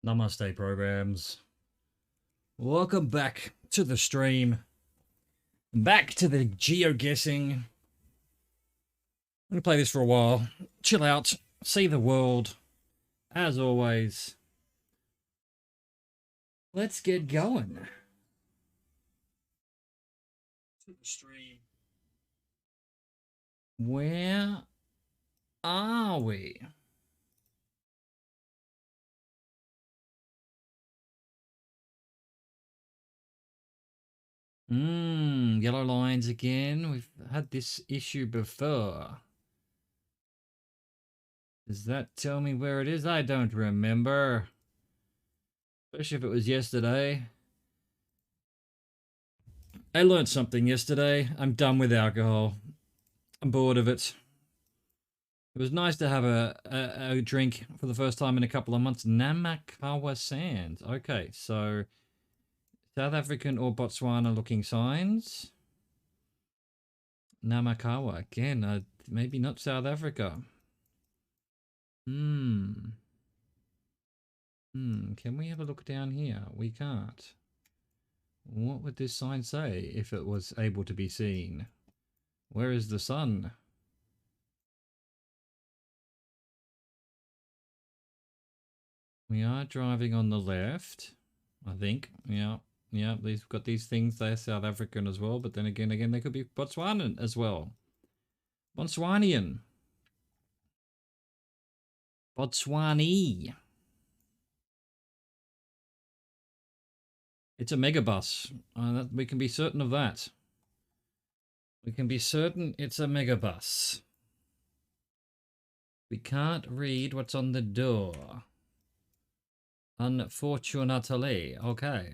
Namaste programs. Welcome back to the stream. Back to the geoguessing. I'm going to play this for a while. Chill out. See the world. As always. Let's get going. To the stream. Where are we? Yellow lines again. We've had this issue before. Does that tell me where it is? I don't remember. Especially if it was yesterday. I learned something yesterday. I'm done with alcohol. I'm bored of it. It was nice to have a drink for the first time in a couple of months. Namakawa Sands. Okay, so South African or Botswana looking signs. Namakawa again. Maybe not South Africa. Can we have a look down here? We can't. What would this sign say if it was able to be seen? Where is the sun? We are driving on the left, I think. Yeah, we've got these things. They're South African as well, but then again, they could be Botswanan as well. Botswanian. Botswani. It's a megabus. We can be certain of that. We can be certain it's a megabus. We can't read what's on the door. Unfortunately. Okay.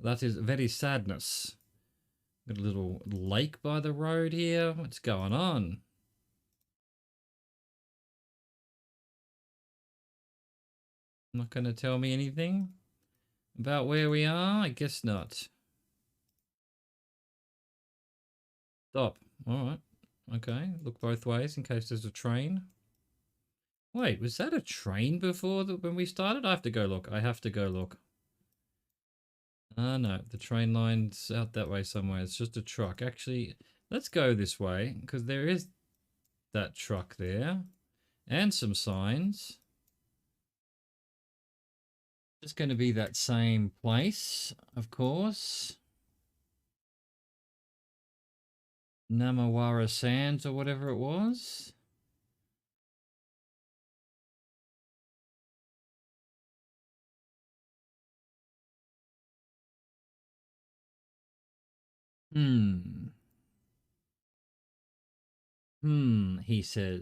That is very sadness. Got a little lake by the road here. What's going on? Not going to tell me anything about where we are? I guess not. Stop. Alright. Okay. Look both ways in case there's a train. Wait, was that a train before when we started? I have to go look. No, the train line's out that way somewhere. It's just a truck. Actually, let's go this way because there is that truck there and some signs. It's going to be that same place, of course. Namawara Sands or whatever it was. He says.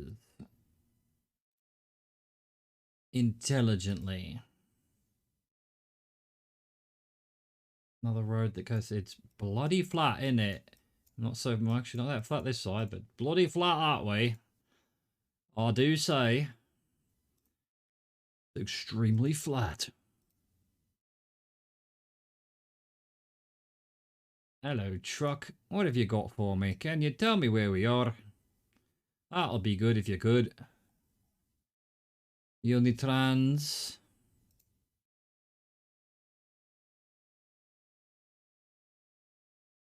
Intelligently. Another road that goes, it's bloody flat, isn't it? Not so much, actually not that flat this side, but bloody flat that way. I do say. Extremely flat. Hello, truck. What have you got for me? Can you tell me where we are? That'll be good if you could. Unitrans.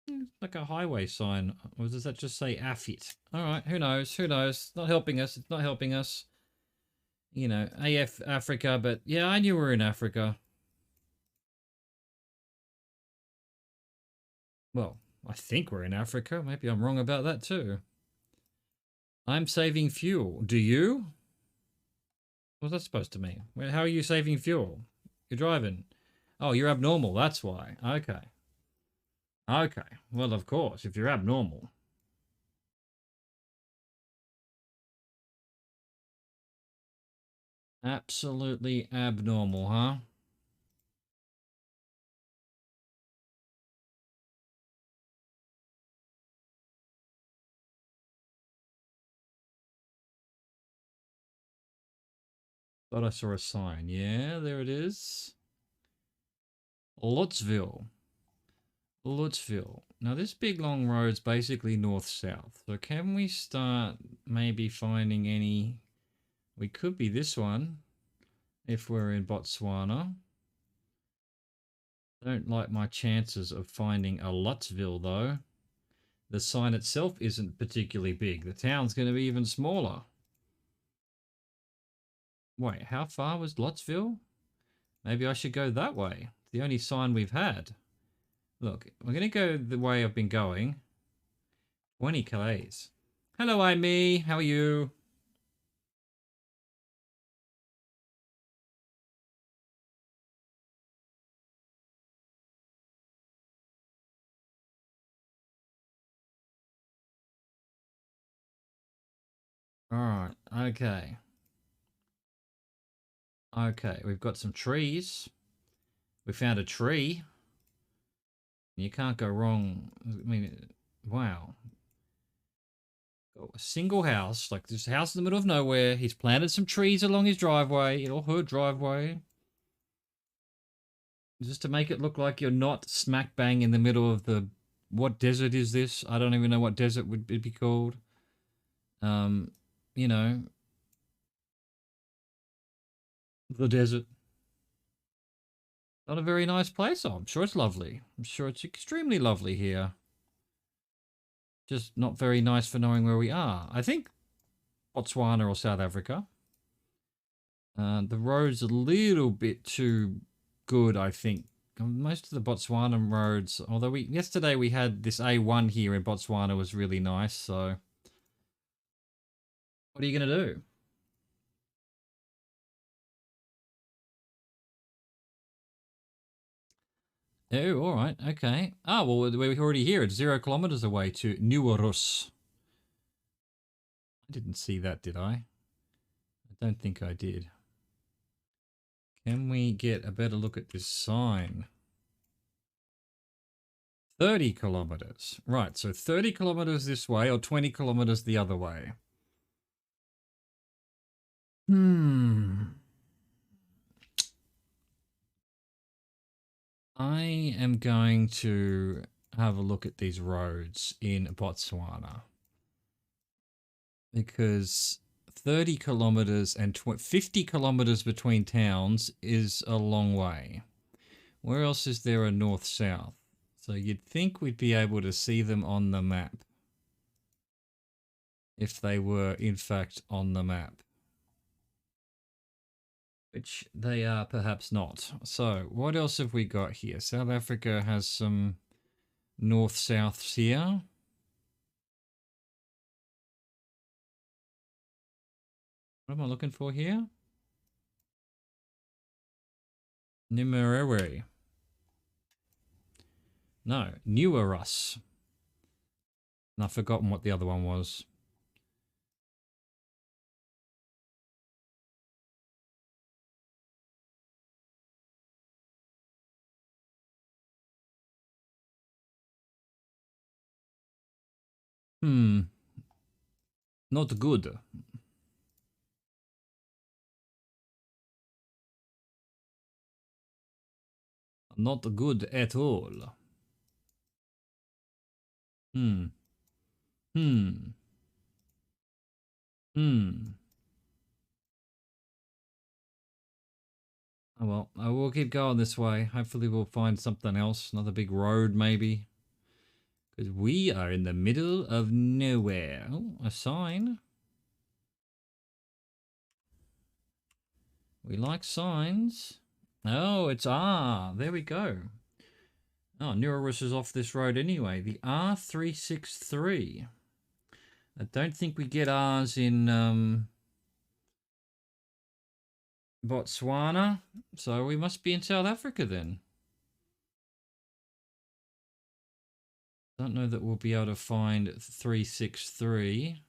It's like a highway sign. Or does that just say AFIT? Alright, who knows? Who knows? It's not helping us. It's not helping us. You know, AF Africa, but yeah, I knew we were in Africa. Well, I think we're in Africa. Maybe I'm wrong about that too. I'm saving fuel. Do you? What's that supposed to mean? How are you saving fuel? You're driving. Oh, you're abnormal. That's why. Okay. Okay. Well, of course, if you're abnormal. Absolutely abnormal, huh? Thought I saw a sign. Yeah, there it is. Luttsville. Luttsville. Now, this big long road's basically north-south. So can we start maybe finding any... We could be this one. if we're in Botswana. Don't like my chances of finding a Lutzville, though. The sign itself isn't particularly big. The town's going to be even smaller. Wait, how far was Lutzville? Maybe I should go that way. It's the only sign we've had. Look, we're going to go the way I've been going. 20 k's. Hello, Amy. How are you? All right. Okay. Okay. We've got some trees. We found a tree. You can't go wrong. I mean, wow. A single house, like this house in the middle of nowhere. He's planted some trees along his driveway, or her driveway, just to make it look like you're not smack bang in the middle of the. What desert is this? I don't even know what desert would it be called. You know, the desert. Not a very nice place. Oh, I'm sure it's lovely. I'm sure it's extremely lovely here. Just not very nice for knowing where we are. I think Botswana or South Africa. The road's a little bit too good, I think. Most of the Botswana roads, although yesterday we had this A1 here in Botswana was really nice, so what are you going to do? Oh, all right, okay. Ah, well, we're already here. It's 0 kilometers away to Nuarus. I didn't see that, did I? I don't think I did. Can we get a better look at this sign? 30 kilometers. Right, so 30 kilometers this way or 20 kilometers the other way. I am going to have a look at these roads in Botswana. Because 30 kilometers and 50 kilometers between towns is a long way. Where else is there a north-south? So you'd think we'd be able to see them on the map. If they were, in fact, on the map. Which they are perhaps not. So what else have we got here? South Africa has some north-souths here. What am I looking for here? Nimerere. No, Newerus. And I've forgotten what the other one was. Not good. Not good at all. Hmm. Hmm. Hmm. Oh well, I will keep going this way. Hopefully we'll find something else. Another big road maybe. Because we are in the middle of nowhere. Oh, a sign. We like signs. Oh, it's there we go. Oh, Neurorus is off this road anyway. The R363. I don't think we get R's in Botswana, so we must be in South Africa then. Don't know that we'll be able to find 363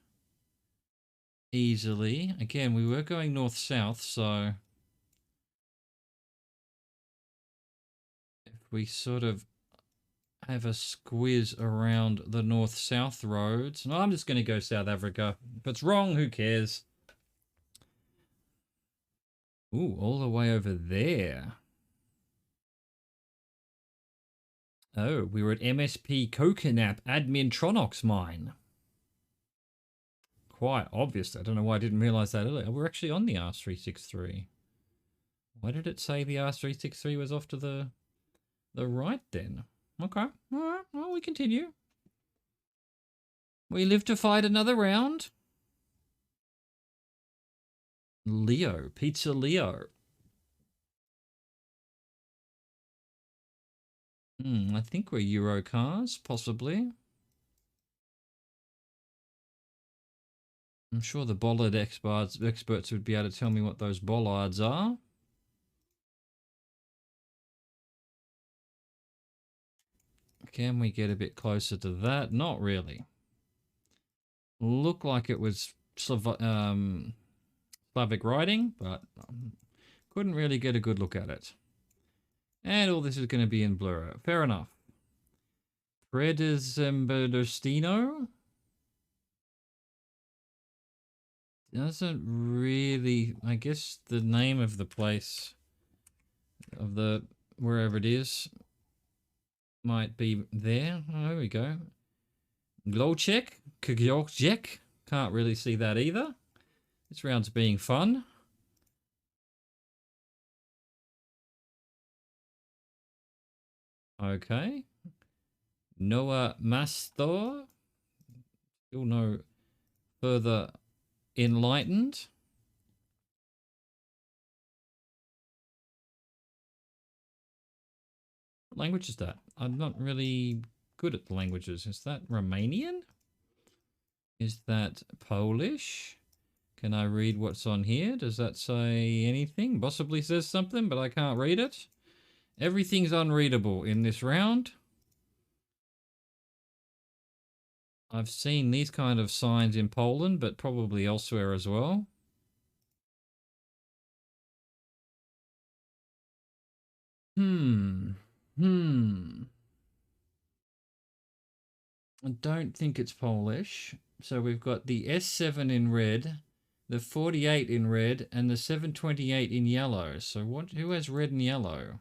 easily. Again, we were going north-south, so if we sort of have a squiz around the north-south roads. No, I'm just going to go South Africa. If it's wrong, who cares? Ooh, all the way over there. Oh, we were at MSP Coconut Admin Tronox mine. Quite obvious. I don't know why I didn't realize that earlier. We're actually on the R363. Why did it say the R363 was off to the right then? Okay. All right. Well, we continue. We live to fight another round. Leo. Pizza Leo. I think we're Euro cars, possibly. I'm sure the bollard experts would be able to tell me what those bollards are. Can we get a bit closer to that? Not really. Looked like it was Slavic writing, but couldn't really get a good look at it. And all this is going to be in blur. Fair enough. Predizemberdostino doesn't really, I guess the name of the place, of the wherever it is, might be there. Oh, there we go. Glowcheck, Kgyokjek. Can't really see that either. This round's being fun. Okay. Noah Mastor. Still no further enlightened. What language is that? I'm not really good at the languages. Is that Romanian? Is that Polish? Can I read what's on here? Does that say anything? Possibly says something, but I can't read it. Everything's unreadable in this round. I've seen these kind of signs in Poland, but probably elsewhere as well. I don't think it's Polish. So we've got the S7 in red, the 48 in red, and the 728 in yellow. So what? Who has red and yellow?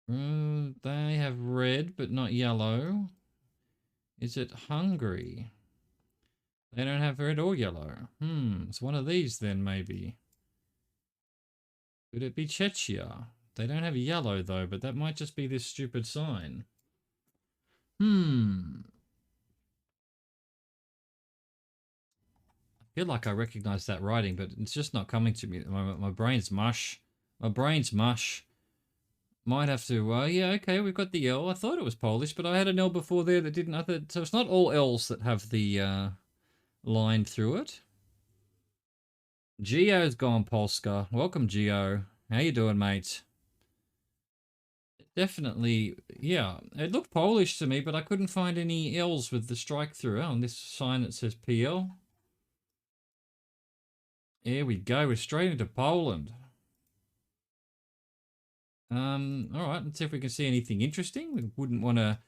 They have red, but not yellow. Is it Hungary? They don't have red or yellow. It's one of these then, maybe. Could it be Czechia? They don't have yellow, though, but that might just be this stupid sign. I feel like I recognize that writing, but it's just not coming to me at the moment. My brain's mush. My brain's mush. Might have to, yeah, okay, we've got the L. I thought it was Polish, but I had an L before there that didn't. So it's not all L's that have the line through it. Geo's gone Polska. Welcome, Geo. How you doing, mate? Definitely, yeah. It looked Polish to me, but I couldn't find any L's with the strike through. Oh, and this sign that says PL. Here we go. We're straight into Poland. All right. Let's see if we can see anything interesting. We wouldn't want to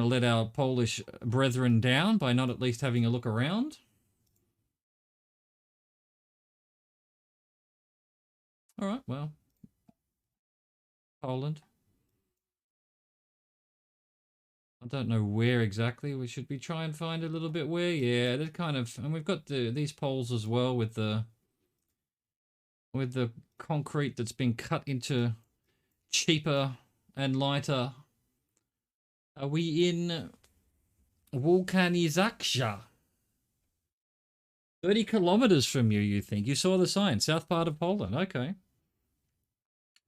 let our Polish brethren down by not at least having a look around. All right. Well, Poland. I don't know where exactly. We should be try and find a little bit where. Yeah, that kind of, and we've got these poles as well with the concrete that's been cut into cheaper and lighter. Are we in Vulkanizacja? 30 kilometers from you, you think? You saw the sign, south part of Poland. Okay.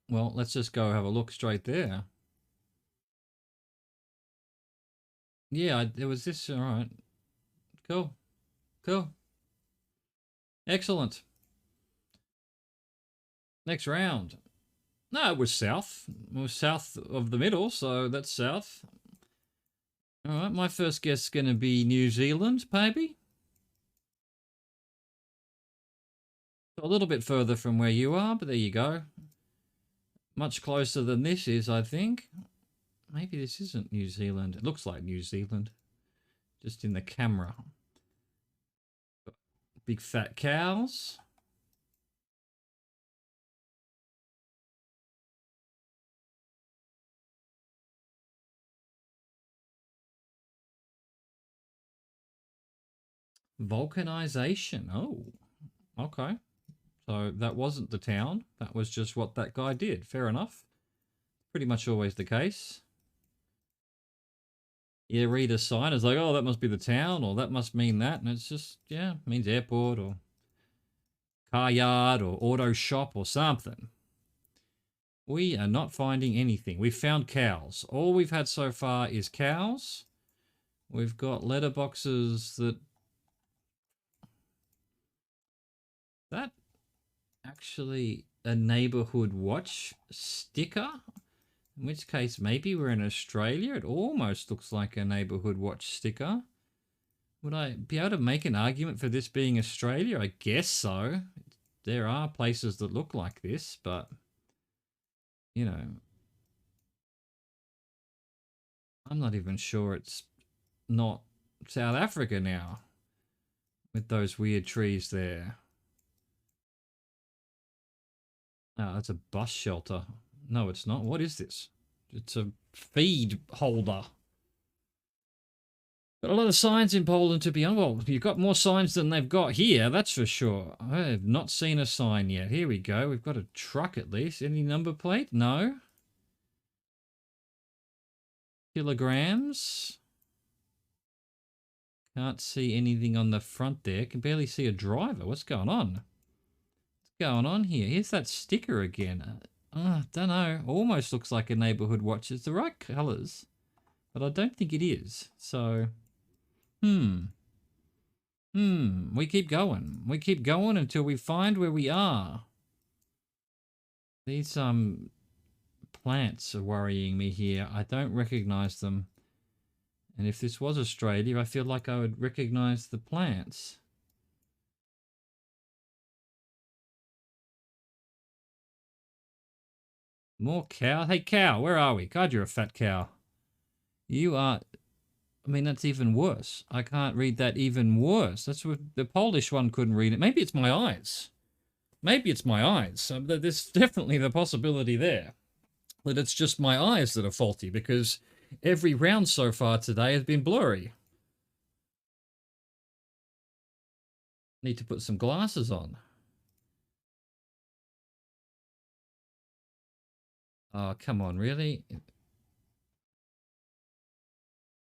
Well, let's just go have a look straight there. Yeah, there was this. All right. Cool. Cool. Excellent. Next round. No, it was south. It was south of the middle, so that's south. All right, my first guess is going to be New Zealand, maybe. A little bit further from where you are, but there you go. Much closer than this is, I think. Maybe this isn't New Zealand. It looks like New Zealand, just in the camera. Big fat cows. Vulcanization. Oh, okay. So that wasn't the town. That was just what that guy did. Fair enough. Pretty much always the case. You read a sign, it's like, oh, that must be the town, or that must mean that. And it's just, yeah, it means airport or car yard or auto shop or something. We are not finding anything. We've found cows. All we've had so far is cows. We've got letterboxes that actually a neighborhood watch sticker. In which case, maybe we're in Australia. It almost looks like a neighborhood watch sticker. Would I be able to make an argument for this being Australia? I guess so. There are places that look like this, but, you know, I'm not even sure it's not South Africa now with those weird trees there. Oh, that's a bus shelter. No, it's not. What is this? It's a feed holder. Got a lot of signs in Poland, to be honest. Well, you've got more signs than they've got here, that's for sure. I have not seen a sign yet. Here we go. We've got a truck at least. Any number plate? No. Kilograms. Can't see anything on the front there. Can barely see a driver. What's going on? What's going on here? Here's that sticker again. Don't know. Almost looks like a neighborhood watch. It's the right colors, but I don't think it is. So, we keep going. We keep going until we find where we are. These plants are worrying me here. I don't recognize them. And if this was Australia, I feel like I would recognize the plants. More cow? Hey, cow, where are we? God, you're a fat cow. You are... I mean, that's even worse. I can't read that even worse. That's what the Polish one couldn't read it. Maybe it's my eyes. Maybe it's my eyes. There's definitely the possibility there that it's just my eyes that are faulty, because every round so far today has been blurry. Need to put some glasses on. Oh, come on, really?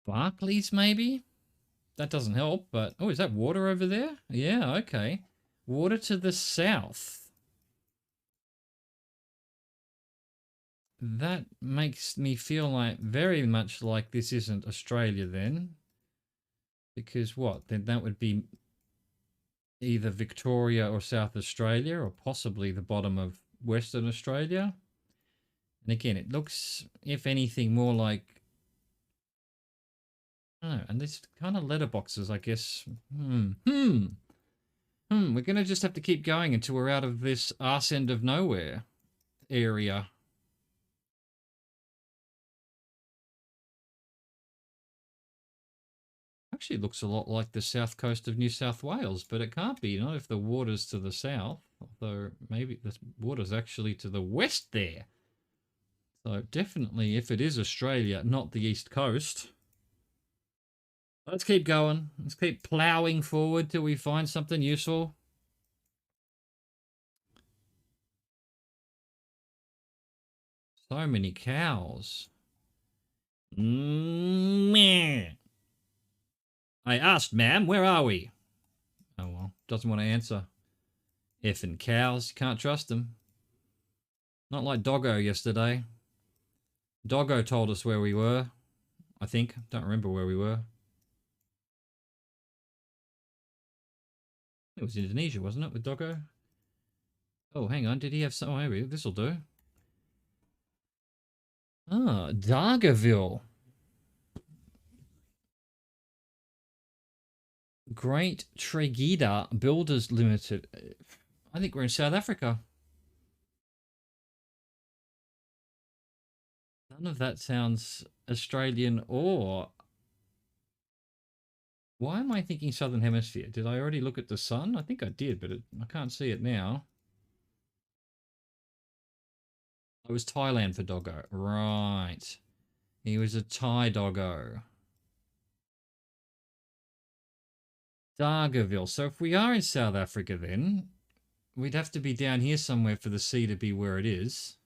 Barclays, maybe? That doesn't help, but... Oh, is that water over there? Yeah, okay. Water to the south. That makes me feel like very much like this isn't Australia then. Because what? Then that would be either Victoria or South Australia, or possibly the bottom of Western Australia. And again, it looks, if anything, more like... Oh, and this kind of letterboxes, I guess. We're going to just have to keep going until we're out of this arse end of nowhere area. Actually, it looks a lot like the south coast of New South Wales, but it can't be, not if the water's to the south. Although, maybe the water's actually to the west there. So, definitely, if it is Australia, not the east coast. Let's keep going. Let's keep ploughing forward till we find something useful. So many cows. Meh. I asked, ma'am, where are we? Oh, well, doesn't want to answer. Effing cows, you can't trust them. Not like Doggo yesterday. Doggo told us where we were, I think. Don't remember where we were. It was Indonesia, wasn't it, with Doggo? Oh, hang on. Did he have some... Oh, maybe this'll do. Ah, Dargaville. Great Tregida Builders Limited. I think we're in South Africa. None of that sounds Australian or... Why am I thinking Southern Hemisphere? Did I already look at the sun? I think I did, but I can't see it now. It was Thailand for Doggo. Right. He was a Thai Doggo. Dargaville. So if we are in South Africa then, We'd have to be down here somewhere for the sea to be where it is.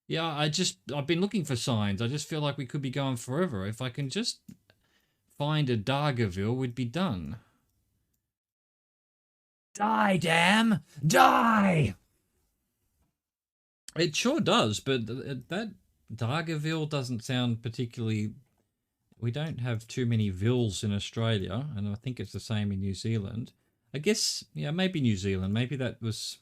Yeah, I've been looking for signs. I just feel like we could be going forever. If I can just find a Dargaville, we'd be done. Die, damn! Die! It sure does, but that Dargaville doesn't sound particularly... We don't have too many villes in Australia, and I think it's the same in New Zealand. I guess, yeah, maybe New Zealand. Maybe that was...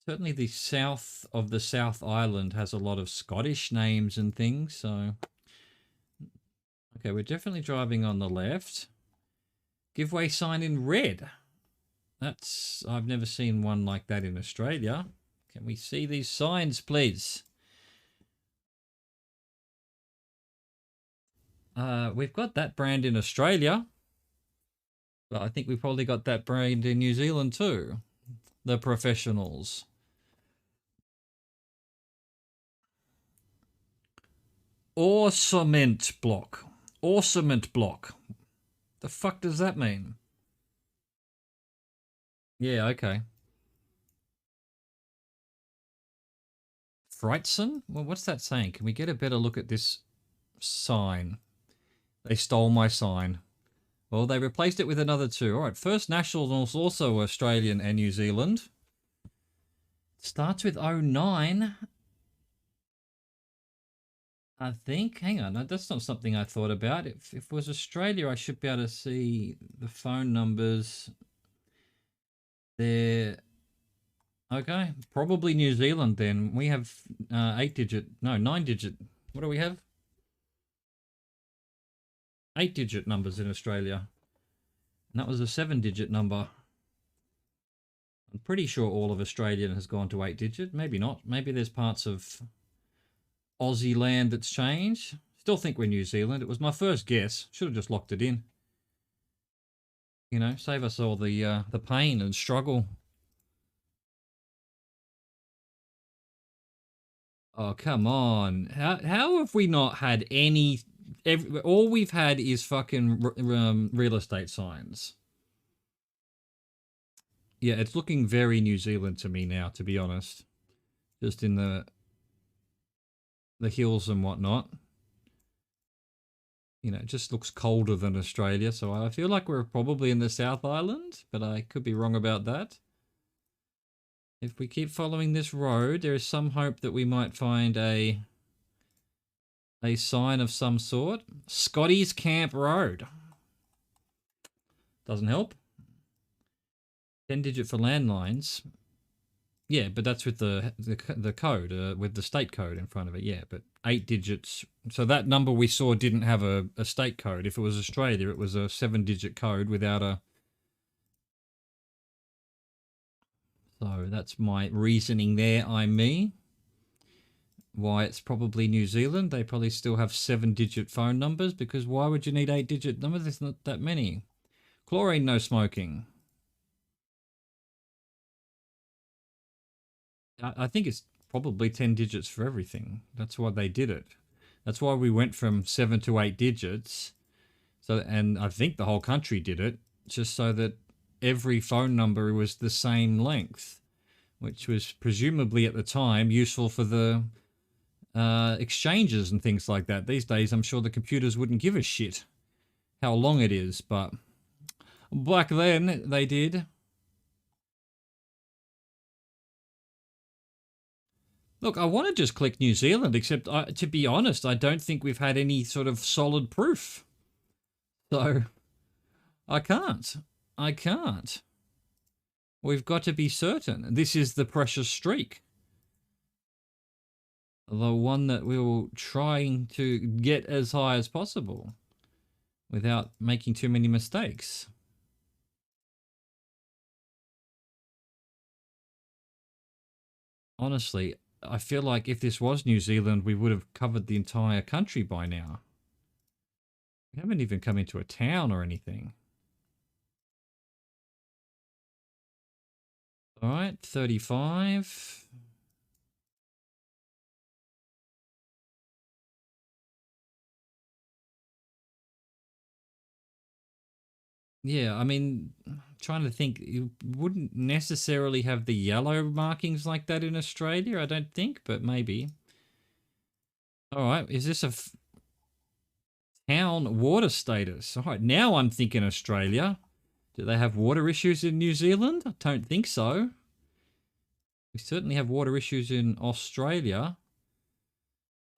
Certainly the south of the South Island has a lot of Scottish names and things, so... Okay, we're definitely driving on the left. Give way sign in red. That's... I've never seen one like that in Australia. Can we see these signs, please? We've got that brand in Australia. But I think we've probably got that brand in New Zealand too. The professionals. Or cement block. Or cement block. The fuck does that mean? Yeah, okay. Frightson? Well, what's that saying? Can we get a better look at this sign? They stole my sign. Well, they replaced it with another two. All right, First Nationals also Australian and New Zealand. Starts with 09. I think. Hang on, that's not something I thought about. If it was Australia, I should be able to see the phone numbers. There. Okay, probably New Zealand then. We have 8-digit, no, 9-digit. What do we have? 8-digit numbers in Australia. And that was a 7-digit number. I'm pretty sure all of Australia has gone to 8-digit. Maybe not. Maybe there's parts of Aussie land that's changed. Still think we're New Zealand. It was my first guess. Should have just locked it in. You know, save us all the pain and struggle. Oh, come on. How have we not had any... all we've had is fucking real estate signs. Yeah, it's looking very New Zealand to me now, to be honest. Just in the hills and whatnot. You know, it just looks colder than Australia, so I feel like we're probably in the South Island, but I could be wrong about that. If we keep following this road, there is some hope that we might find a sign of some sort. Scotty's Camp Road. Doesn't help. 10-digit for landlines. Yeah, but that's with the code, with the state code in front of it. Yeah, but 8 digits. So that number we saw didn't have a state code. If it was Australia, it was a 7-digit code without a... So that's my reasoning there, I'm me. Why it's probably New Zealand. They probably still have 7-digit phone numbers, because why would you need 8-digit numbers? There's not that many. Chlorine, no smoking. I think it's probably 10 digits for everything. That's why they did it. That's why we went from 7 to 8 digits. So, and I think the whole country did it, just so that every phone number was the same length, which was presumably at the time useful for the exchanges and things like that. These days, I'm sure the computers wouldn't give a shit how long it is, but back then they did. Look, I want to just click New Zealand, except to be honest, I don't think we've had any sort of solid proof. So, I can't. I can't. We've got to be certain. This is the precious streak. The one that we were trying to get as high as possible without making too many mistakes. Honestly, I feel like if this was New Zealand, we would have covered the entire country by now. We haven't even come into a town or anything. All right, 35. Yeah, I mean, trying to think. You wouldn't necessarily have the yellow markings like that in Australia, I don't think, but maybe. All right, is this a town water status? All right, now I'm thinking Australia. Do they have water issues in New Zealand? I don't think so. We certainly have water issues in Australia.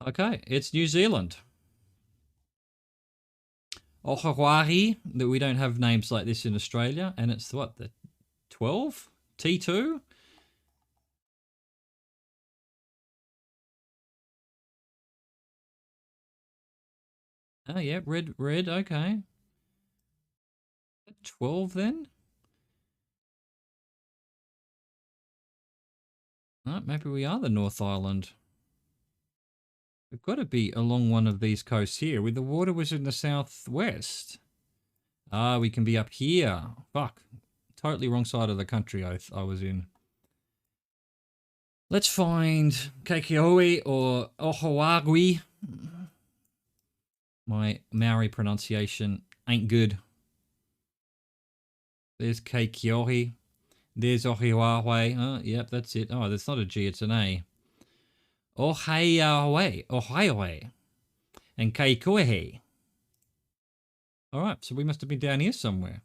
Okay, it's New Zealand. Oh, Hawaii, that we don't have names like this in Australia. And it's what, the 12? T2? Oh, yeah, red, okay. 12 then? Oh, maybe we are the North Island. We've got to be along one of these coasts here. The water was in the southwest. Ah, we can be up here. Fuck. Totally wrong side of the country I was in. Let's find Keikioe or Ohawaii. My Maori pronunciation ain't good. There's Keikiohe. There's Ohiwawe. Yep, that's it. Oh, that's not a G, it's an A. Ohaiawe. And Keikohe. All right, so we must have been down here somewhere.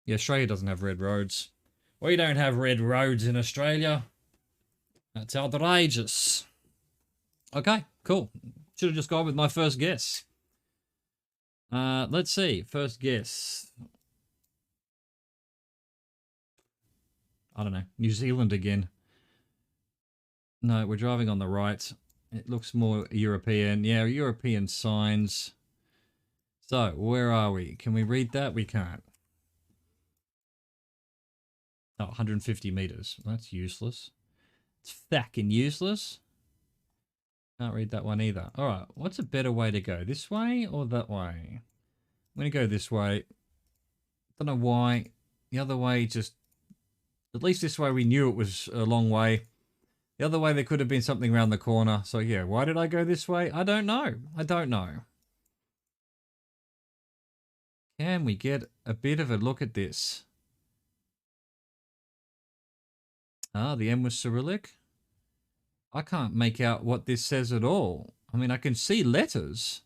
Yeah, Australia doesn't have red roads. We don't have red roads in Australia. That's outrageous. Okay, cool. Should have just gone with my first guess. Let's see. First guess. I don't know. New Zealand again. No, we're driving on the right. It looks more European. Yeah, European signs. So, where are we? Can we read that? We can't. Oh, 150 meters. That's useless. It's fucking useless. Can't read that one either. All right, what's a better way to go? This way or that way? I'm going to go this way. Don't know why. The other way just... At least this way we knew it was a long way. The other way there could have been something around the corner. So yeah, why did I go this way? I don't know. I don't know. Can we get a bit of a look at this? Ah, the M was Cyrillic. I can't make out what this says at all. I mean, I can see letters.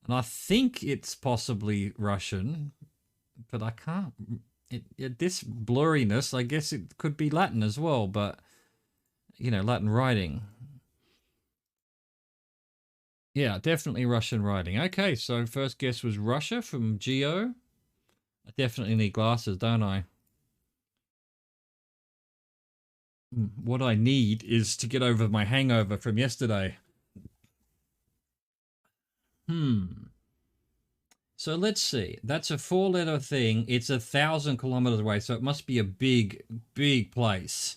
And I think it's possibly Russian. But I can't... this blurriness, I guess it could be Latin as well, but... You know, Latin writing. Yeah, definitely Russian writing. Okay, so first guess was Russia from Geo. I definitely need glasses, don't I? What I need is to get over my hangover from yesterday. So let's see. That's a 4-letter thing. It's 1,000 kilometers away, so it must be a big, big place.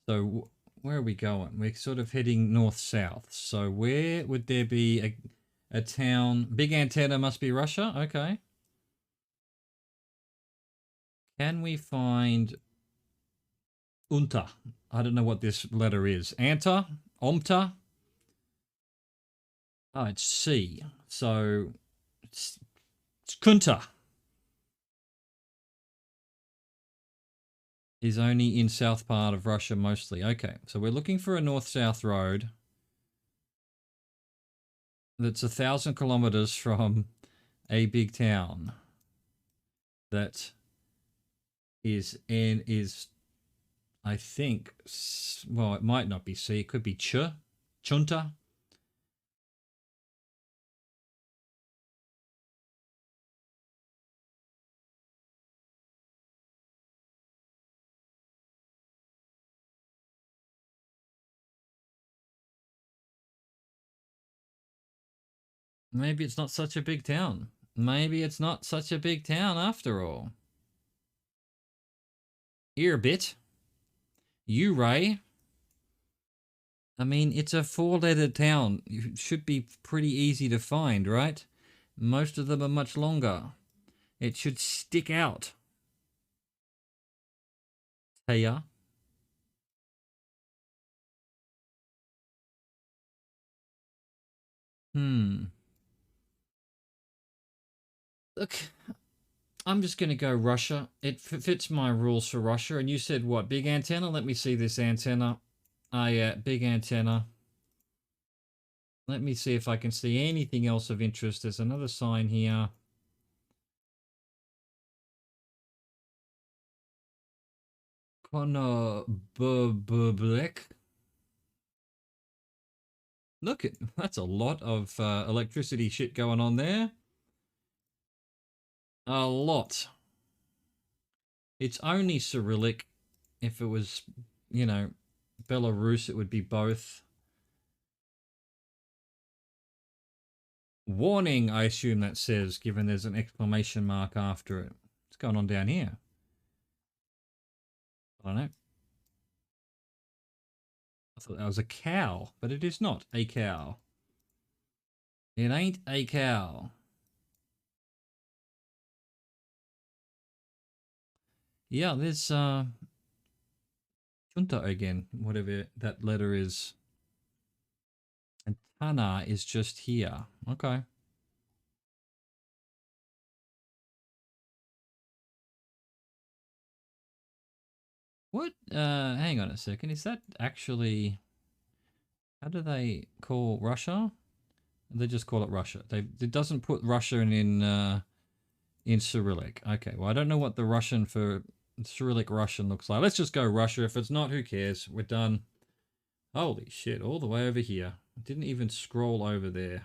So where are we going? We're sort of heading north-south. So where would there be a town? Big antenna must be Russia. Okay. Can we find Unta? I don't know what this letter is. Anta? Omta? Oh, it's C. So it's Kunta. Is only in south part of Russia mostly. Okay, so we're looking for a north-south road that's 1,000 kilometers from a big town that is I think, well, it might not be C. It could be Chunta. Maybe it's not such a big town. Maybe it's not such a big town after all. Here a bit. You, Ray. I mean, it's a 4-letter town. It should be pretty easy to find, right? Most of them are much longer. It should stick out. Taya. Look, I'm just going to go Russia. It fits my rules for Russia. And you said what? Big antenna? Let me see this antenna. Ah, yeah, big antenna. Let me see if I can see anything else of interest. There's another sign here. Konobublek. Look, that's a lot of electricity shit going on there. A lot. It's only Cyrillic. If it was, you know, Belarus, it would be both. Warning, I assume that says, given there's an exclamation mark after it. What's going on down here? I don't know. I thought that was a cow, but it is not a cow. It ain't a cow. Yeah, there's Junta again, whatever that letter is. And Tana is just here. Okay. What? Hang on a second. Is that actually... How do they call Russia? They just call it Russia. It doesn't put Russian in Cyrillic. Okay, well, I don't know what the Russian for Cyrillic Russian looks like. Let's just go Russia. If it's not, who cares? We're done. Holy shit, all the way over here. Didn't even scroll over there.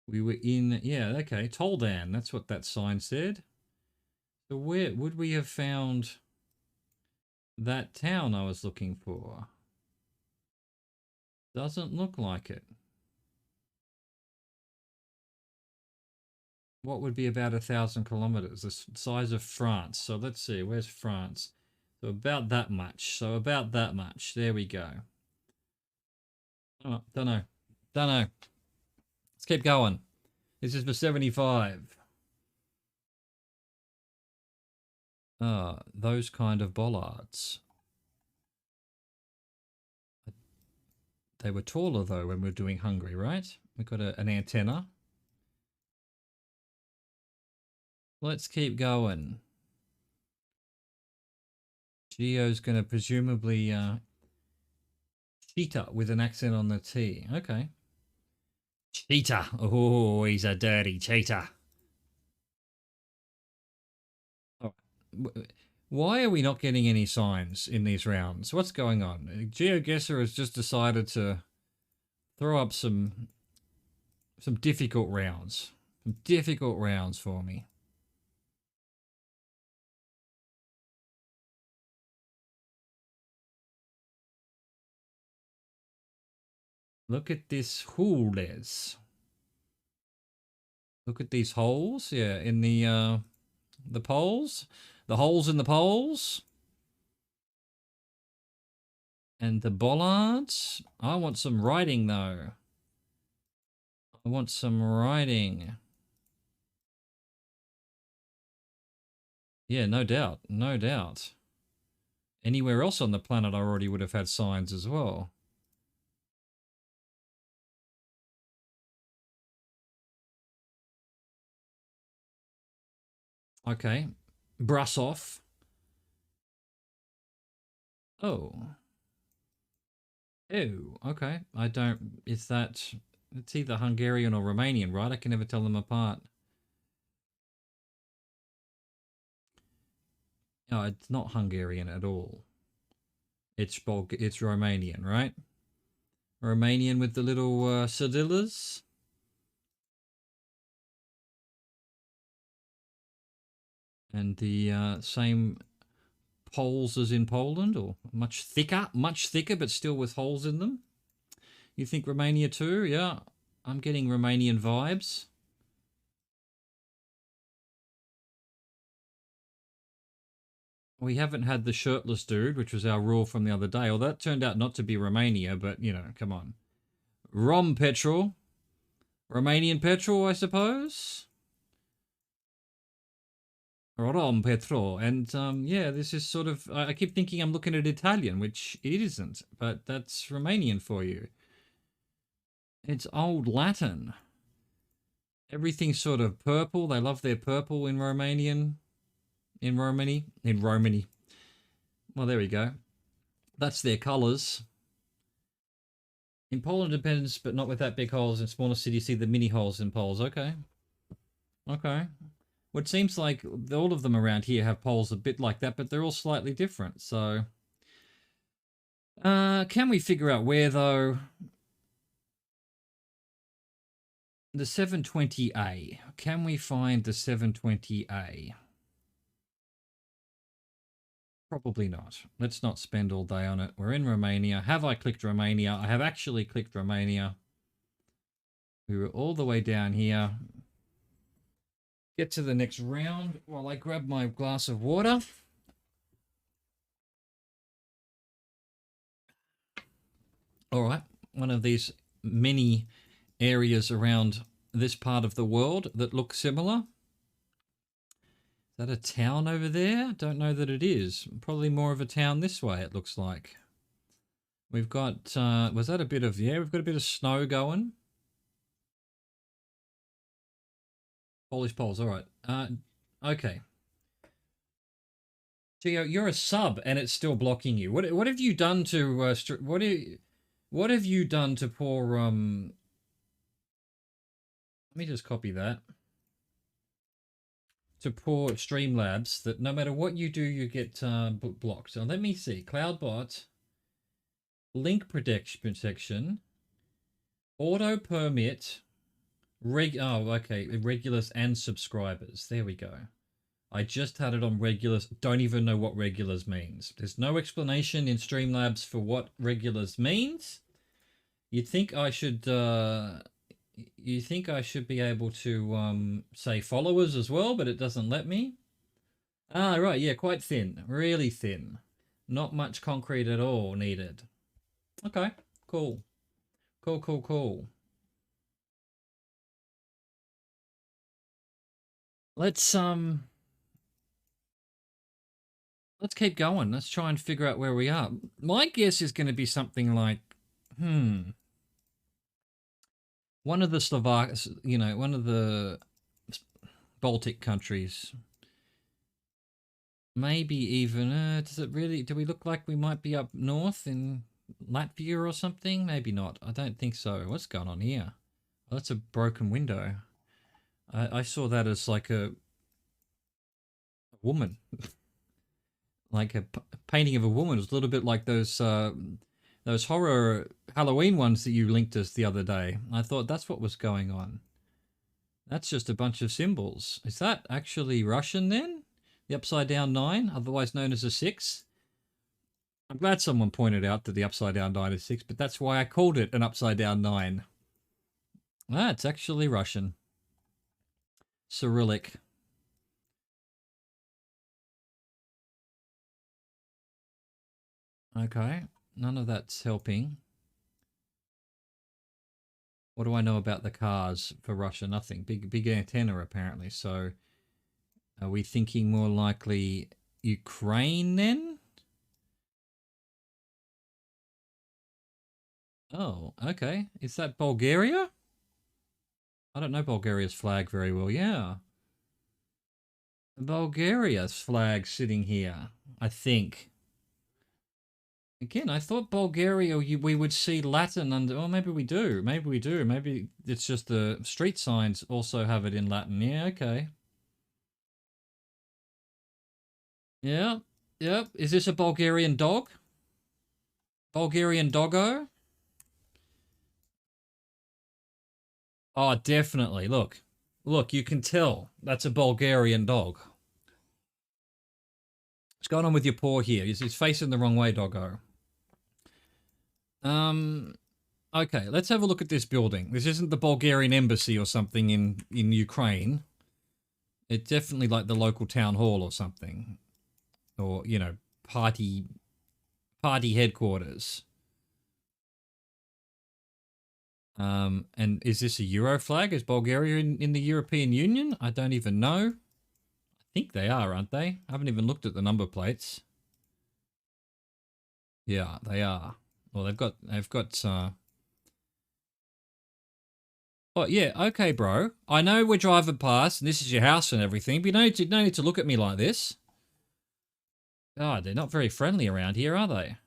We were in, yeah, okay, Toldan. That's what that sign said. So where would we have found that town I was looking for? Doesn't look like it. What would be about 1,000 kilometers? The size of France. So let's see, where's France? So about that much. So about that much. There we go. Oh, don't know. Don't know. Let's keep going. This is for 75. Those kind of bollards. They were taller though when we were doing Hungary, right? We've got an antenna. Let's keep going. Geo's going to presumably cheetah with an accent on the T. Okay. Cheetah. Oh, he's a dirty cheetah. Oh. Why are we not getting any signs in these rounds? What's going on? GeoGuessr has just decided to throw up some difficult rounds. Some difficult rounds for me. Look at this holes. Look at these holes, yeah, in the poles. The holes in the poles. And the bollards. I want some writing though. I want some writing. Yeah, no doubt. No doubt. Anywhere else on the planet I already would have had signs as well. Okay. Brasov. Oh. Oh, okay. I don't... Is that... It's either Hungarian or Romanian, right? I can never tell them apart. No, it's not Hungarian at all. It's Romanian, right? Romanian with the little cedillas. And the same poles as in Poland, or much thicker, but still with holes in them. You think Romania too? Yeah, I'm getting Romanian vibes. We haven't had the shirtless dude, which was our rule from the other day. Well, that turned out not to be Romania, but, you know, come on. Rom petrol. Romanian petrol, I suppose? Rom petrol. And, yeah, this is sort of... I keep thinking I'm looking at Italian, which it isn't, but that's Romanian for you. It's Old Latin. Everything's sort of purple. They love their purple in Romanian. In Romany. Well, there we go. That's their colours. In Poland, it depends, but not with that big holes. In smaller cities, see the mini holes in poles. Okay. Okay. Well, it seems like all of them around here have poles a bit like that, but they're all slightly different. So, can we figure out where, though? The 720A. Can we find the 720A? Probably not. Let's not spend all day on it. We're in Romania. Have I clicked Romania? I have actually clicked Romania. We were all the way down here. Get to the next round while I grab my glass of water. All right. One of these many areas around this part of the world that look similar. Is that a town over there? Don't know that it is. Probably more of a town this way, it looks like. We've got, was that a bit of, yeah, we've got a bit of snow going. Polish poles, all right. Okay. Gio, you're a sub and it's still blocking you. What have you done to, what have you done to poor, let me just copy that. To poor Streamlabs that no matter what you do, you get blocked. So let me see. CloudBot, link protection, auto permit, regulars and subscribers. There we go. I just had it on regulars. Don't even know what regulars means. There's no explanation in Streamlabs for what regulars means. You'd think I should you think I should be able to say followers as well, but it doesn't let me. Ah, right, yeah, quite thin. Really thin. Not much concrete at all needed. Okay, cool. Cool. Let's keep going. Let's try and figure out where we are. My guess is going to be something like, one of the Slovakias, you know, one of the Baltic countries. Maybe even, does it really, do we look like we might be up north in Latvia or something? Maybe not. I don't think so. What's going on here? Oh, that's a broken window. I saw that as like a woman. Like a painting of a woman. It was a little bit like those horror Halloween ones that you linked us the other day. I thought that's what was going on. That's just a bunch of symbols. Is that actually Russian then? The upside down 9, otherwise known as a 6? I'm glad someone pointed out that the upside down 9 is 6, but that's why I called it an upside down 9. Ah, it's actually Russian. Cyrillic. Okay, none of that's helping. What do I know about the cars for Russia? Nothing. Big antenna apparently. So are we thinking more likely Ukraine then? Oh, okay. Is that Bulgaria? I don't know Bulgaria's flag very well. Yeah. Bulgaria's flag sitting here, I think. Again, I thought Bulgaria, we would see Latin under... Oh, maybe we do. Maybe we do. Maybe it's just the street signs also have it in Latin. Yeah, okay. Yeah, yep. Is this a Bulgarian dog? Bulgarian doggo? Oh, definitely. Look, you can tell that's a Bulgarian dog. What's going on with your paw here? He's facing the wrong way, doggo. Okay, let's have a look at this building. This isn't the Bulgarian embassy or something in Ukraine. It's definitely like the local town hall or something. Or, you know, party headquarters. And is this a Euro flag? Is Bulgaria in the European Union? I don't even know. I think they are, aren't they? I haven't even looked at the number plates. Yeah, they are. Well, they've got Oh yeah, okay, bro. I know we're driving past, and this is your house and everything, but no need to look at me like this. God, they're not very friendly around here, are they?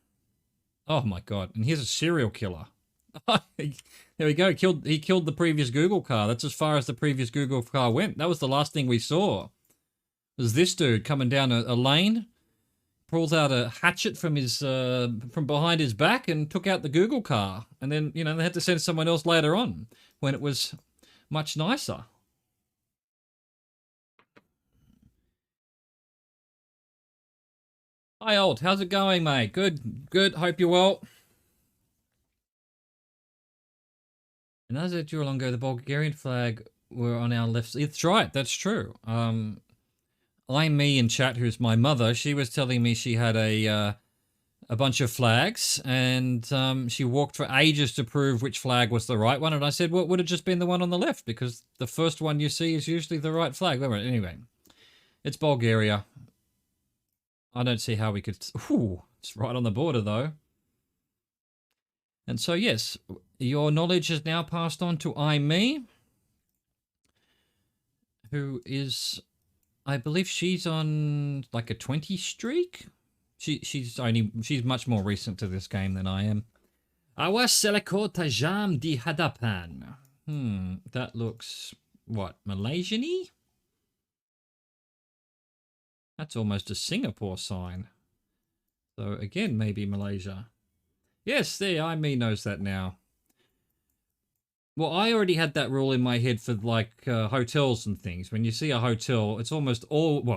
Oh my god! And here's a serial killer. There we go. He killed the previous Google car. That's as far as the previous Google car went. That was the last thing we saw. Was this dude coming down a lane, pulls out a hatchet from his from behind his back, and took out the Google car. And then they had to send someone else later on when it was much nicer. Hi, old. How's it going, mate? Good, good. Hope you're well. And as it drew along, the Bulgarian flag were on our left. It's right. That's true. I'm me in chat, who's my mother. She was telling me she had a bunch of flags, and she walked for ages to prove which flag was the right one. And I said, well, it would have just been the one on the left, because the first one you see is usually the right flag. Anyway, it's Bulgaria. I don't see how we could... Ooh, it's right on the border, though. And so, yes, your knowledge is now passed on to me, who is... I believe she's on like a 20 streak. She's much more recent to this game than I am. Awas seleko tajam di hadapan. That looks what, Malaysian-y? That's almost a Singapore sign. So again, maybe Malaysia. Yes, there, me knows that now. Well, I already had that rule in my head for like hotels and things. When you see a hotel, it's almost always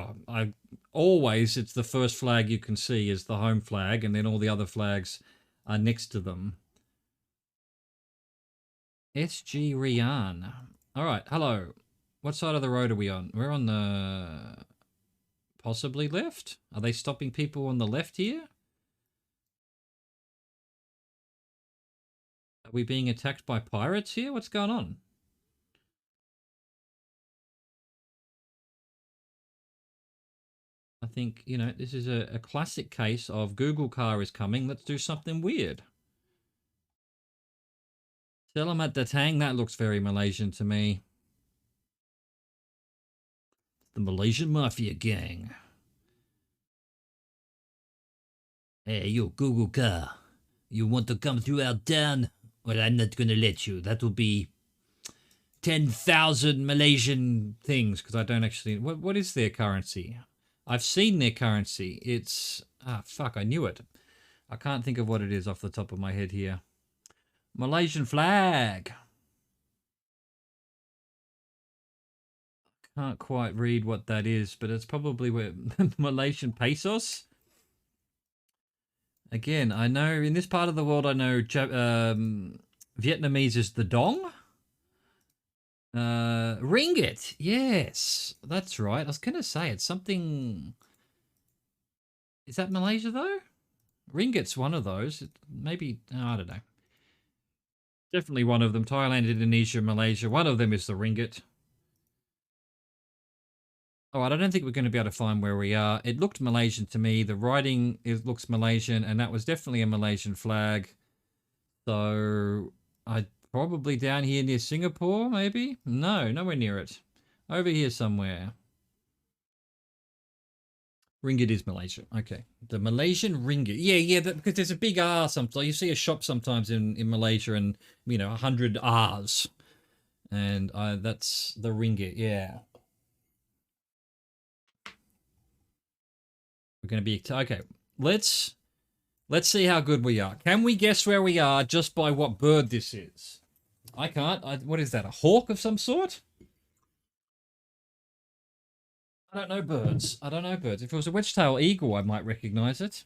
it's the first flag you can see is the home flag, and then all the other flags are next to them. SG Rian. All right, hello. What side of the road are we on? We're on the possibly left. Are they stopping people on the left here? Are we being attacked by pirates here? What's going on? I think, this is a classic case of Google car is coming. Let's do something weird. Selamat Datang, that looks very Malaysian to me. The Malaysian Mafia gang. Hey, you Google car. You want to come through our town? Well, I'm not going to let you. That will be 10,000 Malaysian things, because I don't actually... What is their currency? I've seen their currency. It's... fuck, I knew it. I can't think of what it is off the top of my head here. Malaysian flag. Can't quite read what that is, but it's probably where Malaysian pesos. Again, I know in this part of the world, I know Vietnamese is the dong. Ringgit. Yes, that's right. I was going to say it's something. Is that Malaysia though? Ringgit's one of those. Maybe, I don't know. Definitely one of them. Thailand, Indonesia, Malaysia. One of them is the ringgit. All right, I don't think we're going to be able to find where we are. It looked Malaysian to me. The writing looks Malaysian, and that was definitely a Malaysian flag. So I probably down here near Singapore, maybe? No, nowhere near it. Over here somewhere. Ringgit is Malaysia. Okay. The Malaysian ringgit. Yeah, because there's a big R sometimes. You see a shop sometimes in Malaysia and, 100 Rs. And that's the ringgit, yeah. We're going to be... Okay, let's see how good we are. Can we guess where we are just by what bird this is? I can't. What is that, a hawk of some sort? I don't know birds. If it was a wedge-tailed eagle, I might recognize it.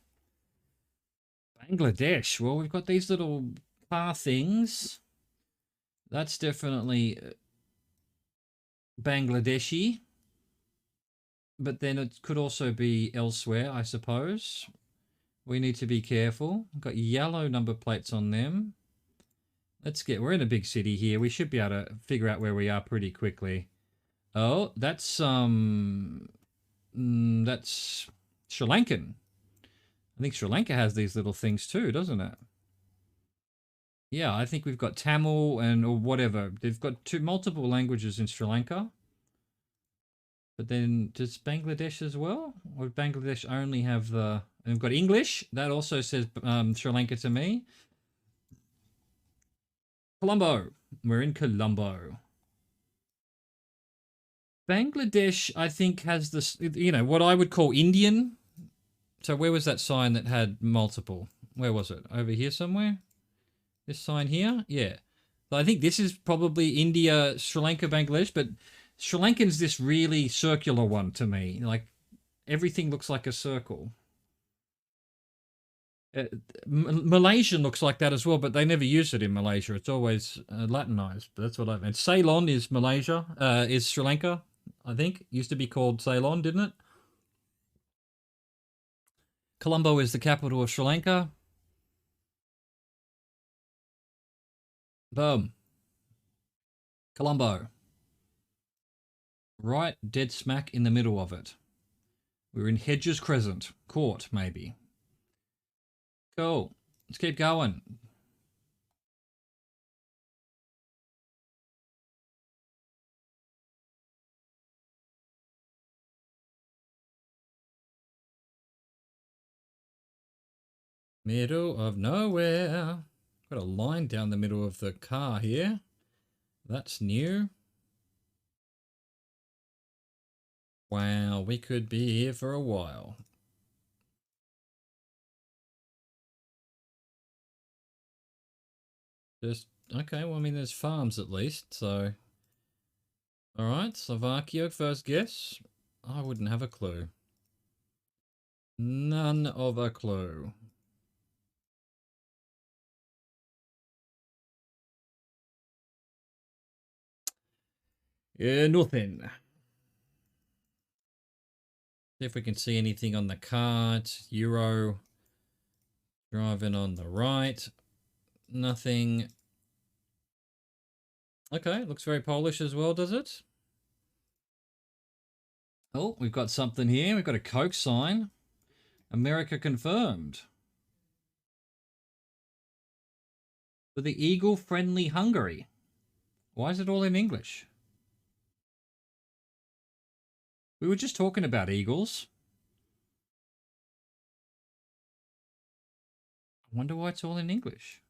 Bangladesh. Well, we've got these little car things. That's definitely Bangladeshi. But then it could also be elsewhere, I suppose. We need to be careful. We've got yellow number plates on them. We're in a big city here. We should be able to figure out where we are pretty quickly. Oh, that's Sri Lankan. I think Sri Lanka has these little things too, doesn't it? Yeah, I think we've got Tamil and or whatever. They've got multiple languages in Sri Lanka. But then does Bangladesh as well? Or Bangladesh only have the... And we've got English. That also says Sri Lanka to me. Colombo. We're in Colombo. Bangladesh, I think, has this, you know, what I would call Indian. So where was that sign that had multiple? Where was it? Over here somewhere? This sign here? Yeah. So I think this is probably India, Sri Lanka, Bangladesh, but Sri Lankan's this really circular one to me. Like, everything looks like a circle. Uh, Malaysian looks like that as well, but they never use it in Malaysia. It's always Latinized. That's what I meant. Ceylon is Malaysia, is Sri Lanka, I think. Used to be called Ceylon, didn't it? Colombo is the capital of Sri Lanka. Boom. Colombo. Right dead smack in the middle of it. We're in Hedges Crescent. Court, maybe. Cool. Let's keep going. Middle of nowhere. Got a line down the middle of the car here. That's new. Wow, we could be here for a while. Just, okay, well, I mean, there's farms at least, so. All right, Slovakia, first guess. I wouldn't have a clue. None of a clue. Yeah, nothing. See if we can see anything on the cart. Euro. Driving on the right. Nothing. Okay, looks very Polish as well, does it? Oh, we've got something here. We've got a Coke sign. America confirmed. For the eagle-friendly Hungary. Why is it all in English? We were just talking about eagles. I wonder why it's all in English.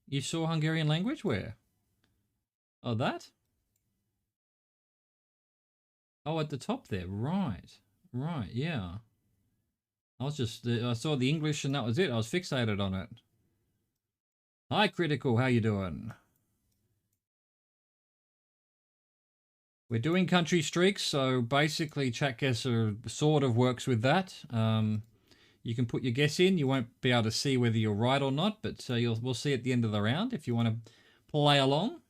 You saw Hungarian language? Where? Oh, that? Oh, at the top there. Right. Right, yeah. I saw the English and that was it. I was fixated on it. Hi, Critical. How you doing? We're doing country streaks, so basically chat guesser sort of works with that. You can put your guess in. You won't be able to see whether you're right or not, but we'll see at the end of the round if you want to play along.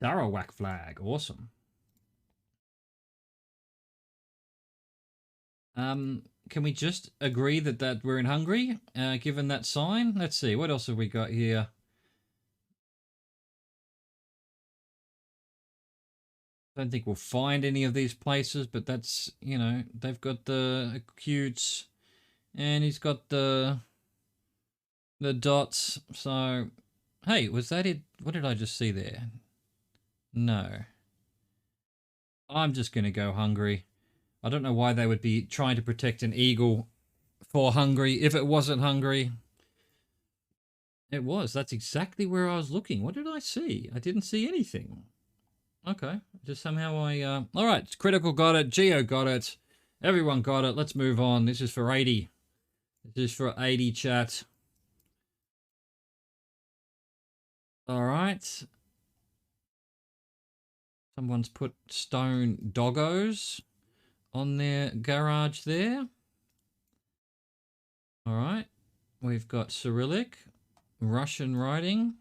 Sarawak flag. Awesome. Can we just agree that we're in Hungary, given that sign? Let's see. What else have we got here? I don't think we'll find any of these places, but that's, you know, they've got the acutes and he's got the dots. So, hey, was that it? What did I just see there? No. I'm just going to go Hungary. I don't know why they would be trying to protect an eagle for Hungary if it wasn't Hungary. It was. That's exactly where I was looking. What did I see? I didn't see anything. Okay. Just somehow all right. Critical got it. Geo got it. Everyone got it. Let's move on. This is for 80. This is for 80 chat. All right. Someone's put stone doggos on their garage there. All right. We've got Cyrillic, Russian writing.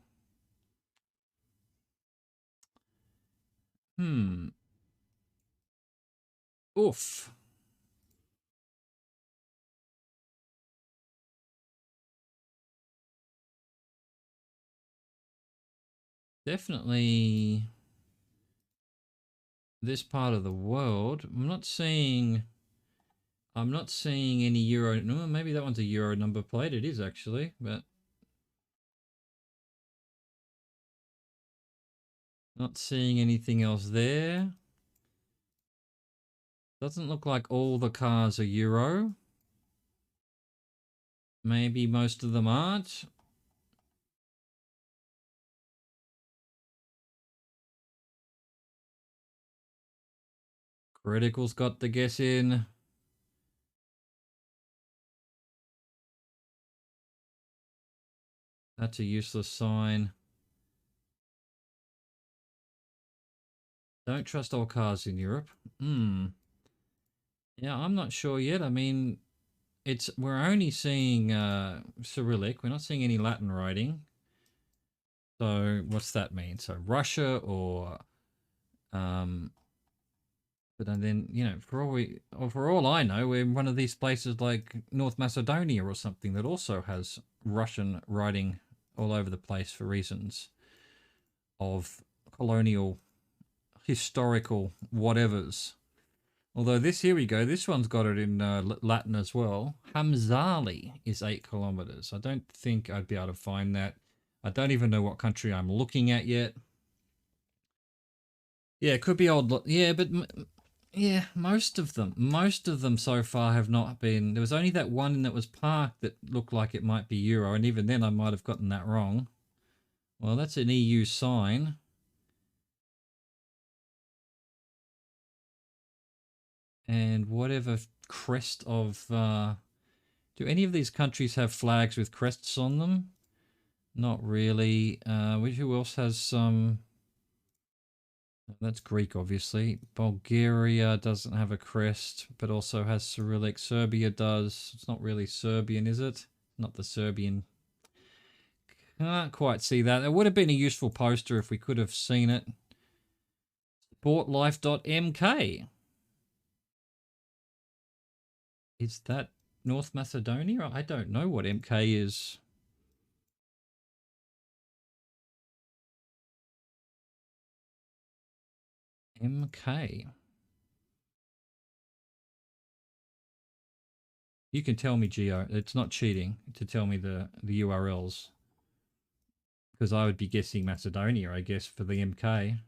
Oof. Definitely this part of the world. I'm not seeing any Euro. No, maybe that one's a Euro number plate. It is actually, but Not seeing anything else there. Doesn't look like all the cars are Euro. Maybe most of them aren't. Critical's got the guess in. That's a useless sign. Don't trust all cars in Europe. Yeah, I'm not sure yet. I mean, we're only seeing Cyrillic. We're not seeing any Latin writing. So what's that mean? So Russia or but then, you know, for all I know, we're in one of these places like North Macedonia or something that also has Russian writing all over the place for reasons of colonial, historical whatevers. Although here we go, this one's got it in Latin as well. Hamzali is 8 kilometers. I don't think I'd be able to find that. I don't even know what country I'm looking at yet. Yeah, it could be old. Yeah, but yeah, most of them so far have not been. There was only that one that was parked that looked like it might be Euro, and even then I might have gotten that wrong. Well, that's an EU sign. And whatever crest of... do any of these countries have flags with crests on them? Not really. Who else has some... That's Greek, obviously. Bulgaria doesn't have a crest, but also has Cyrillic. Serbia does. It's not really Serbian, is it? Not the Serbian. Can't quite see that. It would have been a useful poster if we could have seen it. Sportlife.mk. Is that North Macedonia? I don't know what MK is. MK. You can tell me, Geo. It's not cheating to tell me the URLs. Because I would be guessing Macedonia, I guess, for the MK.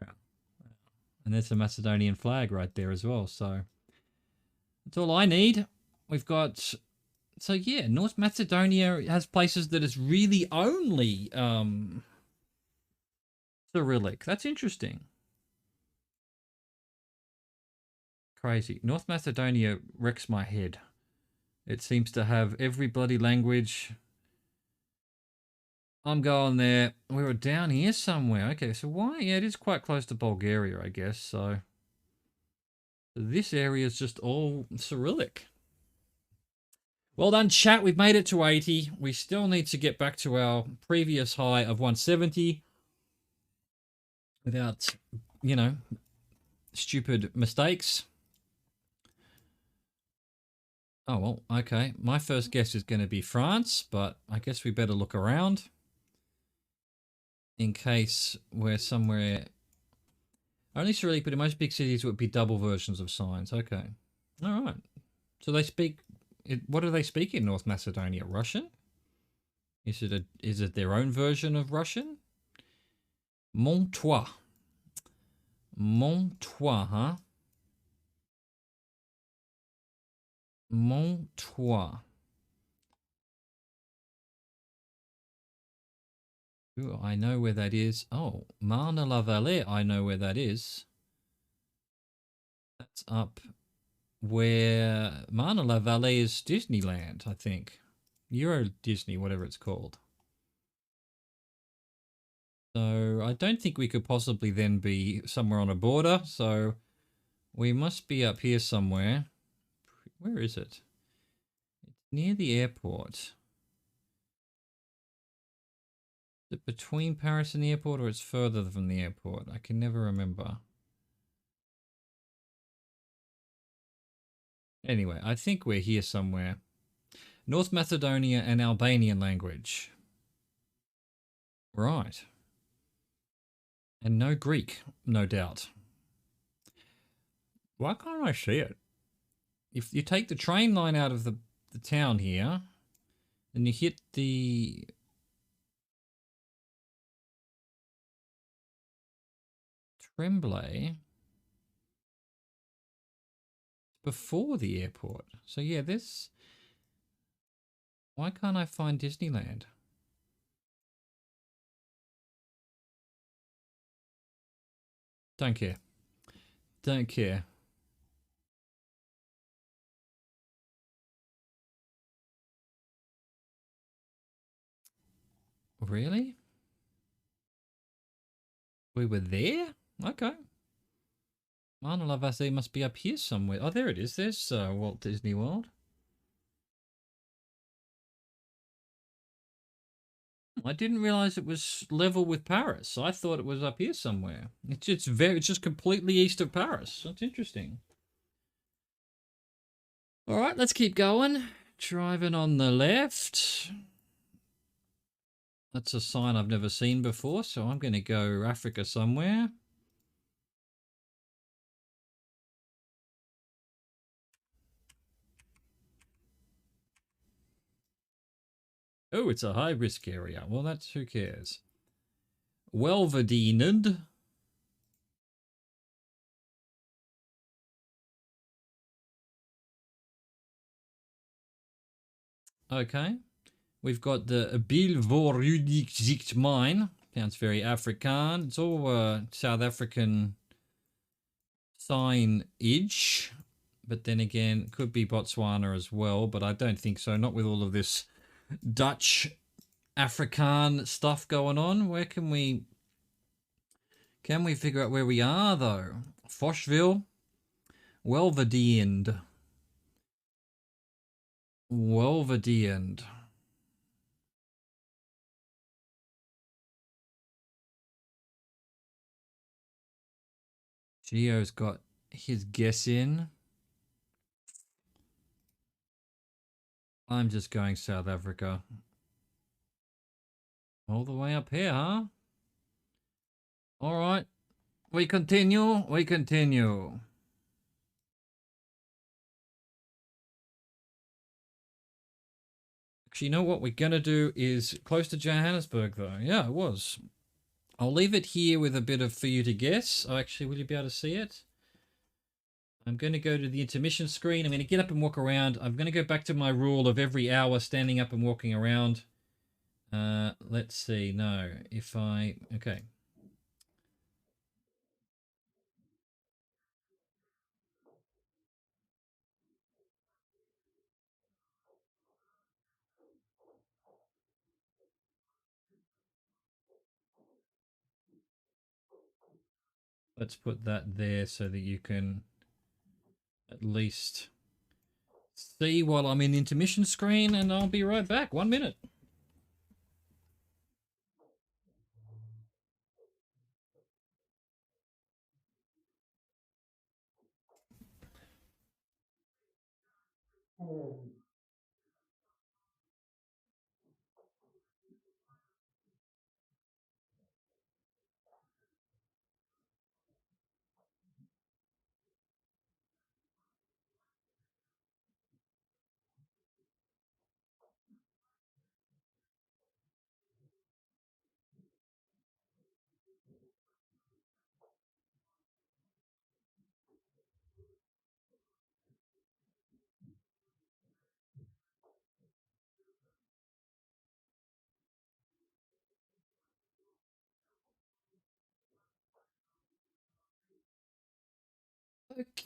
Yeah. And there's a Macedonian flag right there as well. So that's all I need. We've got... So yeah, North Macedonia has places that is really only Cyrillic. That's interesting. Crazy. North Macedonia wrecks my head. It seems to have every bloody language. I'm going there. We were down here somewhere. Okay, so why? Yeah, it is quite close to Bulgaria, I guess. So this area is just all Cyrillic. Well done, chat. We've made it to 80. We still need to get back to our previous high of 170 without, you know, stupid mistakes. Oh, well, okay. My first guess is going to be France, but I guess we better look around in case we're somewhere... Only Cyrillic, but in most big cities it would be double versions of signs. Okay. All right. So they speak... What do they speak in North Macedonia? Russian? Is it their own version of Russian? Montois. Montois, huh? Montois. Ooh, I know where that is. Oh, Marne-la-Vallée, I know where that is. That's up where Marne-la-Vallée is Disneyland, I think. Euro Disney, whatever it's called. So I don't think we could possibly then be somewhere on a border. So we must be up here somewhere. Where is it? It's near the airport. Is it between Paris and the airport, or it's further from the airport? I can never remember. Anyway, I think we're here somewhere. North Macedonia and Albanian language. Right. And no Greek, no doubt. Why can't I see it? If you take the train line out of the town here, Then you hit the Tremblay before the airport. So yeah, this. Why can't I find Disneyland? Don't care. Don't care. Really? We were there? Okay. Mona Lavazzi must be up here somewhere. Oh, there it is. There's Walt Disney World. I didn't realize it was level with Paris. I thought it was up here somewhere. It's just completely east of Paris. That's interesting. All right, let's keep going. Driving on the left. That's a sign I've never seen before, so I'm going to go Africa somewhere. Oh, it's a high risk area. Well, that's who cares. Welverdened. Okay. We've got the Bilvorudikt mine. Sounds very Afrikaan. It's all South African signage. But then again, could be Botswana as well, but I don't think so. Not with all of this Dutch Afrikaan stuff going on. Where can we figure out where we are though? Foshville, Welverdiend. Welverdiend. Gio's got his guess in. I'm just going South Africa. All the way up here, huh? All right. We continue. We continue. Actually, you know what we're going to do is close to Johannesburg, though. Yeah, it was. I'll leave it here with a bit of for you to guess. Oh, actually, will you be able to see it? I'm going to go to the intermission screen. I'm going to get up and walk around. I'm going to go back to my rule of every hour standing up and walking around. Let's see. No, if I... Okay. Let's put that there so that you can at least see while I'm in the intermission screen, and I'll be right back. 1 minute.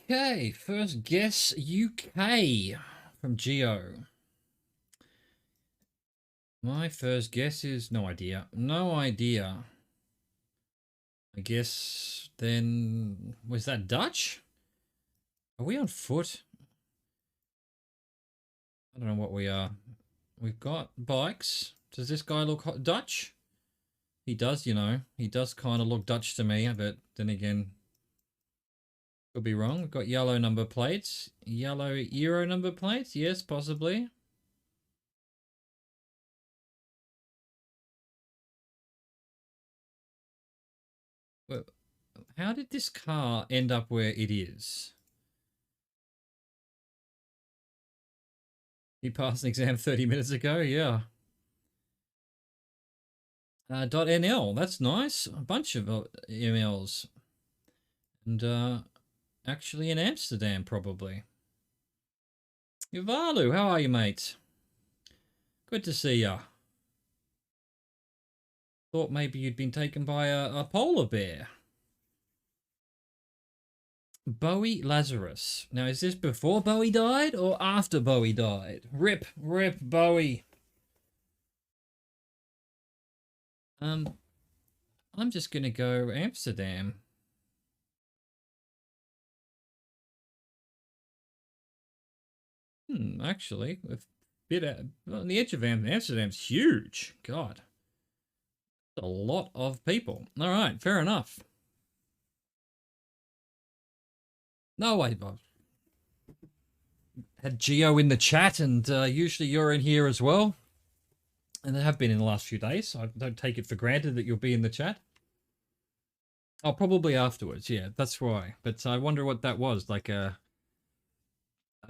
Okay, first guess UK from Geo. My first guess is no idea. No idea. I guess then was that Dutch? Are we on foot? I don't know what we are. We've got bikes. Does this guy look Dutch? He does, you know. He does kind of look Dutch to me, but then again, could be wrong. We've got yellow number plates. Yellow Euro number plates? Yes, possibly. Well, how did this car end up where it is? You passed an exam 30 minutes ago? Yeah. .nl, that's nice. A bunch of emails. And actually in Amsterdam, probably. Yuvalu, how are you, mate? Good to see ya. Thought maybe you'd been taken by a polar bear. Bowie Lazarus. Now, is this before Bowie died or after Bowie died? Rip Bowie. I'm just gonna go Amsterdam. Actually, a bit on the edge of Amsterdam's huge. God, a lot of people. All right, fair enough. No, I had Geo in the chat, and usually you're in here as well. And they have been in the last few days, so I don't take it for granted that you'll be in the chat. Oh, probably afterwards, yeah, that's why. But I wonder what that was, like a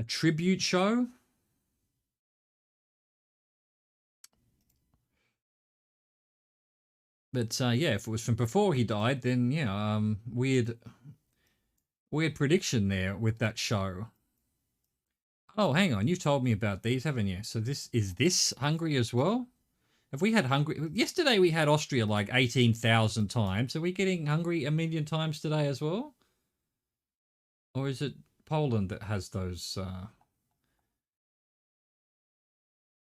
tribute show? But yeah, if it was from before he died, then yeah, weird prediction there with that show. Oh, hang on, you've told me about these, haven't you? So this Hungary as well? Have we had Hungary? Yesterday we had Austria like 18,000 times. Are we getting Hungary a million times today as well? Or is it Poland that has those?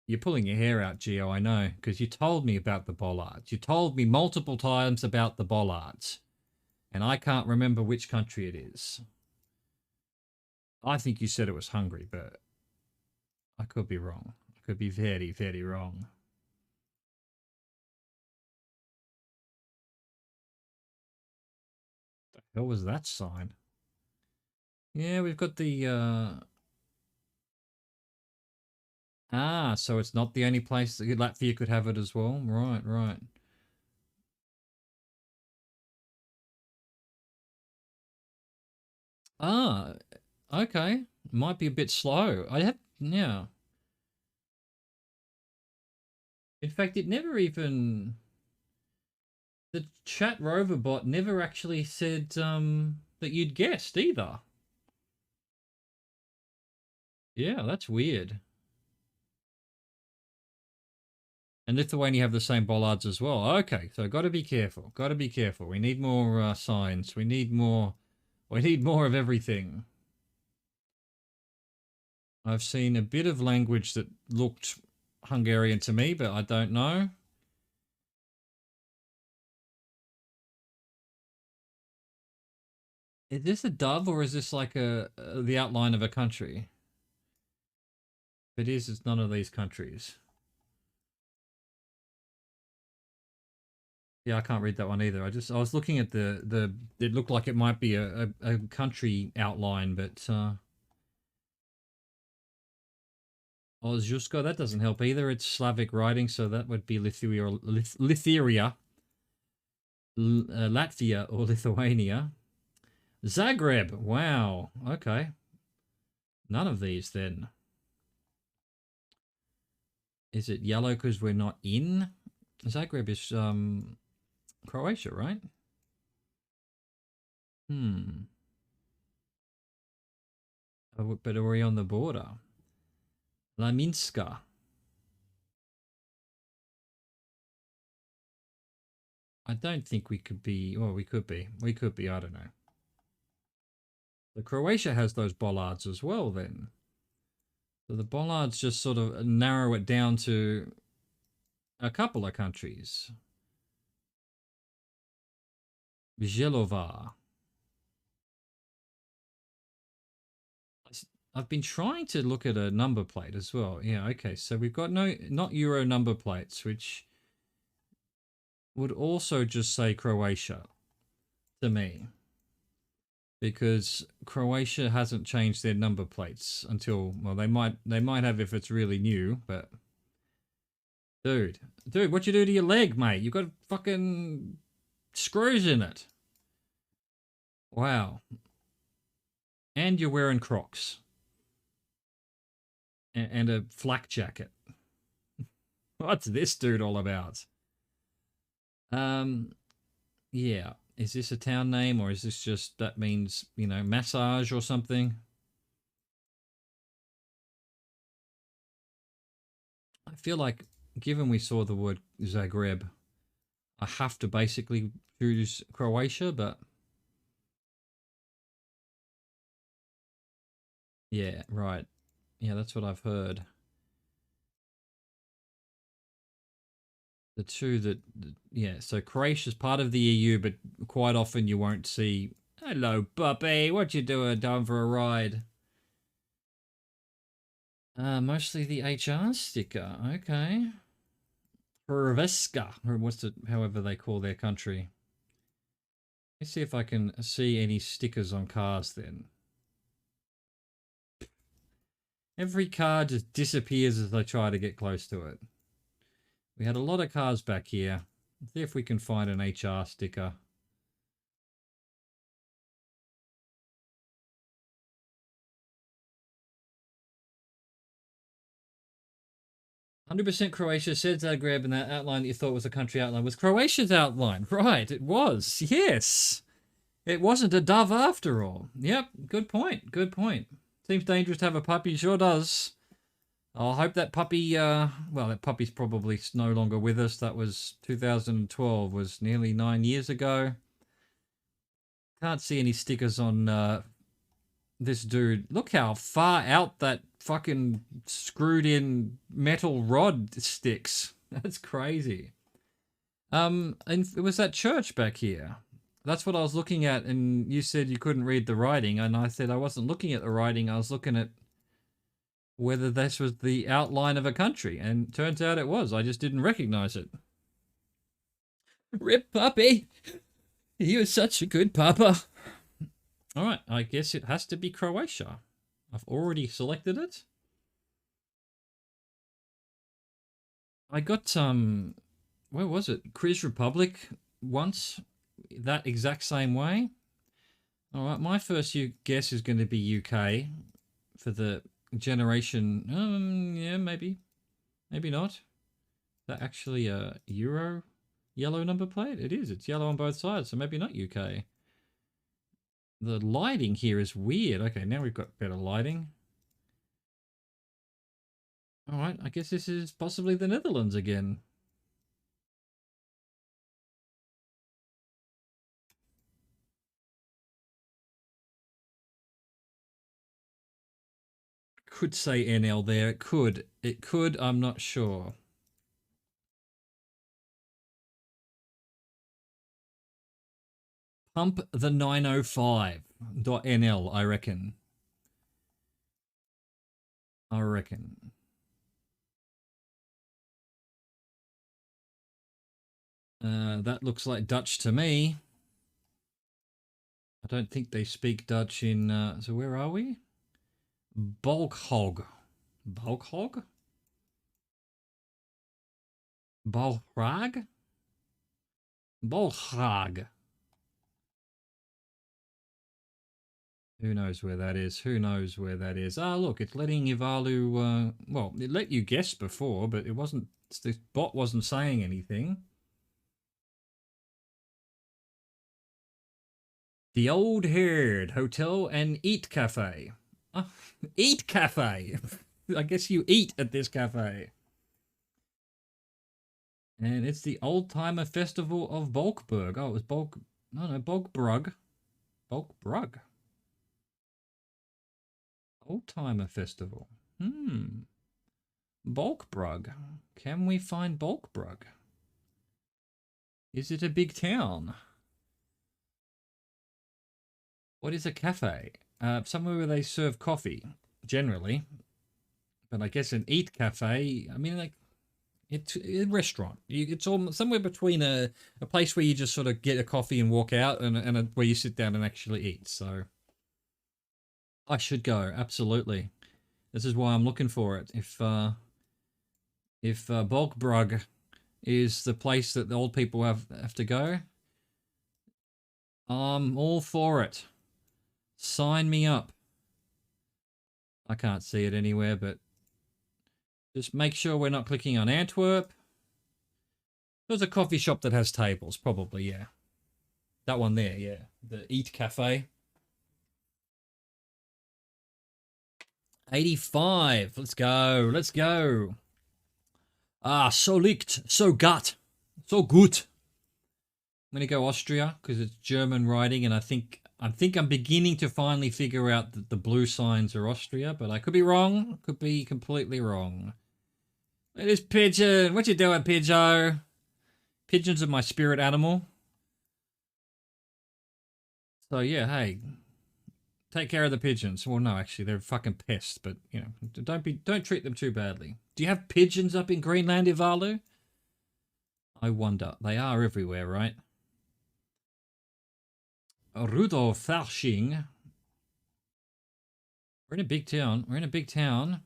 You're pulling your hair out, Gio, I know, because you told me about the bollards. You told me multiple times about the bollards. And I can't remember which country it is. I think you said it was Hungary, but I could be wrong. I could be very, very wrong. The hell was that sign? Yeah, we've got the so it's not the only place that Latvia could have it as well. Right, right. Ah, okay. Might be a bit slow. Yeah. In fact, it never even, the chat Rover bot never actually said that you'd guessed either. Yeah, that's weird. And Lithuania have the same bollards as well. Okay, so got to be careful. Got to be careful. We need more signs. We need more. We need more of everything. I've seen a bit of language that looked Hungarian to me, but I don't know. Is this a dove or is this like the outline of a country? If it is, it's none of these countries. Yeah, I can't read that one either. I was looking at the it looked like it might be a country outline, but Ozjusko, that doesn't help either. It's Slavic writing, so that would be Lithuania, Latvia or Lithuania. Zagreb, wow, okay. None of these then. Is it yellow because we're not in? Zagreb is Croatia, right? But are we on the border? Laminska. I don't think we could be. Well, we could be. We could be. I don't know. The Croatia has those bollards as well then. So the bollards just sort of narrow it down to a couple of countries. Vjelova. I've been trying to look at a number plate as well. Yeah, okay. So we've got not Euro number plates, which would also just say Croatia to me. Because Croatia hasn't changed their number plates until, well, they might have if it's really new, but dude, what you do to your leg, mate? You got fucking screws in it. Wow. And you're wearing Crocs. and a flak jacket. What's this dude all about? Yeah. Is this a town name, or is this just, that means, you know, massage or something? I feel like, given we saw the word Zagreb, I have to basically choose Croatia, but yeah, right. Yeah, that's what I've heard. The two yeah, so Croatia's part of the EU, but quite often you won't see, hello, puppy, what you doing? Down for a ride? Mostly the HR sticker. Okay. Hrvatska, or what's it, however they call their country. Let's see if I can see any stickers on cars then. Every car just disappears as I try to get close to it. We had a lot of cars back here. Let's see if we can find an HR sticker. "100% Croatia," said Zagreb, and that outline that you thought was a country outline was Croatia's outline. Right, it was. Yes. It wasn't a dove after all. Yep, good point. Good point. Seems dangerous to have a puppy, sure does. I hope that puppy, well, that puppy's probably no longer with us. That was 2012, was nearly 9 years ago. Can't see any stickers on this dude. Look how far out that fucking screwed in metal rod sticks. That's crazy. And it was that church back here. That's what I was looking at, and you said you couldn't read the writing, and I said I wasn't looking at the writing, I was looking at whether this was the outline of a country, and turns out it was. I just didn't recognize it. Rip puppy! He was such a good papa. Alright, I guess it has to be Croatia. I've already selected it. I got, where was it? Quiz Republic once, that exact same way. Alright, my first guess is going to be UK for the generation. Yeah, maybe. Maybe not. Is that actually a Euro yellow number plate? It is. It's yellow on both sides, so maybe not UK. The lighting here is weird. Okay, now we've got better lighting. Alright, I guess this is possibly the Netherlands again. Could say NL there. It could. It could. I'm not sure. Pump the 905.nl, I reckon. I reckon. That looks like Dutch to me. I don't think they speak Dutch in... so where are we? Balkhog. Balkhog? Balhrag? Balhrag. Who knows where that is? Who knows where that is? Ah, look, it's letting Ivalu... well, it let you guess before, but it wasn't... the bot wasn't saying anything. The Old Herd Hotel and Eat Cafe. Eat Cafe! I guess you eat at this cafe. And it's the Old Timer Festival of Bulkberg. Oh, it was Bulk... no, Bulkbrug. Bulkbrug. Old Timer Festival. Bulkbrug. Can we find Bulkbrug? Is it a big town? What is a cafe? Somewhere where they serve coffee, generally. But I guess an eat cafe, I mean, like, it's a restaurant. It's all somewhere between a place where you just sort of get a coffee and walk out, and where you sit down and actually eat. So I should go, absolutely. This is why I'm looking for it. If Bulkbrug is the place that the old people have to go, I'm all for it. Sign me up. I can't see it anywhere, but Just make sure we're not clicking on Antwerp. There's a coffee shop that has tables, probably, yeah. That one there, yeah. The Eat Cafe. 85. Let's go. Let's go. Ah, so licht, so gut, so gut. I'm gonna go Austria because it's German writing, and I think I'm beginning to finally figure out that the blue signs are Austria, but I could be wrong. Could be completely wrong. It is pigeon. What you doing, Pidgeot? Pigeons are my spirit animal. So yeah, hey, take care of the pigeons. Well, no, actually, they're fucking pests, but you know, don't treat them too badly. Do you have pigeons up in Greenland, Ivalu? I wonder. They are everywhere, right? Rudolf Fasching. We're in a big town. We're in a big town.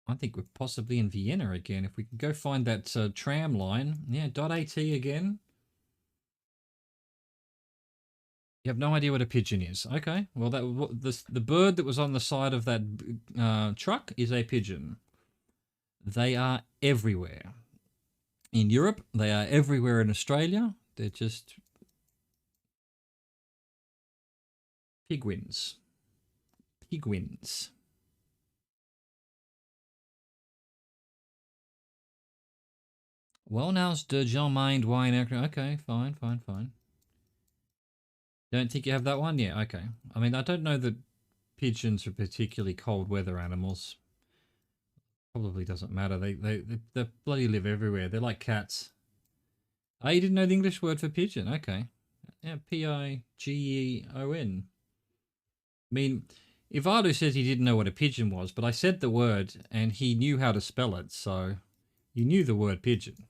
I think we're possibly in Vienna again. If we can go find that tram line. Yeah, .at again. You have no idea what a pigeon is. Okay, well, the bird that was on the side of that truck is a pigeon. They are everywhere. In Europe, they are everywhere in Australia. They're just pigwins. Pigwins. Well, now's the Jean Mind wine. Okay, fine. Don't think you have that one? Yeah, okay. I mean, I don't know that pigeons are particularly cold weather animals. Probably doesn't matter. They bloody live everywhere. They're like cats. Oh, you didn't know the English word for pigeon? Okay. Yeah, Pigeon. I mean, Ivalu says he didn't know what a pigeon was, but I said the word and he knew how to spell it, so you knew the word pigeon.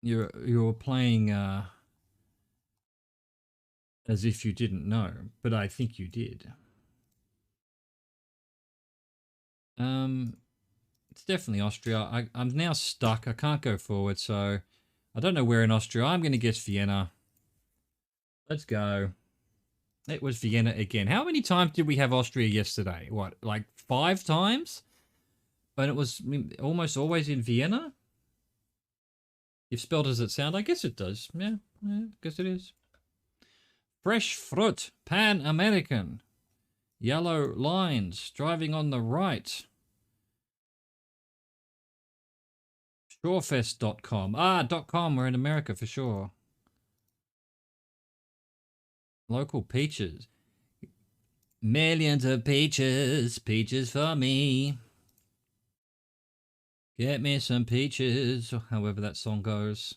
You're playing as if you didn't know, but I think you did. It's definitely Austria. I'm now stuck. I can't go forward, so I don't know where in Austria. I'm going to guess Vienna. Let's go. It was Vienna again. How many times did we have Austria yesterday? What, like 5 times? But it was almost always in Vienna? If spelled as it sounds, I guess it does. Yeah, I guess it is. Fresh fruit, Pan-American. Yellow lines, driving on the right. Shorefest.com. Ah, .com, we're in America for sure. Local peaches. Millions of peaches, peaches for me. Get me some peaches, or however that song goes.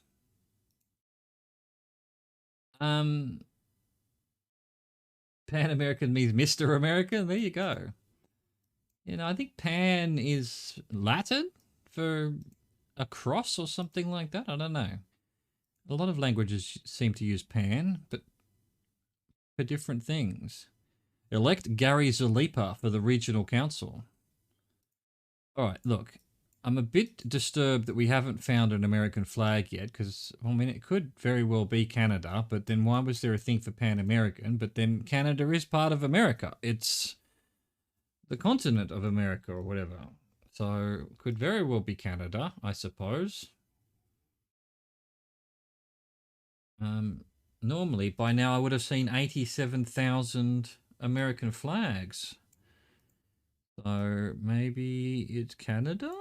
Pan American means Mr. American. There you go. You know, I think pan is Latin for a cross or something like that. I don't know. A lot of languages seem to use pan, but for different things. Elect Gary Zalipa for the regional council. All right, look, I'm a bit disturbed that we haven't found an American flag yet, because, I mean, it could very well be Canada, but then why was there a thing for Pan-American? But then Canada is part of America. It's the continent of America or whatever. So, could very well be Canada, I suppose. Normally, by now, I would have seen 87,000 American flags. So, maybe it's Canada?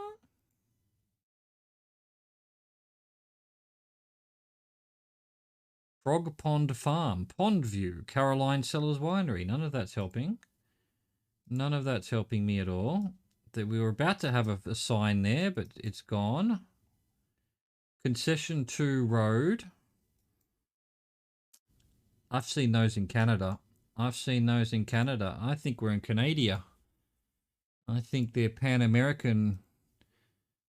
Frog Pond Farm, Pond View, Caroline Cellars Winery. None of that's helping. None of that's helping me at all. That we were about to have a sign there, but it's gone. Concession 2 Road. I've seen those in Canada. I think we're in Canada. I think their Pan-American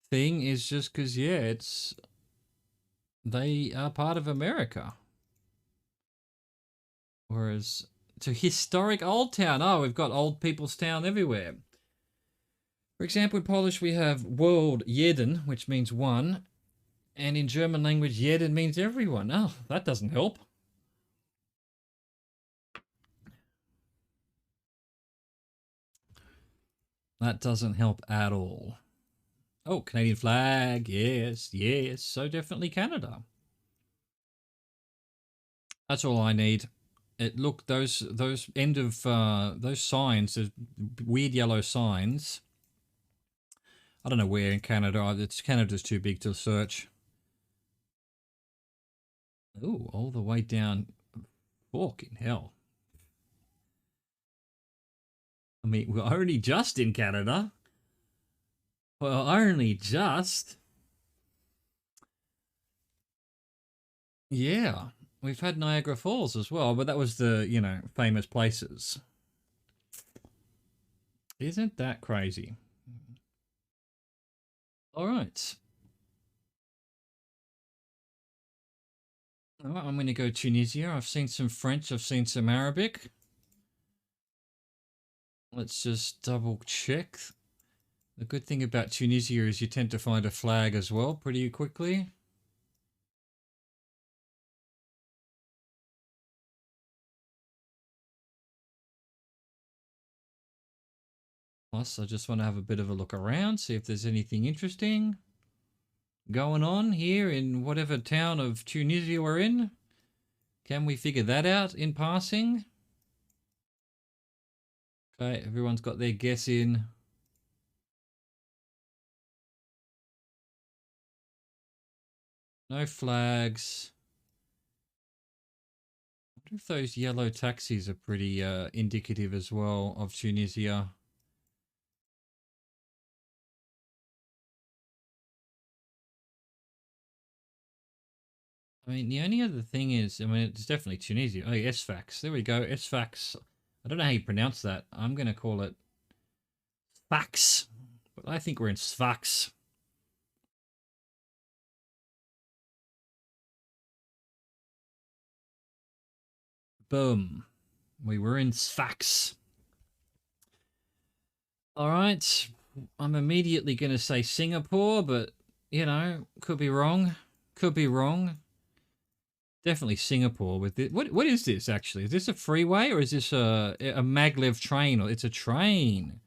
thing is just because, yeah, they are part of America. Whereas to historic Old Town, oh, we've got Old People's Town everywhere. For example, in Polish we have World Jeden, which means one, and in German language Jeden means everyone. Oh, that doesn't help. That doesn't help at all. Oh, Canadian flag. Yes, yes. So definitely Canada. That's all I need. It look those end of those signs, the weird yellow signs. I don't know where in Canada. It's Canada's too big to search. Oh, all the way down. Fucking hell. I mean, we're only just in Canada. Well, only just. Yeah. We've had Niagara Falls as well, but that was the, famous places. Isn't that crazy? All right. All right, I'm going to go Tunisia. I've seen some French, I've seen some Arabic. Let's just double check. The good thing about Tunisia is you tend to find a flag as well pretty quickly. Plus, I just want to have a bit of a look around, see if there's anything interesting going on here in whatever town of Tunisia we're in. Can we figure that out in passing? Okay, everyone's got their guess in. No flags. I wonder if those yellow taxis are pretty indicative as well of Tunisia. I mean, the only other thing is, I mean, it's definitely Tunisia. Oh, Sfax. There we go. Sfax. I don't know how you pronounce that. I'm going to call it Sfax. But I think we're in Sfax. Boom. We were in Sfax. All right. I'm immediately going to say Singapore, but, could be wrong. Could be wrong. Definitely Singapore with it. What is this actually? Is this a freeway or is this a maglev train? Or it's a train.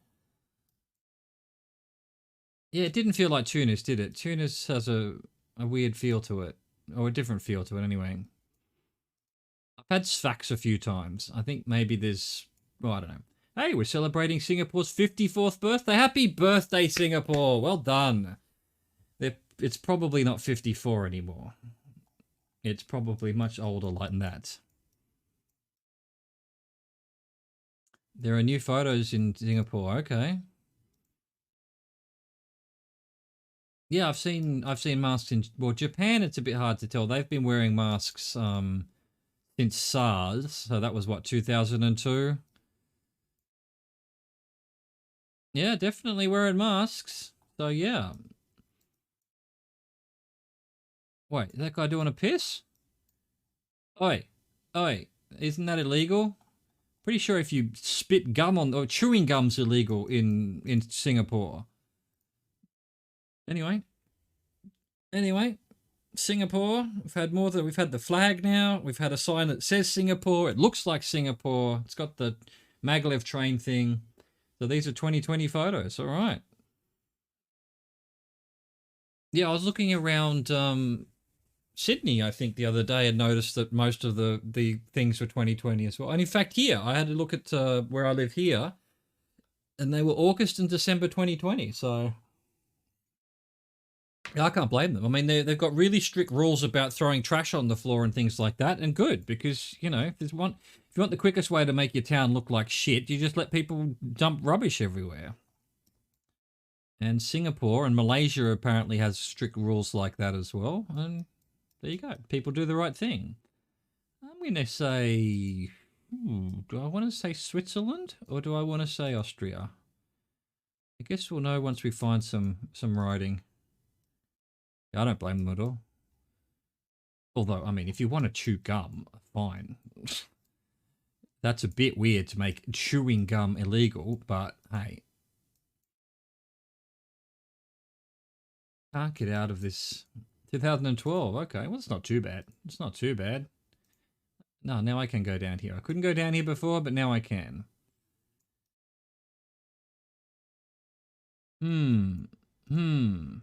Yeah, it didn't feel like Tunis, did it? Tunis has a weird feel to it, or a different feel to it anyway. I've had Sfax a few times. I think maybe there's, well, I don't know. Hey, we're celebrating Singapore's 54th birthday. Happy birthday, Singapore. Well done. It's probably not 54 anymore. It's probably much older like that. There are new photos in Singapore. Okay. Yeah, I've seen masks in, well, Japan. It's a bit hard to tell. They've been wearing masks since SARS, so that was what, 2002. Yeah, definitely wearing masks. So yeah. Wait, is that guy doing a piss? Oi, oi, isn't that illegal? Pretty sure if you spit gum on, or chewing gum's illegal in Singapore. Anyway, Singapore. We've had the flag now. We've had a sign that says Singapore. It looks like Singapore. It's got the maglev train thing. So these are 2020 photos. All right. Yeah, I was looking around Sydney, I think, the other day and noticed that most of the things were 2020 as well. And in fact, here, I had a look at where I live here, and they were August and December 2020. So I can't blame them. I mean, they've got really strict rules about throwing trash on the floor and things like that, and good, because, if you want the quickest way to make your town look like shit, you just let people dump rubbish everywhere. And Singapore and Malaysia apparently has strict rules like that as well. And there you go. People do the right thing. I'm going to say, do I want to say Switzerland or do I want to say Austria? I guess we'll know once we find some writing. I don't blame them at all. Although, I mean, if you want to chew gum, fine. That's a bit weird to make chewing gum illegal, but hey. Can't get out of this. 2012, okay, well, it's not too bad. It's not too bad. No, now I can go down here. I couldn't go down here before, but now I can. Hmm. Hmm.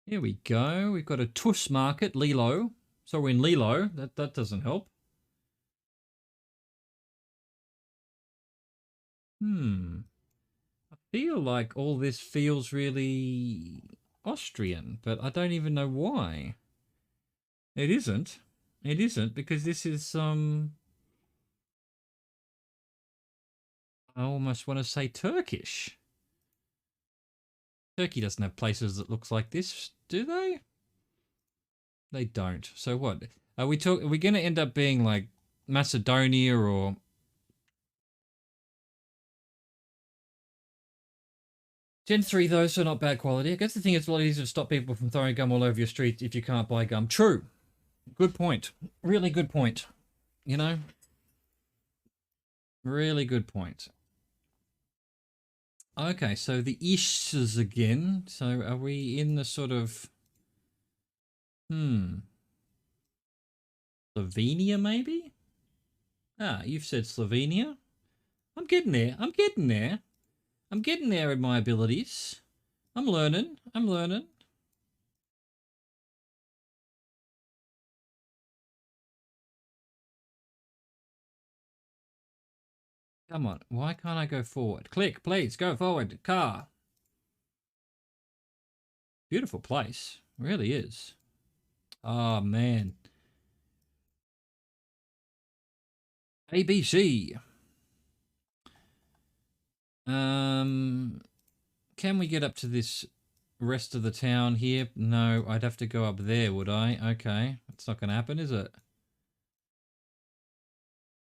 Here we go. We've got a Tuss market, Lilo. So we're in Lilo. That doesn't help. Hmm. I feel like all this feels really Austrian, but I don't even know why. It isn't. It isn't because this is I almost want to say Turkish. Turkey doesn't have places that looks like this, do they? They don't. So what? Are we going to end up being like Macedonia or Gen 3 though, so not bad quality. I guess the thing is a lot easier to stop people from throwing gum all over your street if you can't buy gum. True. Good point. Really good point. You know? Really good point. Okay, so the ishes again. So are we in the sort of Slovenia maybe? Ah, you've said Slovenia. I'm getting there. I'm getting there. I'm getting there in my abilities. I'm learning. I'm learning. Come on. Why can't I go forward? Click, please. Go forward. Car. Beautiful place. Really is. Oh, man. ABC. Can we get up to this rest of the town here? No, I'd have to go up there, would I? Okay. It's not going to happen, is it?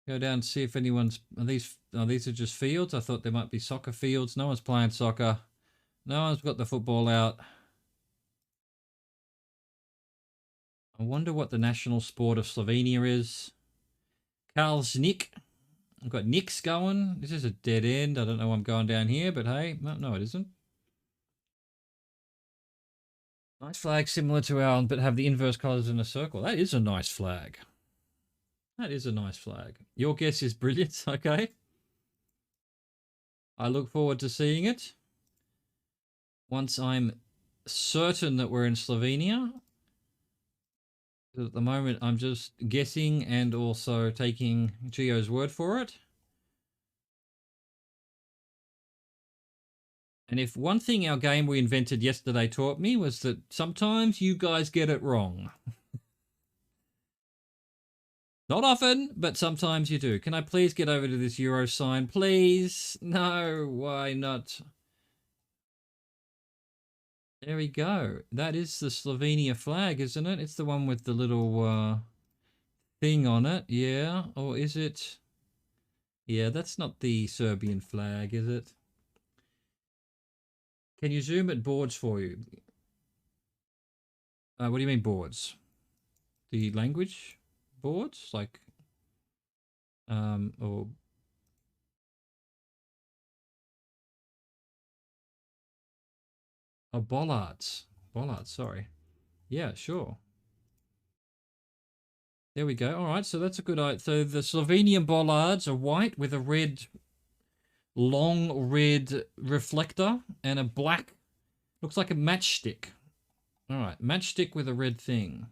Go down and see if anyone's... these are just fields? I thought there might be soccer fields. No one's playing soccer. No one's got the football out. I wonder what the national sport of Slovenia is. Karlsnik. I've got Nick's going. This is a dead end. I don't know why I'm going down here, but hey, no, it isn't. Nice flag similar to our, but have the inverse colours in a circle. That is a nice flag. That is a nice flag. Your guess is brilliant, okay? I look forward to seeing it. Once I'm certain that we're in Slovenia. At the moment, I'm just guessing and also taking Gio's word for it. And if one thing our game we invented yesterday taught me was that sometimes you guys get it wrong. Not often, but sometimes you do. Can I please get over to this Euro sign, please? No, why not? There we go. That is the Slovenia flag, isn't it? It's the one with the little thing on it. Yeah, or is it? Yeah, that's not the Serbian flag, is it? Can you zoom at boards for you? What do you mean boards? The language boards, like, or bollards. Bollards, sorry. Yeah, sure. There we go. All right, so that's a good idea. So the Slovenian bollards are white with a red, long red reflector and a black, looks like a matchstick. All right, matchstick with a red thing.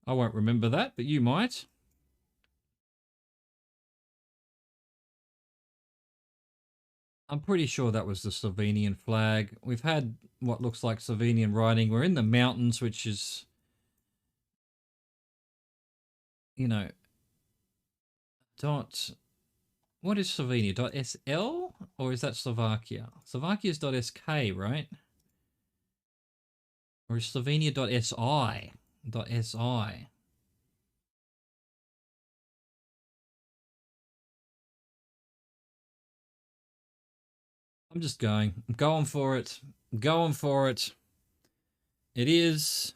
I won't remember that, but you might. I'm pretty sure that was the Slovenian flag. We've had what looks like Slovenian writing. We're in the mountains, which is, you know, dot. What is Slovenia? Dot .sl or is that Slovakia? Slovakia is dot .sk, right? Or is Slovenia dot .si? Dot .si. I'm just going. I'm going for it. I'm going for it. It is.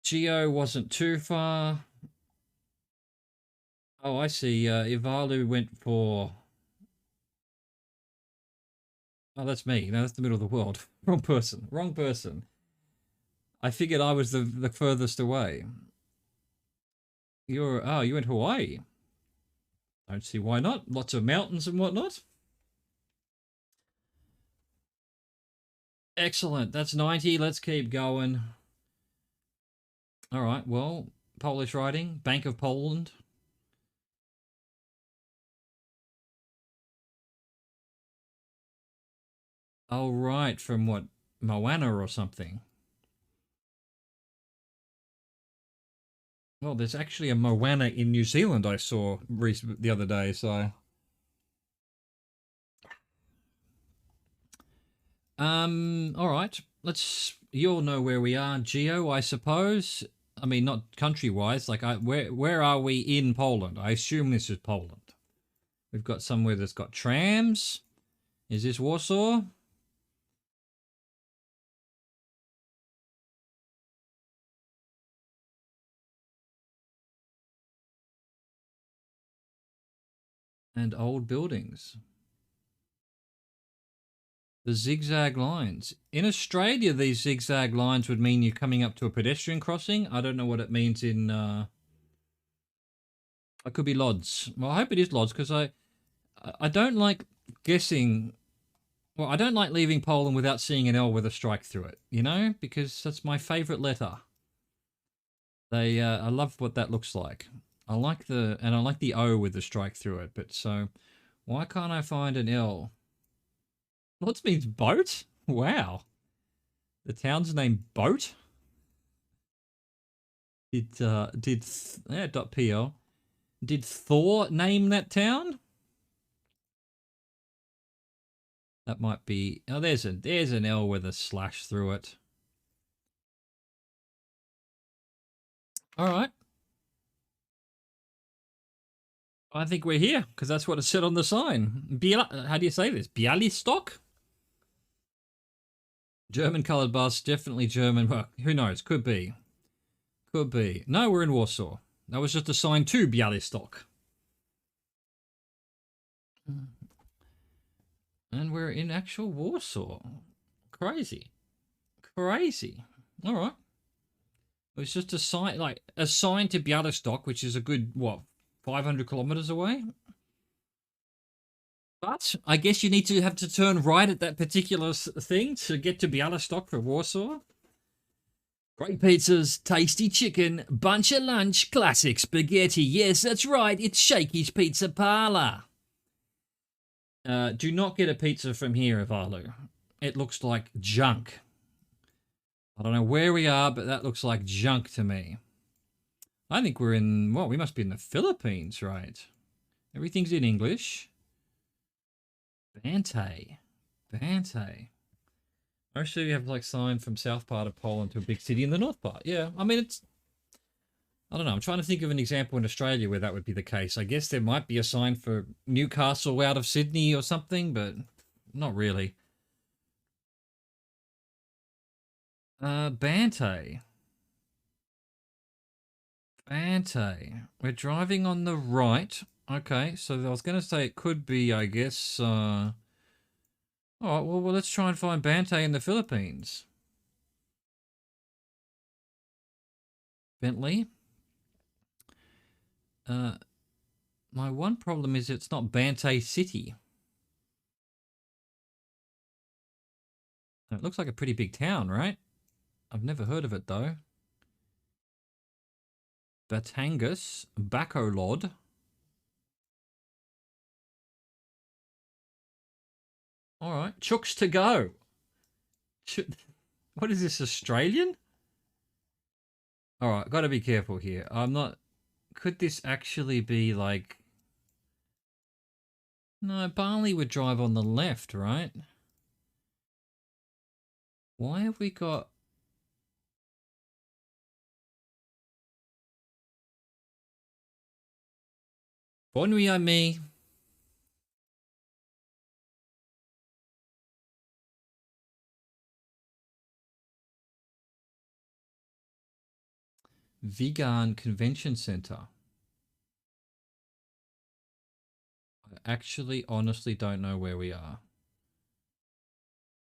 Geo wasn't too far. Oh, I see. Ivalu went for. Oh, that's me. No, that's the middle of the world. Wrong person. Wrong person. I figured I was the furthest away. You went Hawaii. Don't see why not. Lots of mountains and whatnot. Excellent. That's 90. Let's keep going. All right. Well, Polish writing. Bank of Poland. Oh, right. From what? Moana or something. Well, there's actually a Moana in New Zealand I saw the other day, so... all right. You'll know where we are, Geo, I suppose. I mean, not country-wise. Like, where are we in Poland? I assume this is Poland. We've got somewhere that's got trams. Is this Warsaw? And old buildings. The zigzag lines. In Australia, these zigzag lines would mean you're coming up to a pedestrian crossing. I don't know what it means in... It could be Lodz. Well, I hope it is Lodz, because I don't like guessing... Well, I don't like leaving Poland without seeing an L with a strike through it, you know? Because that's my favourite letter. I love what that looks like. I like the O with the strike through it, but so... Why can't I find an L? Lodz means boat? Wow. The town's name Boat? .pl. Did Thor name that town? That might be... Oh, there's an L with a slash through it. All right. I think we're here, because that's what it said on the sign. How do you say this? Bialystok? German coloured bus, definitely German. Well, who knows? Could be. Could be. No, we're in Warsaw. That was just a sign to Bialystok. And we're in actual Warsaw. Crazy. Crazy. All right. It was just a sign, like a sign to Bialystok, which is a good, what, 500 kilometers away? But I guess you need to have to turn right at that particular thing to get to Bialystok for Warsaw. Great pizzas, tasty chicken, bunch of lunch, classic spaghetti. Yes, that's right, it's Shakey's Pizza Parlour. Do not get a pizza from here, Ivalu. It looks like junk. I don't know where we are, but that looks like junk to me. I think we're in, well, we must be in the Philippines, right? Everything's in English. Bante. Bante. Mostly you have like sign from south part of Poland to a big city in the north part. Yeah, I mean, it's... I don't know. I'm trying to think of an example in Australia where that would be the case. I guess there might be a sign for Newcastle out of Sydney or something, but not really. Bante. Bante. We're driving on the right. Okay, so I was going to say it could be, I guess... All right, well, let's try and find Bante in the Philippines. Bentley. My one problem is it's not Bante City. It looks like a pretty big town, right? I've never heard of it, though. Batangas. Bacolod. All right. Chooks to go. What is this, Australian? All right, got to be careful here. I'm not... Could this actually be like... No, Barley would drive on the left, right? Why have we got... Bon nuit, ami. Vegan Convention Center. I actually, honestly don't know where we are.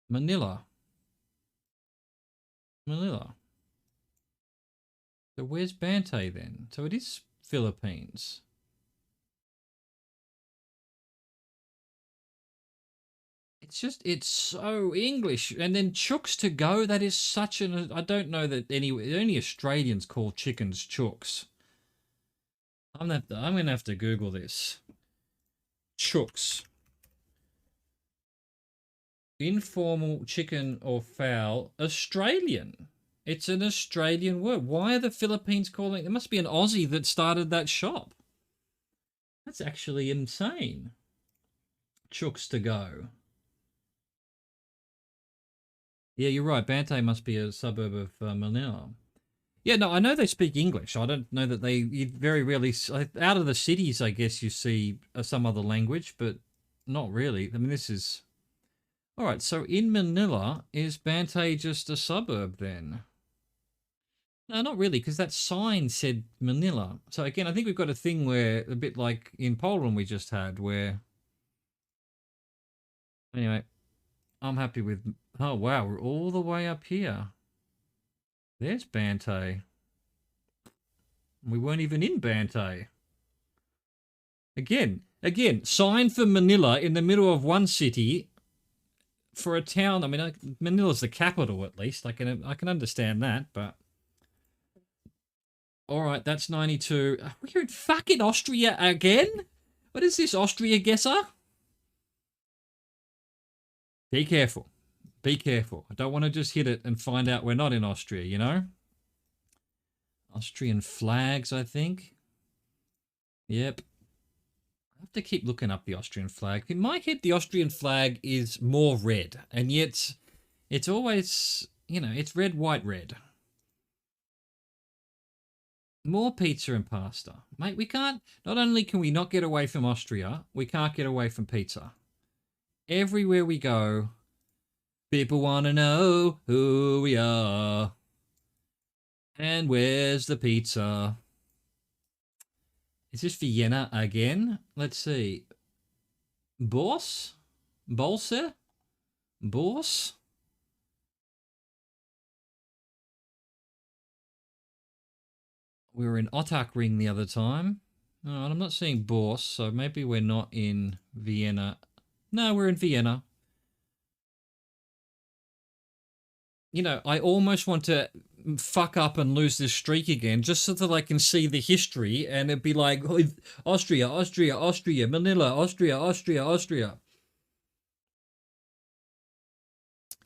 Manila. Manila. So where's Bante then? So it is Philippines. it's so English. And then chooks to go, that is such an, I don't know that only Australians call chickens chooks. I'm gonna have to Google this. Chooks. Informal chicken or fowl. Australian. It's an Australian word. Why are the Philippines calling it? There must be an Aussie that started that shop. That's actually insane. Chooks to go. Yeah, you're right. Bantay must be a suburb of Manila. Yeah, no, I know they speak English. I don't know that you very rarely, out of the cities, I guess you see some other language, but not really. I mean, this is, all right, so in Manila, is Bantay just a suburb then? No, not really, because that sign said Manila. So again, I think we've got a thing where, a bit like in Poland we just had, where, anyway, I'm happy with, oh wow, we're all the way up here. There's Bantay. We weren't even in Bantay. Again, sign for Manila in the middle of one city for a town. I mean, Manila's the capital at least. I can understand that, but all right, that's 92. We're in fucking Austria again? What is this, Austria guesser? Be careful. Be careful. I don't want to just hit it and find out we're not in Austria, you know? Austrian flags, I think. Yep. I have to keep looking up the Austrian flag. In my head, the Austrian flag is more red, and yet it's always, you know, it's red, white, red. More pizza and pasta. Mate, we can't, not only can we not get away from Austria, we can't get away from pizza. Everywhere we go, people want to know who we are. And where's the pizza? Is this Vienna again? Let's see. Boss? Bolse? Boss? We were in Ottakring the other time. No, I'm not seeing Boss, so maybe we're not in Vienna. No, we're in Vienna. You know, I almost want to fuck up and lose this streak again just so that I can see the history and it'd be like Austria, Austria, Austria, Manila, Austria, Austria, Austria.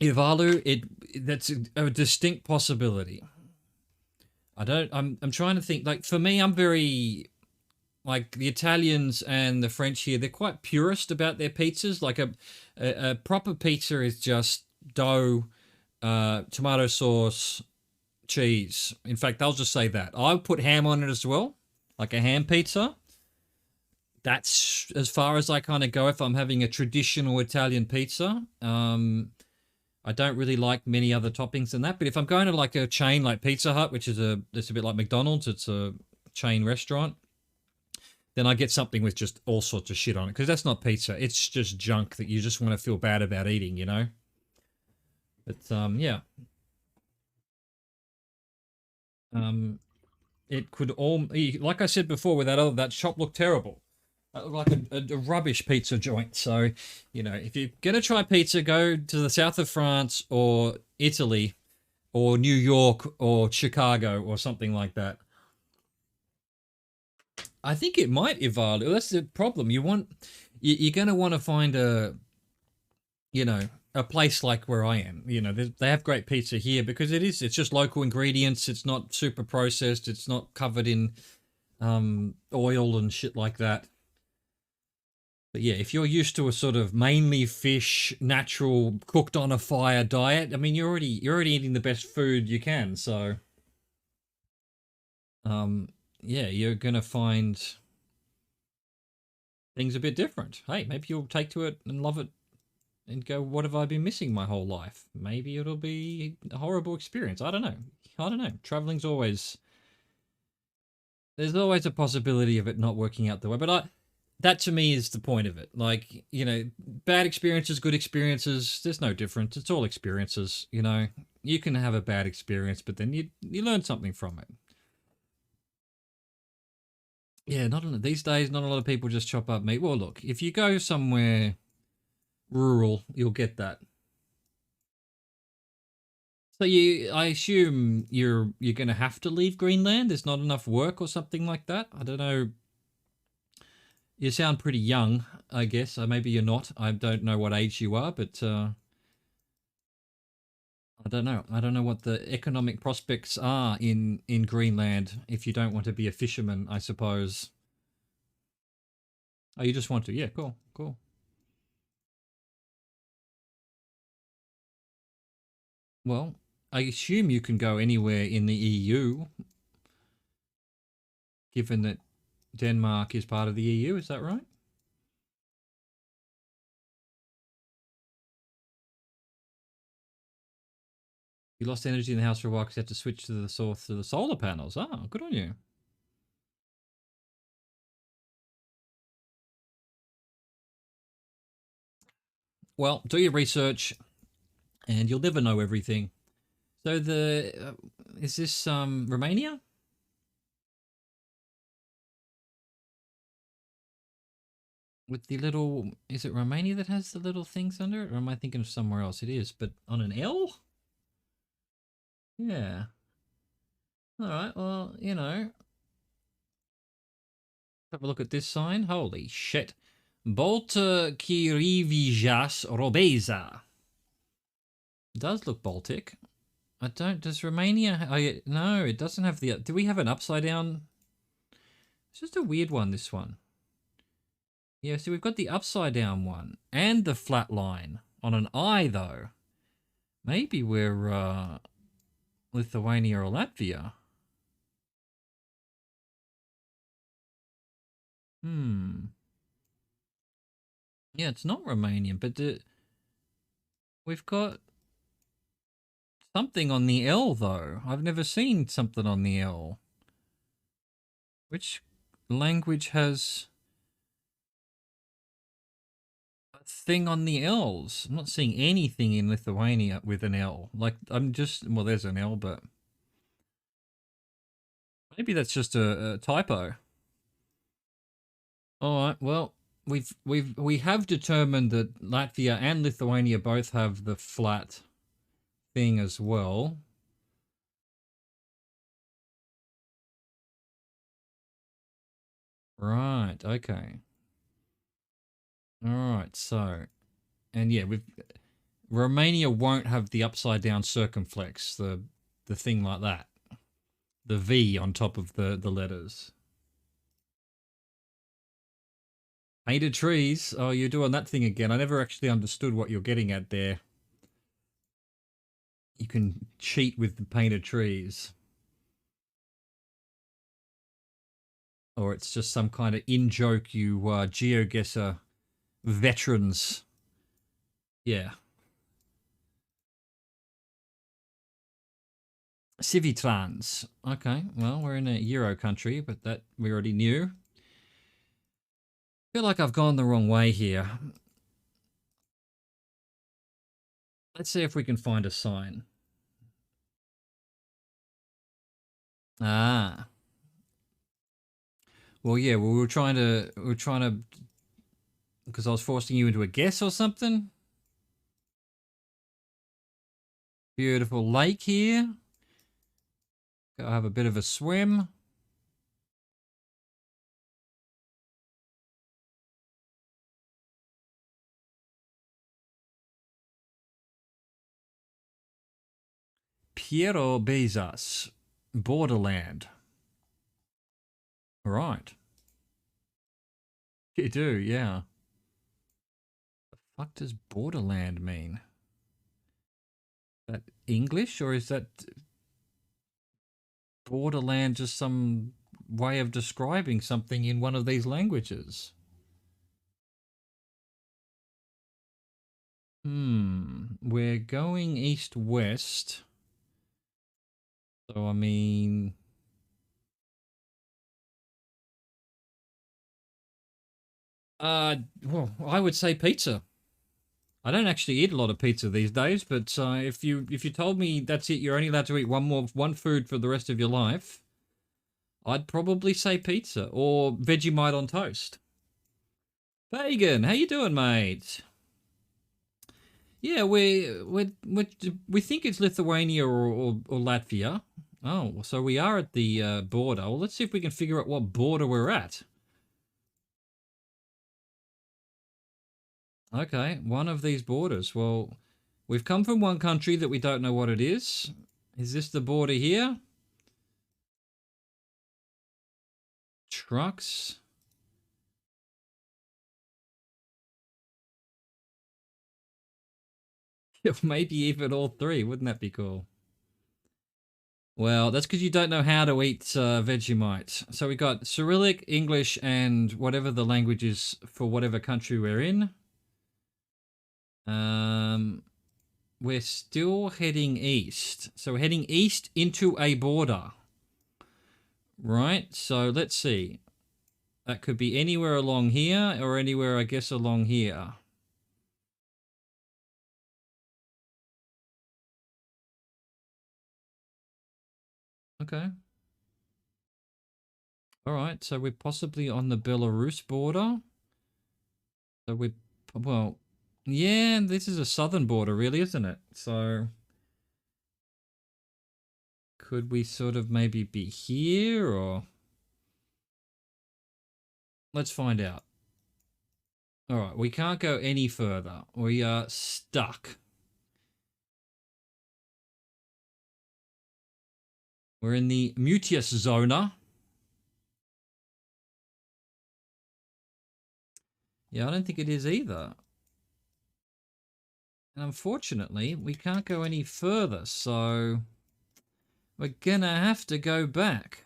Ivalu, that's a distinct possibility. I'm trying to think, like, for me, I'm very, like, the Italians and the French here, they're quite purist about their pizzas. Like a proper pizza is just dough, tomato sauce, cheese. In fact, they'll just say that. I would put ham on it as well, like a ham pizza. That's as far as I kind of go if I'm having a traditional Italian pizza. I don't really like many other toppings than that. But if I'm going to like a chain like Pizza Hut, which is it's a bit like McDonald's, it's a chain restaurant, then I get something with just all sorts of shit on it. Because that's not pizza. It's just junk that you just want to feel bad about eating, you know? But, yeah. It could all, like I said before, with that shop looked terrible. That looked like a rubbish pizza joint. So, you know, if you're going to try pizza, go to the south of France or Italy or New York or Chicago or something like that. I think it might evolve. That's the problem. You're going to want to find you know, a place like where I am. You know, they have great pizza here because it's just local ingredients. It's not super processed. It's not covered in oil and shit like that. But yeah, if you're used to a sort of mainly fish, natural, cooked on a fire diet, I mean, you're already eating the best food you can. So, yeah, you're gonna find things a bit different. Hey, maybe you'll take to it and love it, and go, "What have I been missing my whole life?" Maybe it'll be a horrible experience. I don't know. Traveling's always, there's always a possibility of it not working out the way. But that to me is the point of it. Like, you know, bad experiences, good experiences, there's no difference. It's all experiences, you know. You can have a bad experience, but then you learn something from it. Yeah, these days, not a lot of people just chop up meat. Well, look, if you go somewhere rural. You'll get that. So I assume you're going to have to leave Greenland. There's not enough work or something like that. I don't know. You sound pretty young, I guess. Maybe you're not. I don't know what age you are, but I don't know. I don't know what the economic prospects are in Greenland if you don't want to be a fisherman, I suppose. Oh, you just want to? Yeah, cool, cool. Well, I assume you can go anywhere in the EU, given that Denmark is part of the EU. Is that right? You lost energy in the house for a while because you had to switch to the source to the solar panels. Oh, good on you. Well, do your research, and you'll never know everything. So is this Romania? With the little, is it Romania that has the little things under it, or am I thinking of somewhere else? It is, but on an L? Yeah. All right. Well, have a look at this sign. Holy shit. Balta Kirivijas Robeza. Does look Baltic. Does Romania, no, it doesn't have do we have an upside down? It's just a weird one, this one. Yeah, so we've got the upside down one and the flat line on an I, though. Maybe we're Lithuania or Latvia. Yeah, it's not Romanian, but we've got something on the L, though. I've never seen something on the L. Which language has a thing on the L's? I'm not seeing anything in Lithuania with an L. Like, well, there's an L, but maybe that's just a typo. All right, well, we have determined that Latvia and Lithuania both have the flat thing as well. Right, okay. All right, so, and yeah, Romania won't have the upside down circumflex, the thing like that. The V on top of the letters. Painted trees. Oh, you're doing that thing again. I never actually understood what you're getting at there. You can cheat with the painted trees. Or it's just some kind of in-joke you GeoGuessr veterans. Yeah. Civitrans. Okay, well, we're in a Euro country, but that we already knew. I feel like I've gone the wrong way here. Let's see if we can find a sign. Ah. Well, yeah, well, we were trying to, because I was forcing you into a guess or something. Beautiful lake here. Go have a bit of a swim. Piero Bezas, Borderland. Right. You do, yeah. The fuck does Borderland mean? That English, or is that Borderland just some way of describing something in one of these languages? We're going east-west. So, I mean... well, I would say pizza. I don't actually eat a lot of pizza these days, but if you told me that's it, you're only allowed to eat one food for the rest of your life, I'd probably say pizza or Vegemite on toast. Pagan, how you doing, mate? Yeah, we think it's Lithuania or Latvia. Oh, so we are at the border. Well, let's see if we can figure out what border we're at. Okay, one of these borders. Well, we've come from one country that we don't know what it is. Is this the border here? Trucks. Maybe even all three. Wouldn't that be cool? Well, that's because you don't know how to eat Vegemite. So we got Cyrillic, English, and whatever the language is for whatever country we're in. We're still heading east. So we're heading east into a border. Right? So let's see. That could be anywhere along here or anywhere, I guess, along here. Okay. All right. So we're possibly on the Belarus border. So we, well, yeah, this is a southern border, really, isn't it? So could we sort of maybe be here or? Let's find out. All right, we can't go any further. We are stuck. We're in the Mutius zona. Yeah, I don't think it is either. And unfortunately, we can't go any further, so we're gonna have to go back.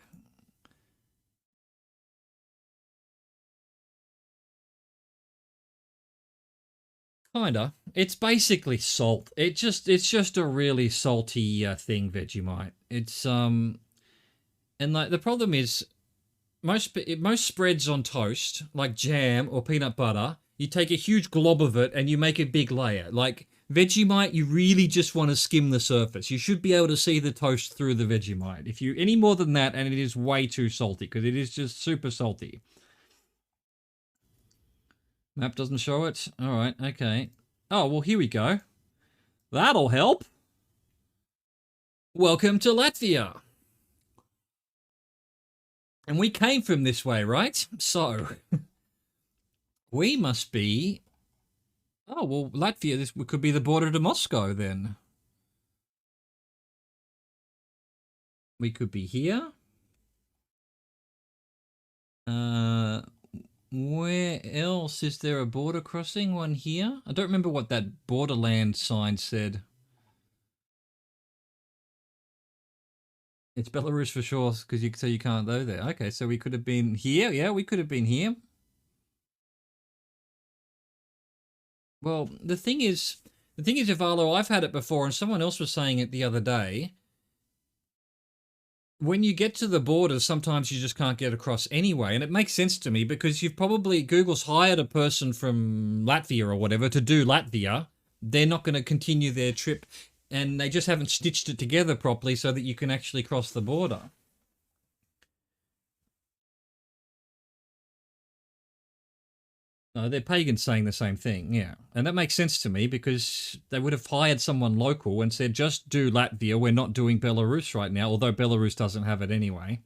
Kinda. It's basically salt. It's just a really salty thing, Vegemite. It's and like the problem is most spreads on toast, like jam or peanut butter, you take a huge glob of it and you make a big layer. Like Vegemite, you really just want to skim the surface. You should be able to see the toast through the Vegemite. If you any more than that, and it is way too salty because it is just super salty. Map doesn't show it. All right, okay. Oh well, here we go. That'll help. Welcome to Latvia. And we came from this way, right? So we must be. Oh well, Latvia. This could be the border to Moscow then. We could be here. Where else is there a border crossing? One here? I don't remember what that borderland sign said. It's Belarus for sure, because you can't go there. Okay, so we could have been here. Yeah, we could have been here. Well, Ivalo, I've had it before, and someone else was saying it the other day. When you get to the border, sometimes you just can't get across anyway, and it makes sense to me because Google's hired a person from Latvia or whatever to do Latvia. They're not going to continue their trip, and they just haven't stitched it together properly so that you can actually cross the border. No, they're pagans saying the same thing, yeah. And that makes sense to me because they would have hired someone local and said, just do Latvia, we're not doing Belarus right now, although Belarus doesn't have it anyway.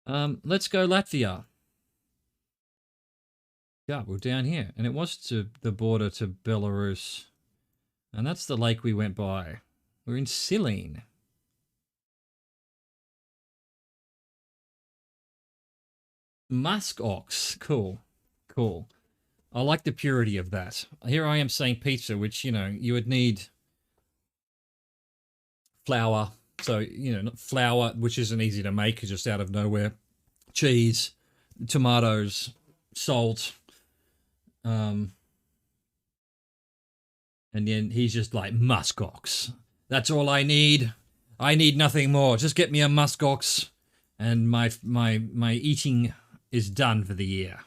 Let's go Latvia. Yeah, we're down here. And it was to the border to Belarus. And that's the lake we went by. We're in Silene. Musk ox. Cool. Cool. I like the purity of that. Here I am saying pizza, which, you would need flour. So, not flour, which isn't easy to make, just out of nowhere. Cheese, tomatoes, salt. And then he's just like, muskox. That's all I need. I need nothing more. Just get me a muskox, and my eating is done for the year.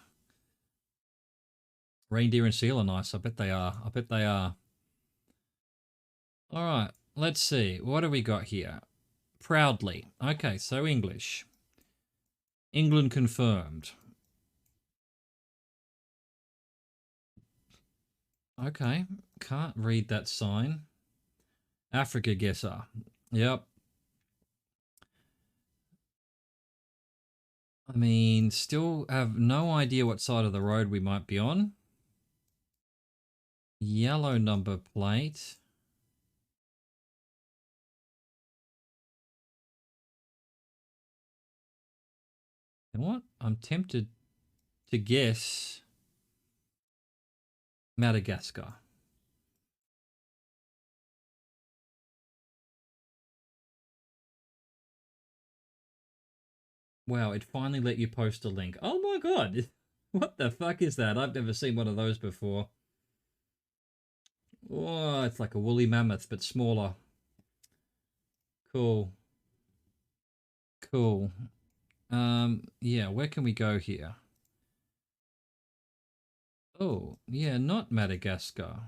Reindeer and seal are nice. I bet they are. I bet they are. All right. Let's see. What do we got here? Proudly. Okay, so English. England confirmed. Okay. Can't read that sign. Africa guesser. Yep. I mean, still have no idea what side of the road we might be on. Yellow number plate. You know what? I'm tempted to guess Madagascar. Wow, it finally let you post a link. Oh my god. What the fuck is that? I've never seen one of those before. Oh, it's like a woolly mammoth, but smaller. Cool. Cool. Yeah, where can we go here? Oh, yeah, not Madagascar.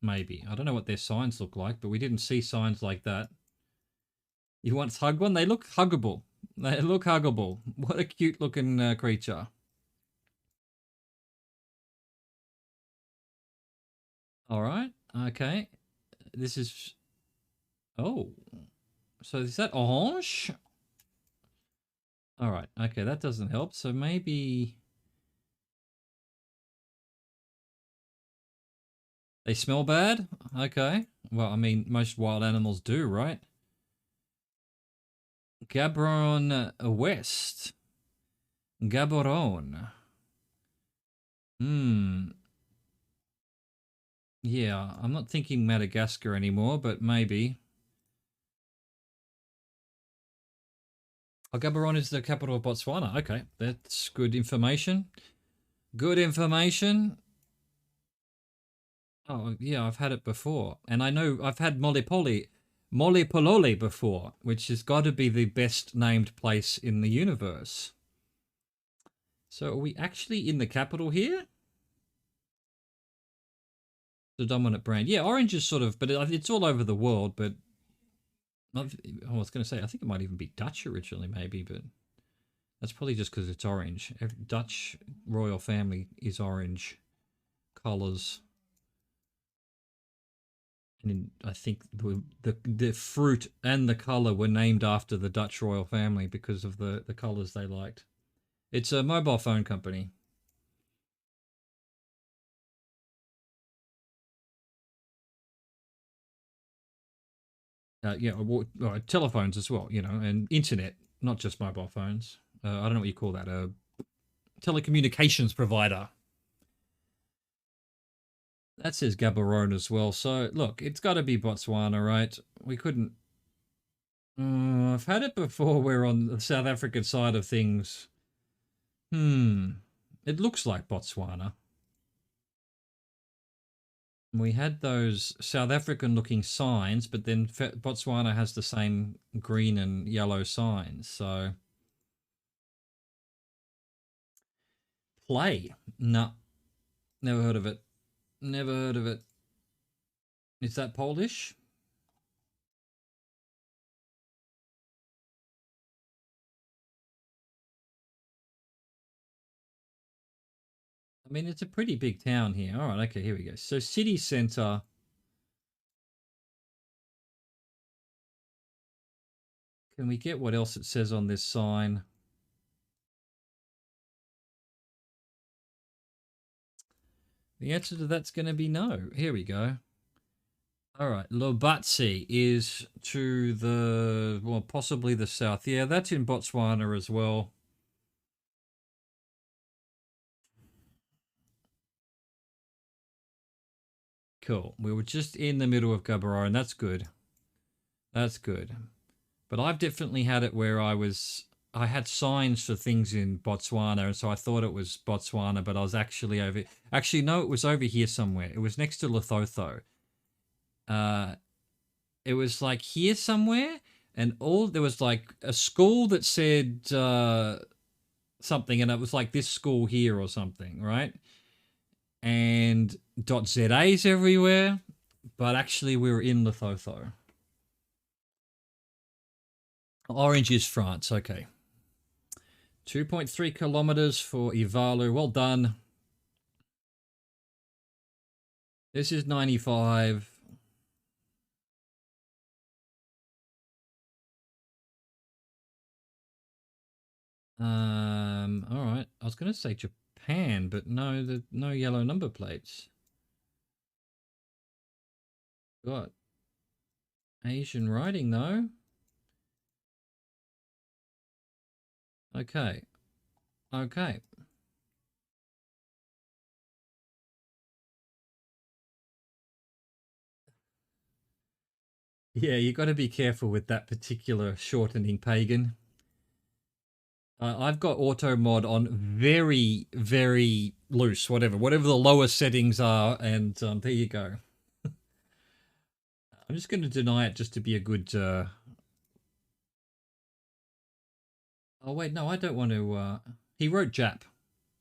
Maybe. I don't know what their signs look like, but we didn't see signs like that. You want to hug one? They look huggable. They look huggable. What a cute looking creature. All right. Okay. This is... Oh. So is that orange? All right. Okay, that doesn't help. So maybe... They smell bad? Okay. Well, I mean, most wild animals do, right? Gaborone West. Gaborone. Hmm. Yeah, I'm not thinking Madagascar anymore, but maybe. Oh, Gaborone is the capital of Botswana. Okay, that's good information. Good information. Oh, yeah, I've had it before. And I know I've had Molipololi before, which has got to be the best named place in the universe. So are we actually in the capital here? The dominant brand. Yeah, orange is sort of, but it's all over the world, but I was going to say, I think it might even be Dutch originally, maybe, but that's probably just because it's orange. Dutch royal family is orange colours. And I think the fruit and the colour were named after the Dutch royal family because of the colours they liked. It's a mobile phone company. Yeah, telephones as well, you know, and internet, not just mobile phones. I don't know what you call that. A telecommunications provider. That says Gaborone as well. So look, it's got to be Botswana, right? We couldn't. I've had it before. We're on the South African side of things. It looks like Botswana. We had those South African looking signs, but then Botswana has the same green and yellow signs. So play. No, never heard of it. Never heard of it. Is that Polish? I mean, it's a pretty big town here. All right, okay, here we go. So city center. Can we get what else it says on this sign? The answer to that's going to be no. Here we go. All right, Lobatse is to the, well, possibly the south. Yeah, that's in Botswana as well. Cool. We were just in the middle of Gaborone, and that's good. That's good. But I've definitely had it where I had signs for things in Botswana, and so I thought it was Botswana, but I was actually over. Actually, no, it was over here somewhere. It was next to Lesotho. Uh, it was like here somewhere, and all there was like a school that said something, and it was like this school here or something, right? And .za's everywhere, but actually we were in Lesotho. Orange is France. Okay. 2.3 kilometers for Ivalu. Well done. This is 95. All right. I was going to say Japan, but no, no yellow number plates. Got Asian writing though. Okay. Okay. Yeah, you got to be careful with that particular shortening pagan. I've got auto mod on very, very loose, whatever the lower settings are, and there you go. I'm just going to deny it just to be a good. Oh wait, no, I don't want to. He wrote Jap,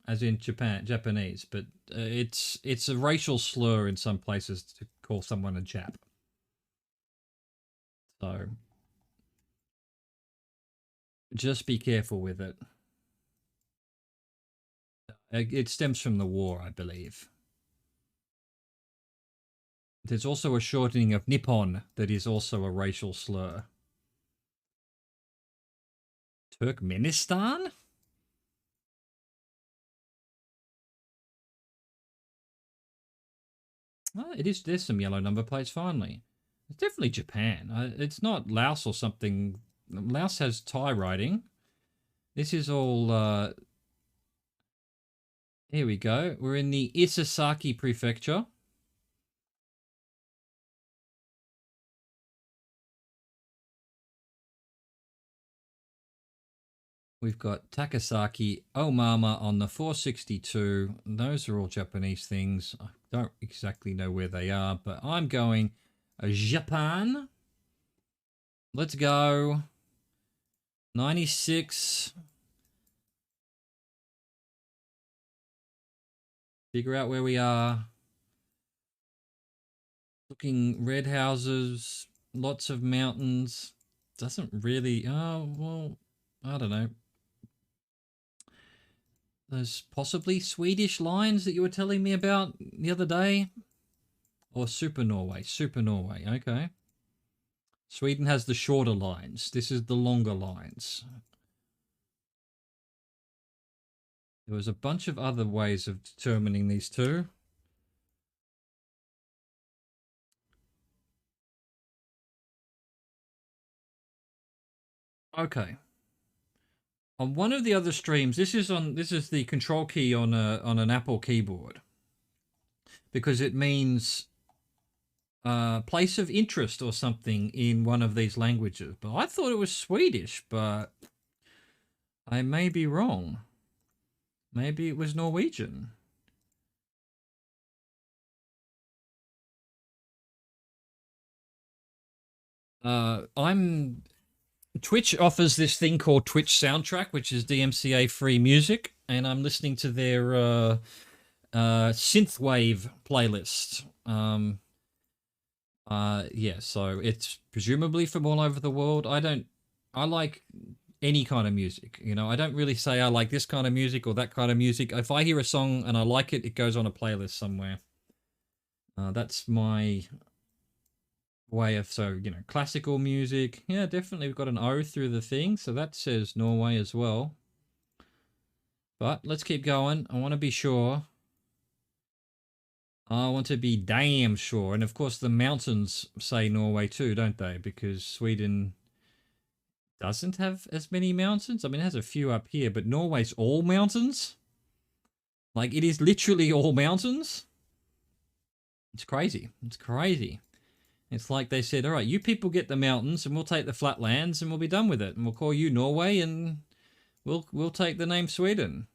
as in Japanese, but it's a racial slur in some places to call someone a Jap. So just be careful with it. It stems from the war, I believe. There's also a shortening of Nippon that is also a racial slur. Turkmenistan? Oh, it is. There's some yellow number plates finally. It's definitely Japan. It's not Laos or something. Laos has Thai writing. This is all. Here we go. We're in the Isesaki prefecture. We've got Takasaki, Omama on the 462. Those are all Japanese things. I don't exactly know where they are, but I'm going Japan. Let's go. 96. Figure out where we are. Looking red houses, lots of mountains. Doesn't really. Oh, well, I don't know. Those possibly Swedish lines that you were telling me about the other day? Or Super Norway. Super Norway, okay. Sweden has the shorter lines. This is the longer lines. There was a bunch of other ways of determining these two. Okay. On one of the other streams, this is the control key on an Apple keyboard because it means place of interest or something in one of these languages. But I thought it was Swedish, but I may be wrong. Maybe it was Norwegian. I'm Twitch offers this thing called Twitch Soundtrack, which is DMCA free music, and I'm listening to their synthwave playlist. Yeah, so it's presumably from all over the world. I like any kind of music. You know, I don't really say I like this kind of music or that kind of music. If I hear a song and I like it, it goes on a playlist somewhere. That's my way of, so, you know, classical music. Yeah, definitely we've got an O through the thing, so that says Norway as well. But let's keep going. I want to be sure. I want to be damn sure. And of course, the mountains say Norway too, don't they? Because Sweden doesn't have as many mountains. I mean, it has a few up here, but Norway's all mountains. Like, it is literally all mountains. It's crazy. It's crazy. It's like they said, all right, you people get the mountains and we'll take the flatlands and we'll be done with it. And we'll call you Norway and we'll take the name Sweden.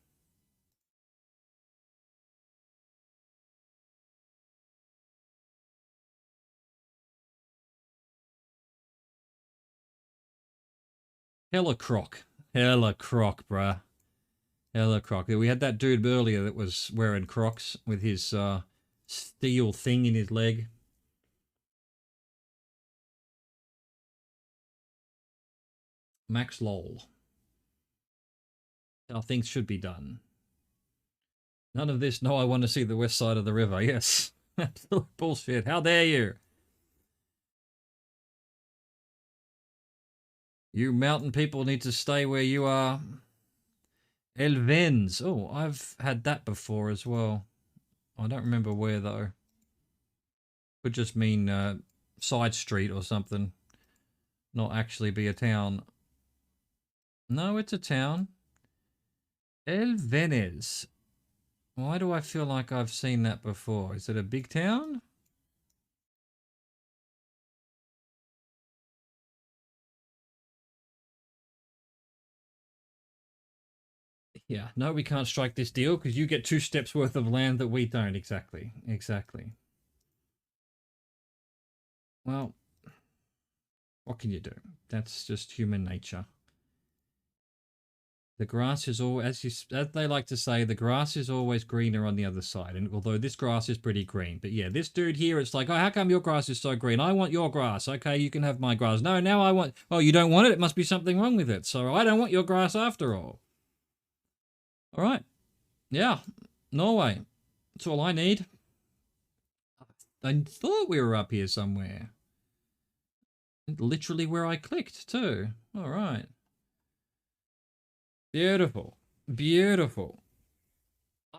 Hella croc. Hella croc, bruh. Hella croc. We had that dude earlier that was wearing Crocs with his steel thing in his leg. Max Lowell. How things should be done. None of this. No, I want to see the west side of the river. Yes. Absolute bullshit. How dare you? You mountain people need to stay where you are. Elvens. Oh, I've had that before as well. I don't remember where though. Could just mean side street or something. Not actually be a town. No, it's a town. Elvenes. Why do I feel like I've seen that before? Is it a big town? Yeah, no, we can't strike this deal because you get 2 steps worth of land that we don't. Exactly. Exactly. Well, what can you do? That's just human nature. The grass is all, as they like to say, the grass is always greener on the other side. And although this grass is pretty green, but yeah, this dude here, it's like, oh, how come your grass is so green? I want your grass. Okay, you can have my grass. No, now I want. Oh, you don't want it? It must be something wrong with it. So I don't want your grass after all. All right. Yeah, Norway. That's all I need. I thought we were up here somewhere. Literally where I clicked too. All right. Beautiful. Beautiful.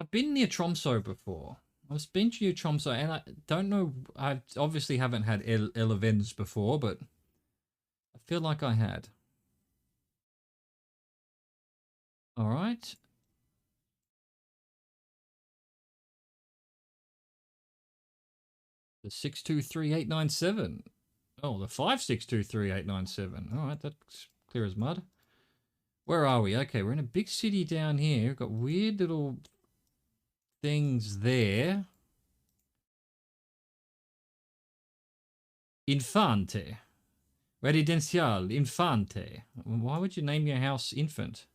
I've been near Tromso before. I've been to Tromso and I don't know, I obviously haven't had Elevens before, but I feel like I had. All right. The 623,897. Oh, the 5623897. All right, that's clear as mud. Where are we? Okay, we're in a big city down here. We've got weird little things there. Infante. Residencial. Infante. Why would you name your house Infant?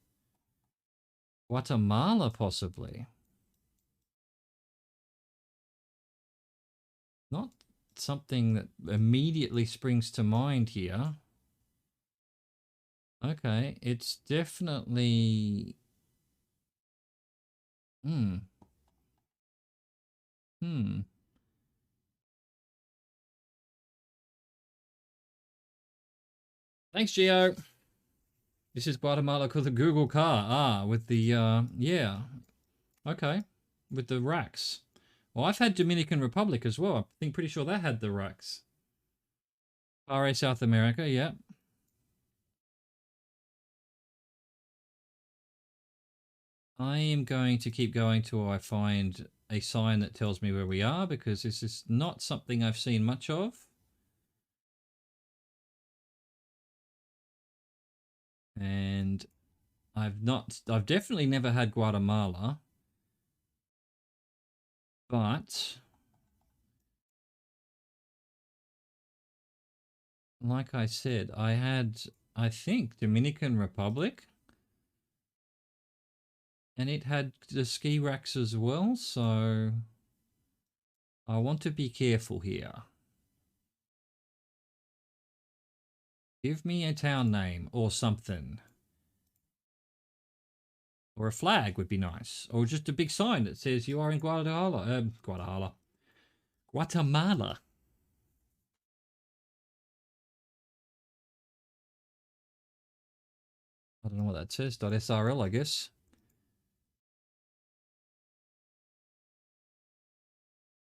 Guatemala, possibly. Not something that immediately springs to mind here. Okay, it's definitely... Hmm. Thanks, Geo. This is Guatemala called the Google car. Ah, with the, yeah. Okay. With the racks. Well, I've had Dominican Republic as well. I think pretty sure that had the racks. RA South America, yeah. I am going to keep going till I find a sign that tells me where we are because this is not something I've seen much of. And I've definitely never had Guatemala. But like I said, I had, I think, Dominican Republic. And it had the ski racks as well, so I want to be careful here. Give me a town name or something. Or a flag would be nice. Or just a big sign that says you are in Guatemala. Guatemala. I don't know what that says. .srl, I guess.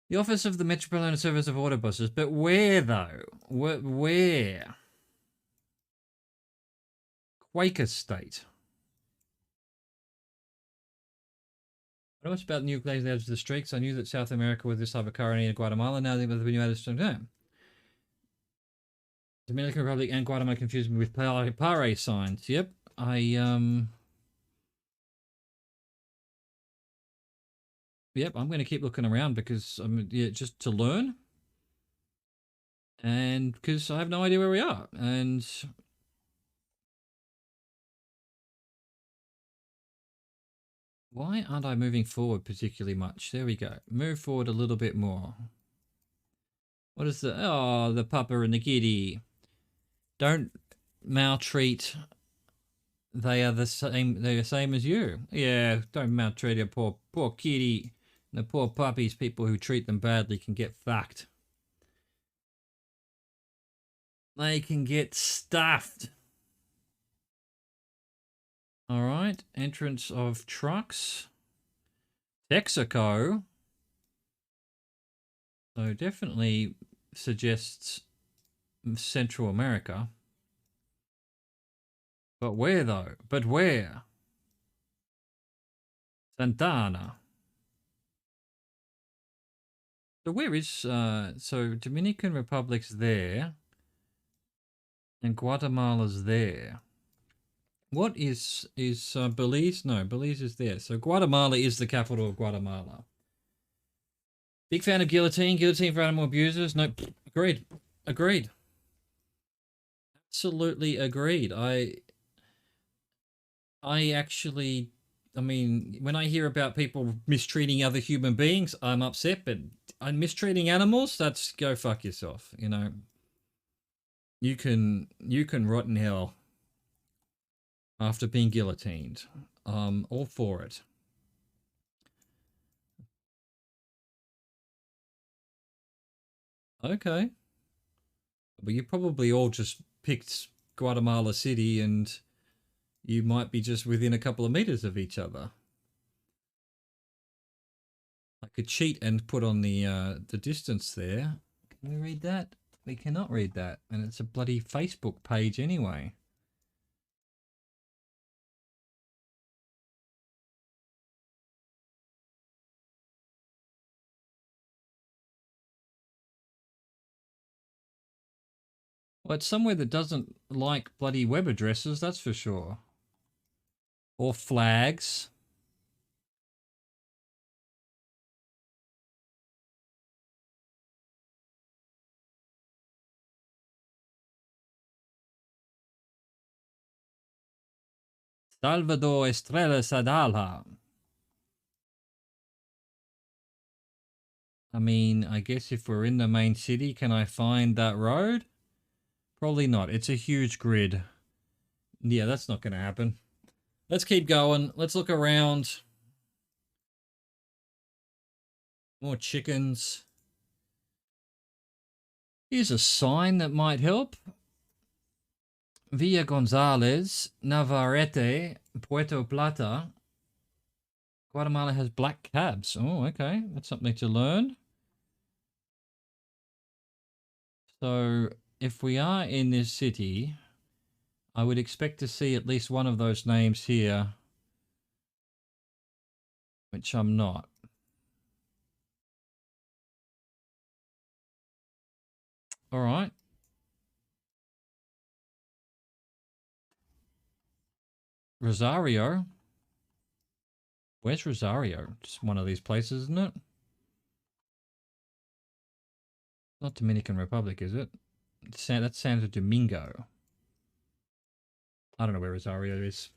The Office of the Metropolitan Service of Auto Buses. But where, though? Where? Quaker State. I know much about new glazed edge of the streaks. I knew that South America with this type of car in Guatemala. Now they've been added to time. Dominican Republic and Guatemala confused me with pare signs. Yep. Yep, I'm going to keep looking around because yeah, just to learn. And because I have no idea where we are. And why aren't I moving forward particularly much? There we go. Move forward a little bit more. What is the... Oh, the pupper and the kitty. Don't maltreat. They are the same. They're the same as you. Yeah, don't maltreat your poor kitty. The poor puppies, people who treat them badly can get fucked. They can get stuffed. All right, entrance of trucks. Texaco. So definitely suggests Central America. But where though? But where? Santana. So where is so Dominican Republic's there and Guatemala's there. What is Belize? No, Belize is there. So Guatemala is the capital of Guatemala. Big fan of guillotine. Guillotine for animal abusers. No, agreed. Agreed. Absolutely agreed. I actually, I mean, when I hear about people mistreating other human beings, I'm upset. But mistreating animals, that's go fuck yourself. You know, you can rot in hell after being guillotined. All for it. Okay. But you probably all just picked Guatemala City and you might be just within a couple of meters of each other. I could cheat and put on the distance there. Can we read that? We cannot read that. And it's a bloody Facebook page anyway. Well, it's somewhere that doesn't like bloody web addresses, that's for sure. Or flags. Salvador Estrella Sadala. I mean, I guess if we're in the main city, can I find that road? Probably not. It's a huge grid. Yeah, that's not going to happen. Let's keep going. Let's look around. More chickens. Here's a sign that might help. Villa Gonzalez, Navarrete, Puerto Plata. Guatemala has black cabs. Oh, okay. That's something to learn. So, if we are in this city, I would expect to see at least one of those names here, which I'm not. All right. Rosario. Where's Rosario? Just one of these places, isn't it? Not Dominican Republic, is it? That's Santo Domingo. I don't know where Rosario is.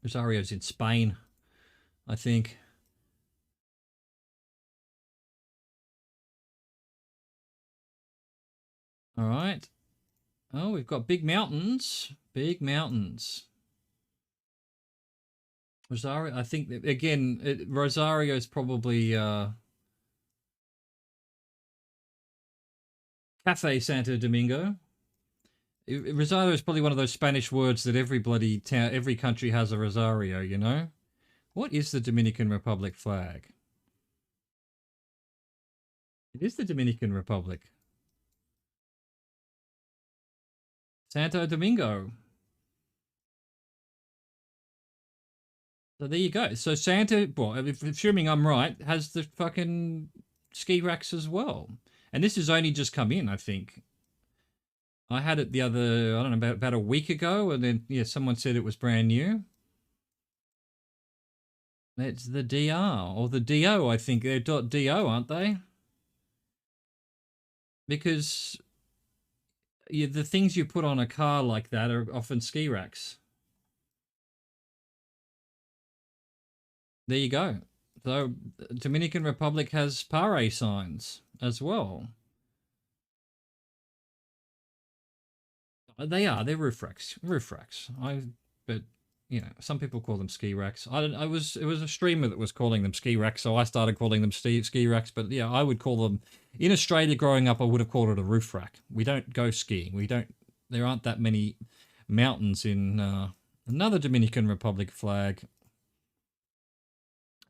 Rosario's in Spain, I think. All right. Oh, we've got big mountains. Big mountains. Rosario, I think, again, Rosario is probably Cafe Santo Domingo. Rosario is probably one of those Spanish words that every bloody town, every country has a Rosario, you know? What is the Dominican Republic flag? It is the Dominican Republic. Santo Domingo. So there you go. So Santa, well, if assuming I'm right, has the fucking ski racks as well. And this has only just come in, I think. I had it the other, I don't know, about a week ago, and then yeah, someone said it was brand new. It's the DR or the DO, I think. They're .do, aren't they? Because yeah, the things you put on a car like that are often ski racks. There you go. So Dominican Republic has pare signs as well. They are. They're roof racks. Roof racks. But you know, some people call them ski racks. It was a streamer that was calling them ski racks, so I started calling them ski racks. But yeah, I would call them, in Australia growing up, I would have called it a roof rack. We don't go skiing. There aren't that many mountains in another Dominican Republic flag.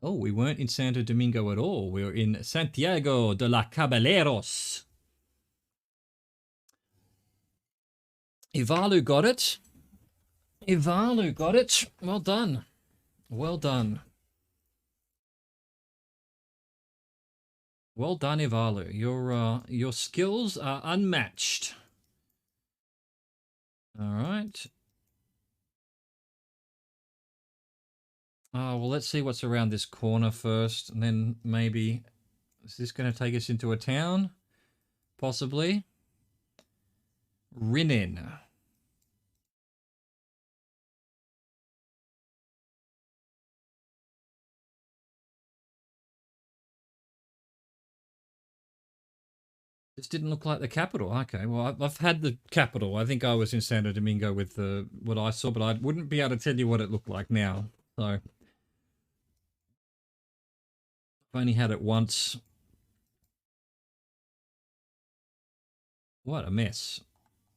Oh, we weren't in Santo Domingo at all. We were in Santiago de la Caballeros. Ivalu got it. Ivalu got it. Well done. Well done. Well done, Ivalu. Your skills are unmatched. All right. Oh, well, let's see what's around this corner first, and then maybe... Is this going to take us into a town? Possibly. Rinnin. This didn't look like the capital. Okay, well, I've had the capital. I think I was in Santo Domingo with what I saw, but I wouldn't be able to tell you what it looked like now. So, I've only had it once. What a mess.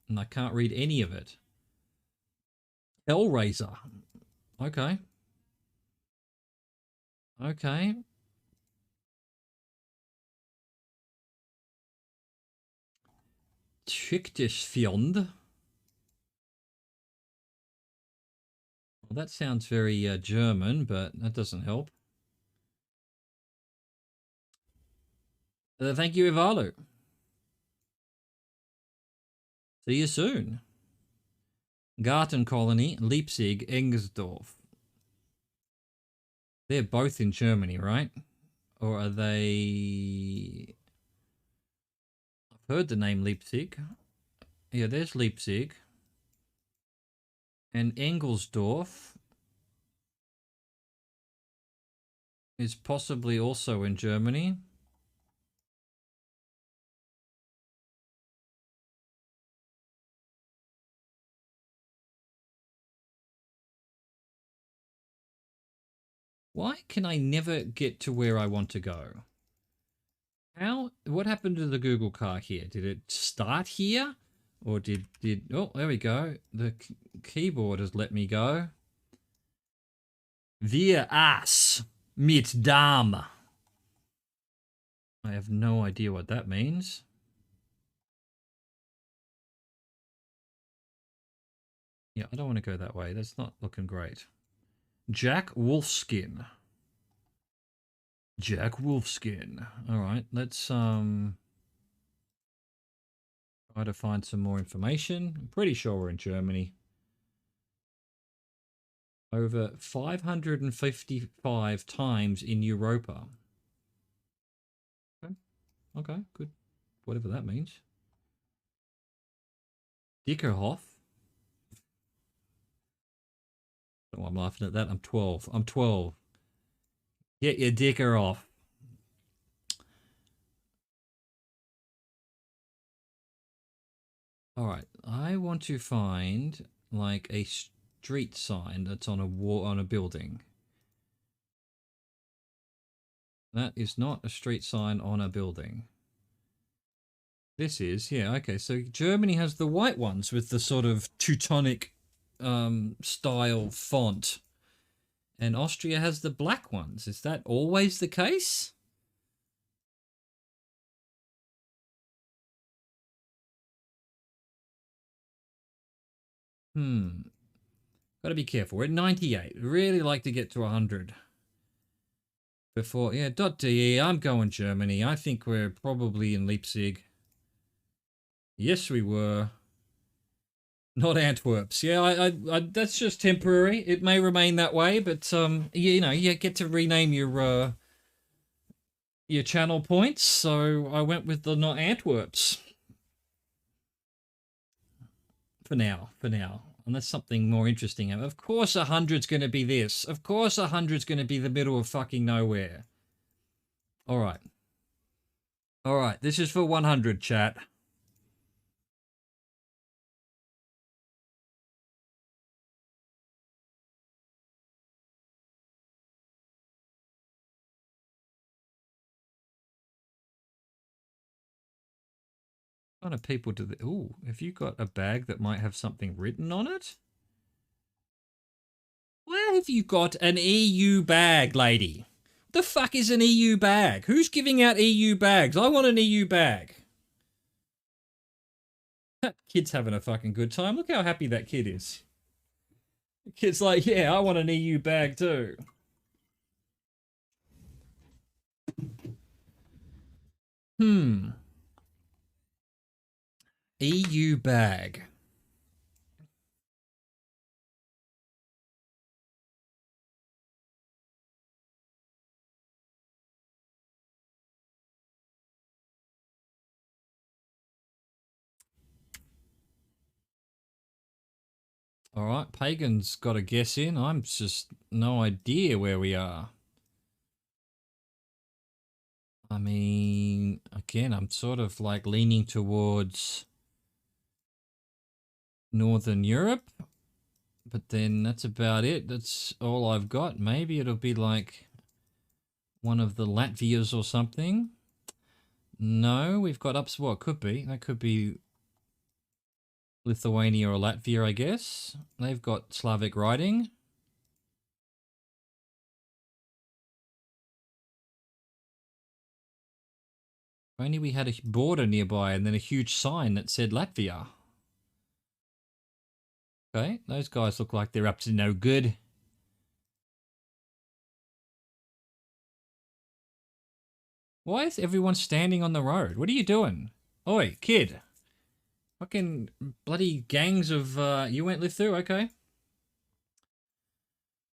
And I can't read any of it. Hellraiser. Okay. Okay. Schichtesfjord. Well, that sounds very German, but that doesn't help. Thank you, Ivalu. See you soon. Garten Colony, Leipzig, Engsdorf. They're both in Germany, right? Or are they... I've heard the name Leipzig. Yeah, there's Leipzig. And Engelsdorf is possibly also in Germany. Why can I never get to where I want to go? What happened to the Google car here? Did it start here? Or oh, there we go. The keyboard has let me go. Wir ass mit Dame. I have no idea what that means. Yeah, I don't want to go that way. That's not looking great. Jack Wolfskin. Jack Wolfskin. All right, let's try to find some more information. I'm pretty sure we're in Germany. Over 555 times in Europa. Okay, good. Whatever that means. Dickerhoff. Oh, I'm laughing at that. I'm 12. I'm 12. Get your dicker off. All right, I want to find like a street sign that's on a wall on a building. That is not a street sign on a building. This is, yeah, okay. So Germany has the white ones with the sort of Teutonic style font. And Austria has the black ones. Is that always the case? Got to be careful. We're at 98. Really like to get to 100. Before, yeah, .de, I'm going Germany. I think we're probably in Leipzig. Yes, we were. Not Antwerps. Yeah, I that's just temporary. It may remain that way, but you know, you get to rename your channel points. So I went with the not Antwerps. For now. Unless something more interesting. Of course 100's going to be this. Of course 100's going to be the middle of fucking nowhere. All right. All right, this is for 100, chat. What kind of people do they... Ooh, have you got a bag that might have something written on it? Where have you got an EU bag, lady? What the fuck is an EU bag? Who's giving out EU bags? I want an EU bag. That kid's having a fucking good time. Look how happy that kid is. The kid's like, yeah, I want an EU bag too. EU bag. All right, Pagan's got a guess in. I'm just no idea where we are. I mean, again, I'm sort of like leaning towards Northern Europe, but then that's about it. That's all I've got. Maybe it'll be like one of the Latvias or something. No, we've got ups. Well, it could be. That could be Lithuania or Latvia, I guess. They've got Slavic writing. If only we had a border nearby and then a huge sign that said Latvia. Okay, those guys look like they're up to no good. Why is everyone standing on the road? What are you doing? Oi, kid. Fucking bloody gangs of, you went live through, okay.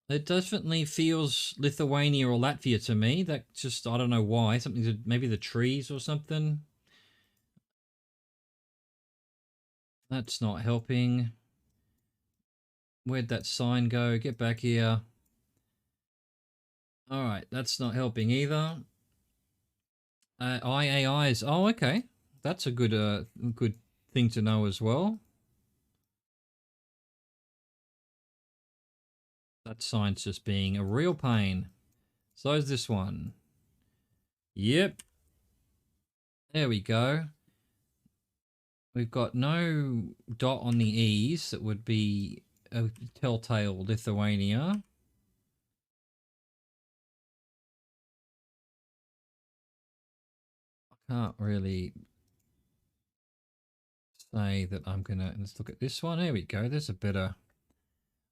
It definitely feels Lithuania or Latvia to me. That just, I don't know why. Something to, maybe the trees or something. That's not helping. Where'd that sign go? Get back here. All right, that's not helping either. IAIs. Oh, okay. That's a good good thing to know as well. That sign's just being a real pain. So is this one. Yep. There we go. We've got no dot on the E's that would be a telltale Lithuania. I can't really say that I'm gonna, let's look at this one. There we go. There's a better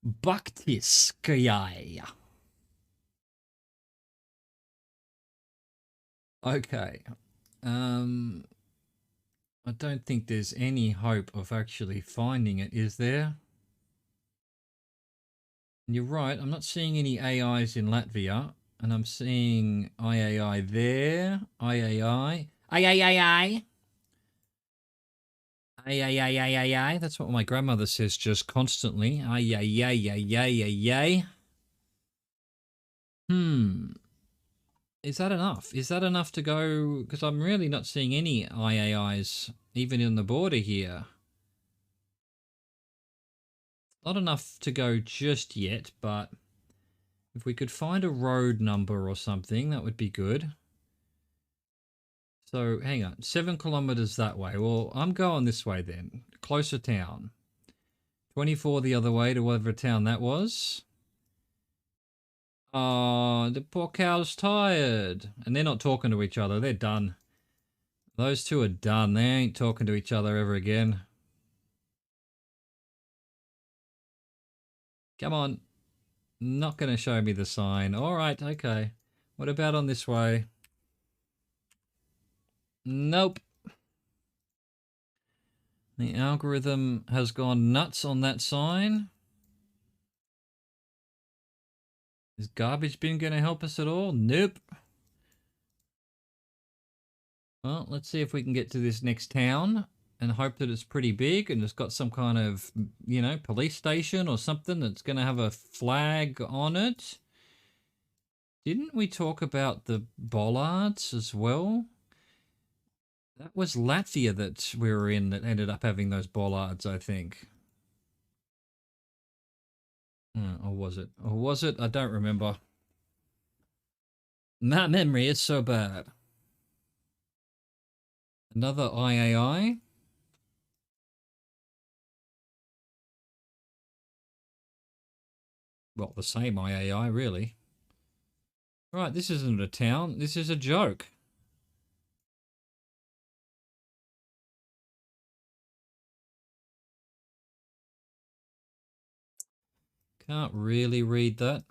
Baktiskaya. Okay. I don't think there's any hope of actually finding it, is there? And you're right, I'm not seeing any AIs in Latvia, and I'm seeing IAI there, IAI, IAI. Ay, that's what my grandmother says just constantly. Ay. Is that enough? Is that enough to go? Because I'm really not seeing any IAIs even in the border here. Not enough to go just yet, but if we could find a road number or something, that would be good. So hang on, 7 kilometers that way. Well, I'm going this way then. Closer town. 24 the other way to whatever town that was. Oh, the poor cow's tired. And they're not talking to each other. They're done. Those two are done. They ain't talking to each other ever again. Come on. Not going to show me the sign. All right, okay. What about on this way? Nope. The algorithm has gone nuts on that sign. Is garbage bin going to help us at all? Nope. Well, let's see if we can get to this next town and hope that it's pretty big and it's got some kind of, you know, police station or something that's going to have a flag on it. Didn't we talk about the bollards as well? That was Latvia that we were in that ended up having those bollards, I think. Or was it? Or was it? I don't remember. My memory is so bad. Another IAI. Well, the same IAI, really. Right, this isn't a town. This is a joke. Can't really read that.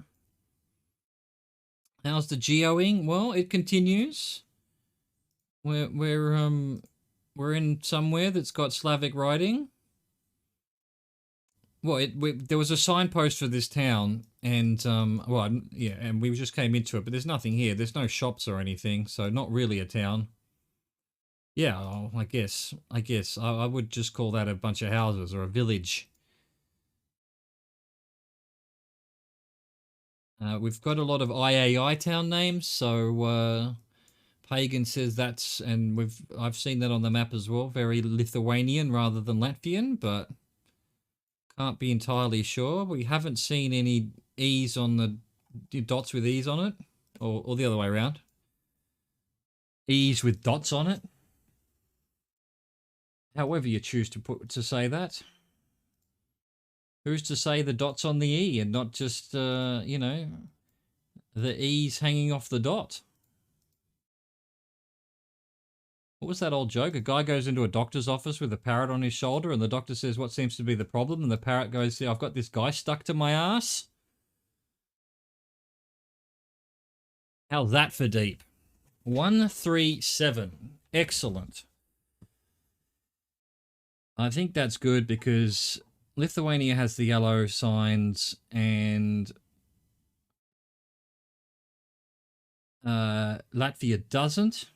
How's the geoing? Well, it continues. We're in somewhere that's got Slavic writing. Well, there was a signpost for this town, and yeah, and we just came into it, but there's nothing here. There's no shops or anything, so not really a town. Yeah, I would just call that a bunch of houses or a village. We've got a lot of IAI town names, so Pagan says that's, and I've seen that on the map as well. Very Lithuanian rather than Latvian, but can't be entirely sure. We haven't seen any E's on the dots with E's on it, or the other way around. E's with dots on it. However you choose to say that. Who's to say the dot's on the E and not just the E's hanging off the dot? What was that old joke? A guy goes into a doctor's office with a parrot on his shoulder, and the doctor says, "What seems to be the problem?" And the parrot goes, "Yeah, I've got this guy stuck to my ass." How's that for deep? 137. Excellent. I think that's good because Lithuania has the yellow signs and Latvia doesn't.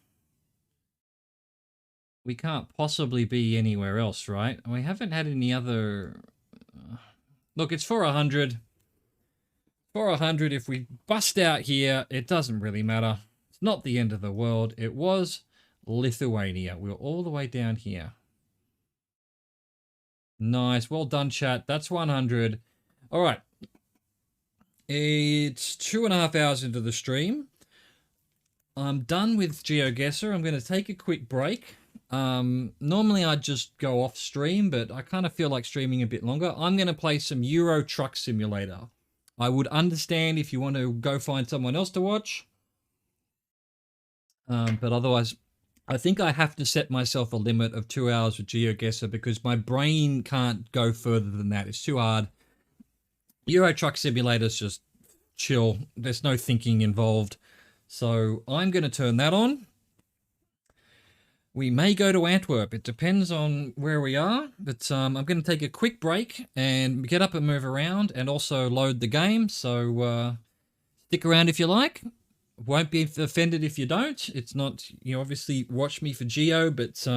We can't possibly be anywhere else, right? We haven't had any other... Look, it's for 100. For 100, if we bust out here, it doesn't really matter. It's not the end of the world. It was Lithuania. We're all the way down here. Nice. Well done, chat. That's 100. All right. It's 2.5 hours into the stream. I'm done with GeoGuessr. I'm going to take a quick break. Normally I'd just go off stream, but I kind of feel like streaming a bit longer. I'm going to play some Euro Truck Simulator. I would understand if you want to go find someone else to watch. But otherwise, I think I have to set myself a limit of 2 hours with GeoGuessr because my brain can't go further than that. It's too hard. Euro Truck Simulator is just chill. There's no thinking involved. So I'm going to turn that on. We may go to Antwerp. It depends on where we are. But I'm going to take a quick break and get up and move around and also load the game. So stick around if you like. Won't be offended if you don't. It's not, obviously watch me for Geo. But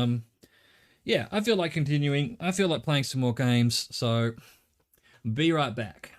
yeah, I feel like continuing. I feel like playing some more games. So be right back.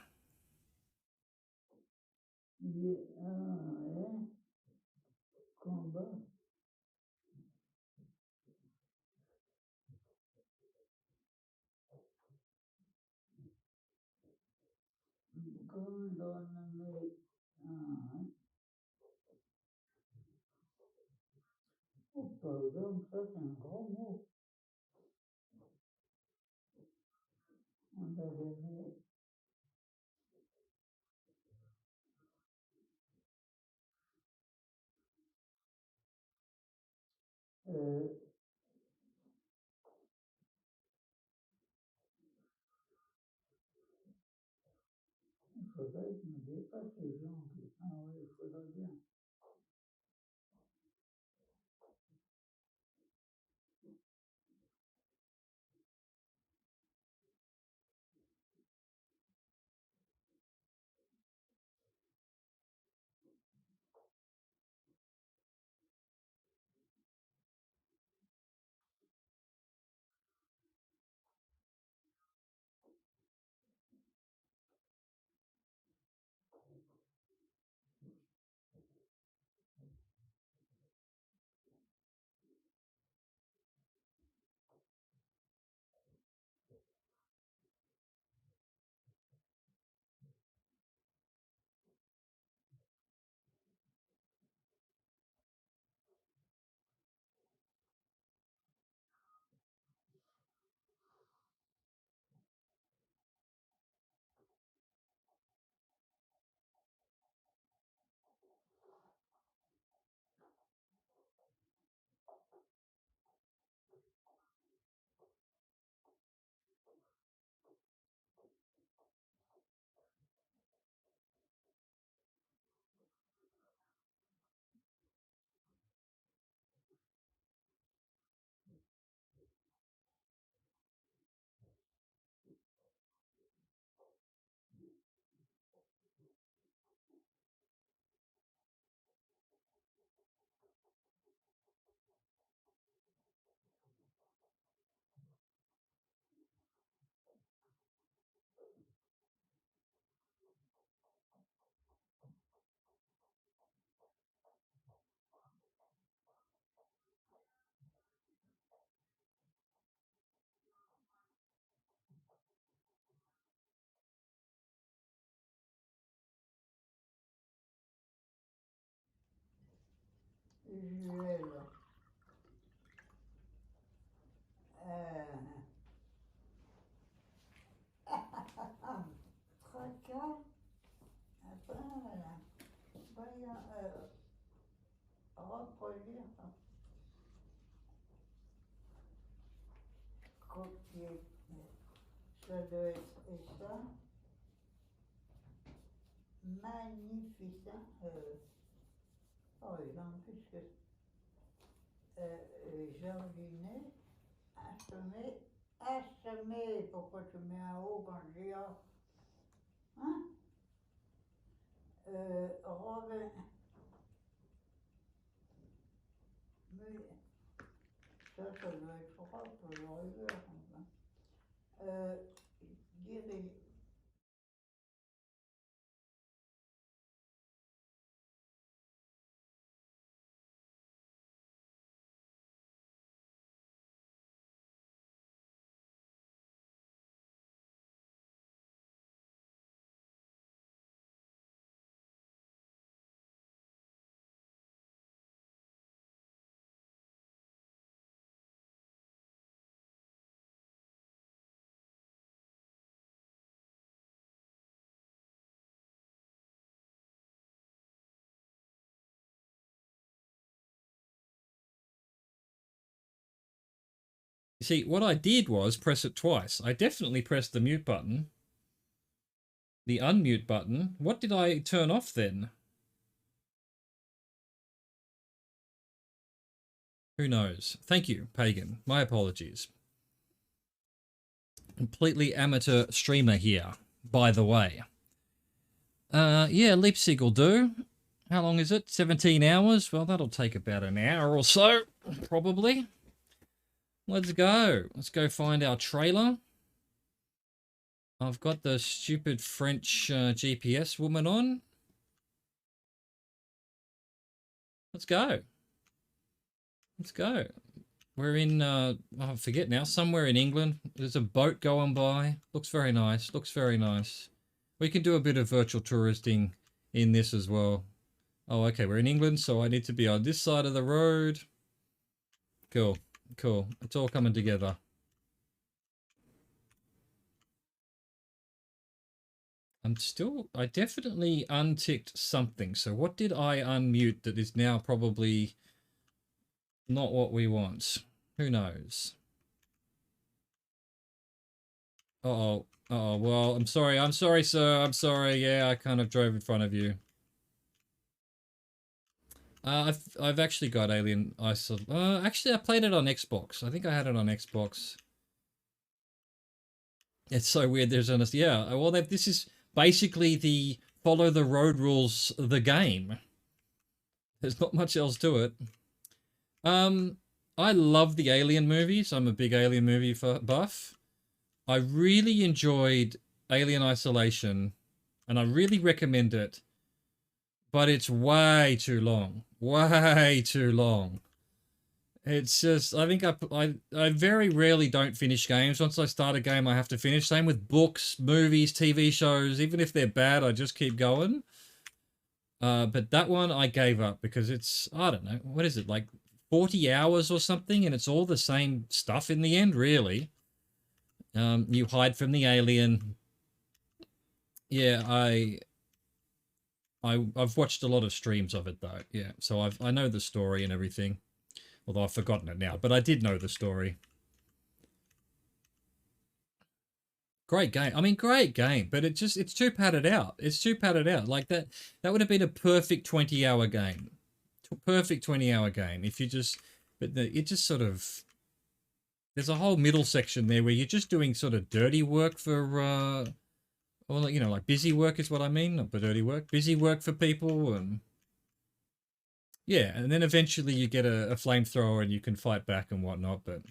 visuel. Tracas. Après, voyons, reproduire. Copier. Ça doit être ça. Magnificent. Oh, il en plus que jardinet, assommé. Pourquoi tu mets un haut quand je dis A? Hein? Rover. Mais ça doit être propre, le Rover. Enfin. Dirige. You see, what I did was press it twice. I definitely pressed the mute button. The unmute button. What did I turn off then? Who knows? Thank you, Pagan. My apologies. Completely amateur streamer here, by the way. Yeah, Leipzig will do. How long is it? 17 hours? Well, that'll take about an hour or so, probably. Let's go. Let's go find our trailer. I've got the stupid French GPS woman on. Let's go. Let's go. We're in, I forget now, somewhere in England. There's a boat going by. Looks very nice. Looks very nice. We can do a bit of virtual touristing in this as well. Oh, okay. We're in England, so I need to be on this side of the road. Cool. Cool. It's all coming together. I definitely unticked something. So what did I unmute that is now probably not what we want? Who knows? Uh-oh. Uh-oh. Well, I'm sorry. I'm sorry, sir. I'm sorry. Yeah, I kind of drove in front of you. I've actually got Alien Isolation. Actually, I played it on Xbox. I think I had it on Xbox. It's so weird. There's an yeah. Well, this is basically the follow the road rules of the game. There's not much else to it. I love the Alien movies. I'm a big Alien movie buff. I really enjoyed Alien Isolation, and I really recommend it. But it's way too long. Way too long. It's just, I think I very rarely don't finish games. Once I start a game, I have to finish. Same with books, movies, TV shows. Even if they're bad, I just keep going. But that one I gave up because it's, I don't know, what is it, like 40 hours or something? And it's all the same stuff in the end, really. You hide from the alien. Yeah, I've watched a lot of streams of it though. Yeah, so I know the story and everything. Although I've forgotten it now, but I did know the story. Great game. I mean, great game, but it's too padded out. It's too padded out. Like that would have been a perfect 20-hour game. Perfect 20-hour game if you just, but it just sort of, there's a whole middle section there where you're just doing sort of dirty work for, well, you know, like busy work is what I mean, not dirty work. Busy work for people and yeah, and then eventually you get a flamethrower and you can fight back and whatnot, but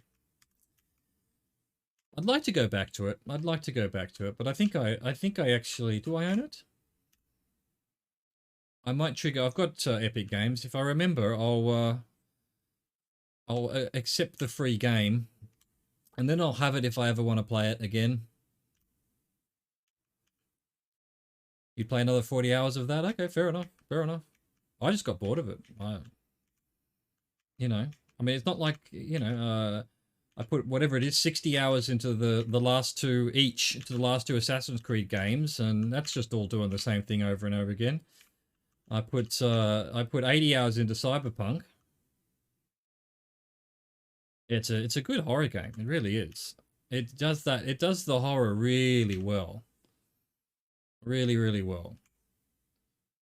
I'd like to go back to it. I'd like to go back to it, but I think I actually, do I own it? I might trigger, I've got Epic Games. If I remember, I'll accept the free game and then I'll have it if I ever want to play it again. You'd play another 40 hours of that? Okay, fair enough. Fair enough. I just got bored of it. you know, I mean, it's not like, you know, I put whatever it is, 60 hours into the last two each, into the last two Assassin's Creed games, and that's just all doing the same thing over and over again. I put 80 hours into Cyberpunk. It's a good horror game. It really is. It does that. It does the horror really well. Really, really well.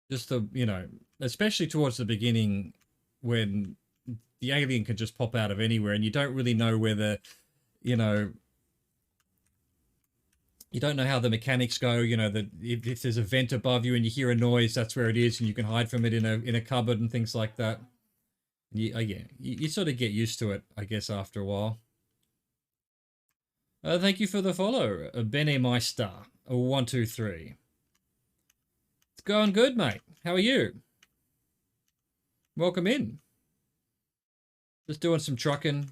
Just the, you know, especially towards the beginning when the alien can just pop out of anywhere and you don't really know whether, you know, you don't know how the mechanics go. You know, that if there's a vent above you and you hear a noise, that's where it is, and you can hide from it in a cupboard and things like that. Yeah, you sort of get used to it, I guess, after a while. Thank you for the follow, Bene Meister 123. It's going good, mate. How are you? Welcome in. Just doing some trucking.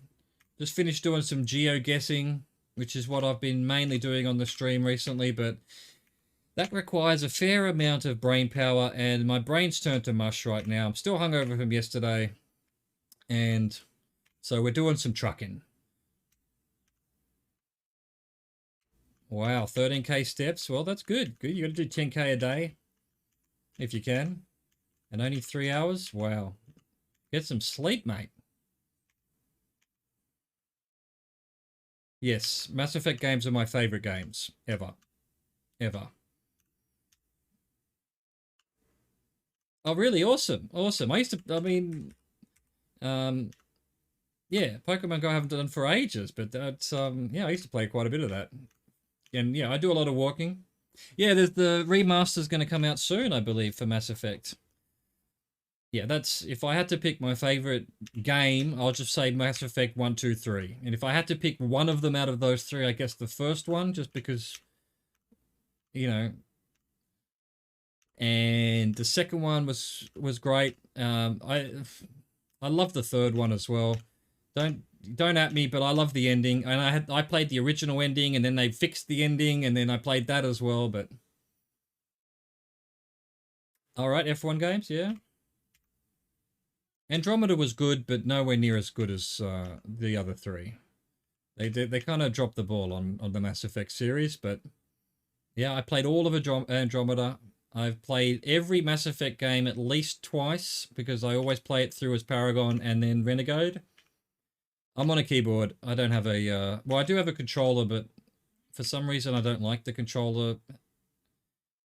Just finished doing some geo-guessing, which is what I've been mainly doing on the stream recently, but that requires a fair amount of brain power, and my brain's turned to mush right now. I'm still hungover from yesterday, and so we're doing some trucking. Wow, 13k steps. Well, that's good. Good. You got to do 10k a day if you can, and only 3 hours. Wow, get some sleep, mate. Yes, Mass Effect games are my favorite games ever. Ever. Oh, really? Awesome. Awesome. I used to, I mean, yeah, Pokemon Go I haven't done for ages, but that's, yeah, I used to play quite a bit of that. And yeah, I do a lot of walking. Yeah, there's the remaster's going to come out soon, I believe, for Mass Effect. Yeah, that's, if I had to pick my favorite game, I'll just say Mass Effect 1, 2, 3. And if I had to pick one of them out of those three, I guess the first one, just because, you know, and the second one was great. I love the third one as well. Don't at me, but I love the ending. And I played the original ending, and then they fixed the ending, and then I played that as well. But all right, F1 games, yeah. Andromeda was good, but nowhere near as good as the other three. They kind of dropped the ball on the Mass Effect series, but yeah, I played all of Andromeda. I've played every Mass Effect game at least twice because I always play it through as Paragon and then Renegade. I'm on a keyboard. I don't have a well, I do have a controller, but for some reason I don't like the controller.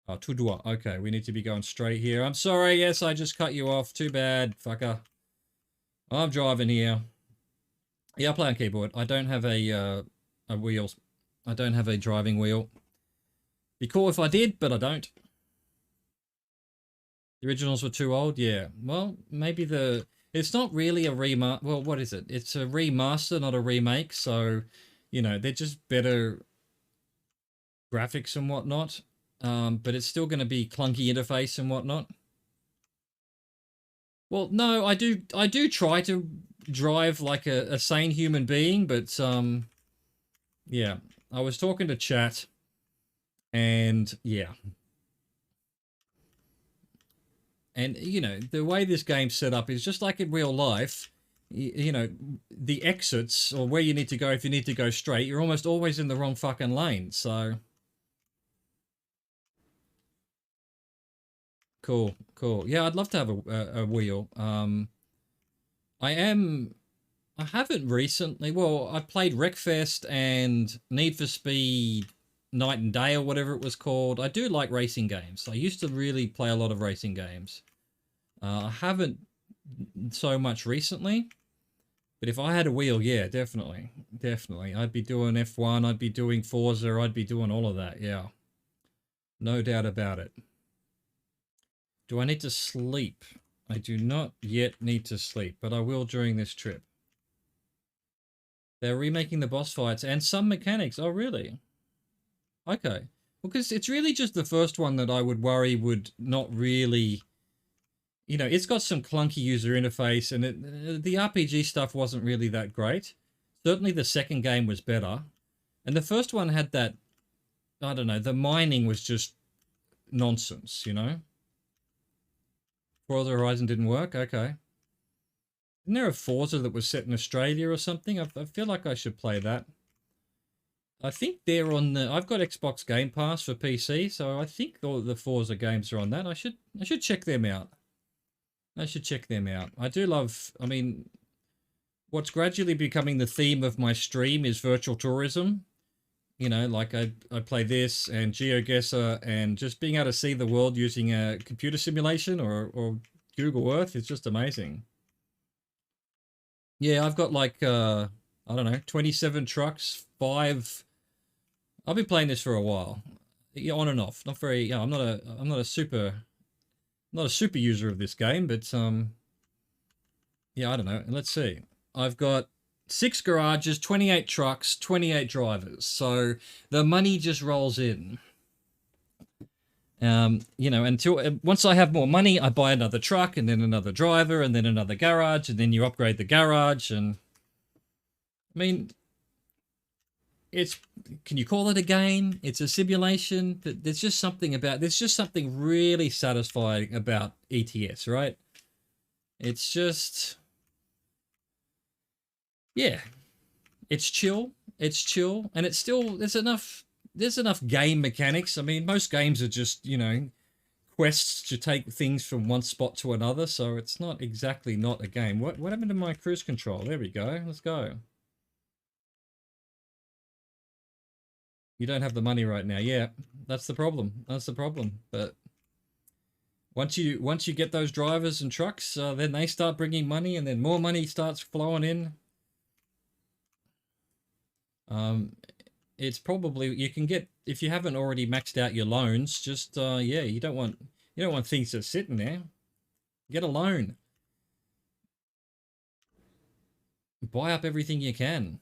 Oh, tout droit. Okay, we need to be going straight here. I'm sorry. Yes, I just cut you off. Too bad, fucker. I'm driving here. Yeah, I play on keyboard. I don't have a wheel. I don't have a driving wheel. Be cool if I did, but I don't. The originals were too old. Yeah. Well, maybe it's not really a remaster. Well, what is it? It's a remaster, not a remake. So, you know, they're just better graphics and whatnot. But it's still going to be clunky interface and whatnot. Well, no, I do try to drive like a sane human being, but yeah, I was talking to chat, and yeah, and you know the way this game's set up is just like in real life. You know, the exits or where you need to go if you need to go straight, you're almost always in the wrong fucking lane. So. Cool, cool. Yeah, I'd love to have a wheel. I haven't recently. Well, I played Wreckfest and Need for Speed Night and Day or whatever it was called. I do like racing games. I used to really play a lot of racing games. I haven't so much recently, but if I had a wheel, yeah, definitely, definitely. I'd be doing F1, I'd be doing Forza, I'd be doing all of that, yeah. No doubt about it. Do I need to sleep? I do not yet need to sleep, but I will during this trip. They're remaking the boss fights and some mechanics. Oh, really? Okay. Well, because it's really just the first one that I would worry would not really... You know, it's got some clunky user interface, and the RPG stuff wasn't really that great. Certainly the second game was better. And the first one had that... I don't know, the mining was just nonsense, you know? Forza Horizon didn't work? Okay. Isn't there a Forza that was set in Australia or something? I feel like I should play that. I think they're on the. I've got Xbox Game Pass for PC, so I think all the Forza games are on that. I should check them out. I should check them out. I do love. I mean, what's gradually becoming the theme of my stream is virtual tourism. You know, like I play this and GeoGuessr, and just being able to see the world using a computer simulation or Google Earth is just amazing. Yeah, I've got like I don't know, 27 trucks, 5. I've been playing this for a while, yeah, on and off. Not very. Yeah, I'm not a super user of this game, but yeah, I don't know. Let's see. I've got 6 garages, 28 trucks, 28 drivers. So the money just rolls in. You know, until once I have more money, I buy another truck and then another driver and then another garage, and then you upgrade the garage. And I mean, can you call it a game? It's a simulation, but there's just something really satisfying about ETS, right? It's just, yeah, it's chill, and it's still, there's enough game mechanics. I mean, most games are just, you know, quests to take things from one spot to another, so it's not exactly not a game. What happened to my cruise control? There we go. Let's go. You don't have the money right now. Yeah, that's the problem. But once you get those drivers and trucks, then they start bringing money, and then more money starts flowing in. It's probably, you can get, if you haven't already maxed out your loans, just yeah, you don't want things just sitting there. Get a loan. Buy up everything you can.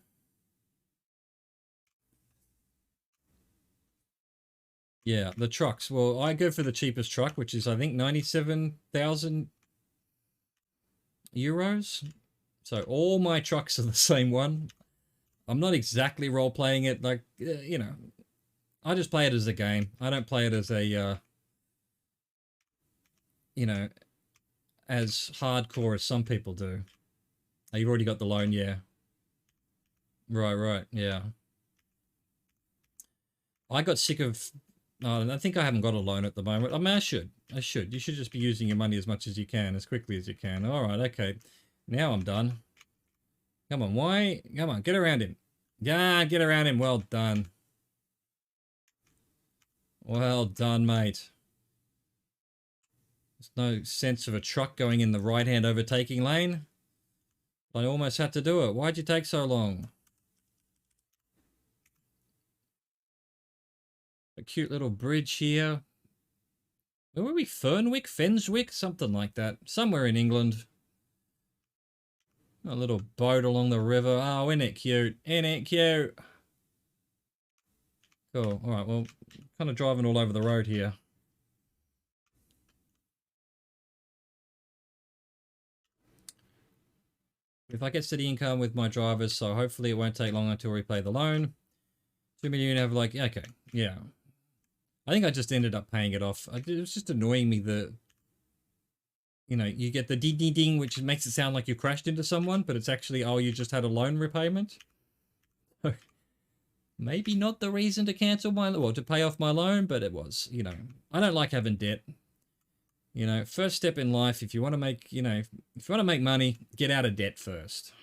Yeah, the trucks. Well, I go for the cheapest truck, which is I think 97,000 euros. So all my trucks are the same one. I'm not exactly role playing it, like you know, I just play it as a game. I don't play it as a you know, as hardcore as some people do. Oh, you've already got the loan, yeah. Right, yeah. I got sick of. I think I haven't got a loan at the moment. I mean, I should. You should just be using your money as much as you can, as quickly as you can. All right, okay. Now I'm done. Come on, why? Come on, get around him. Yeah, get around him. Well done. Well done, mate. There's no sense of a truck going in the right-hand overtaking lane. I almost had to do it. Why'd you take so long? A cute little bridge here. Where were we? Fenswick? Something like that. Somewhere in England. A little boat along the river. Oh, isn't it cute? Isn't it cute? Cool. All right, well, kind of driving all over the road here. If I get steady income with my drivers, so hopefully it won't take long until we pay the loan. 2 million have like, okay, yeah. I think I just ended up paying it off. It was just annoying me that, you know, you get the ding ding ding, which makes it sound like you crashed into someone, but it's actually, oh, you just had a loan repayment. Maybe not the reason to cancel to pay off my loan, but it was, you know, I don't like having debt. You know, first step in life, if you want to make, you know, if you want to make money, get out of debt first.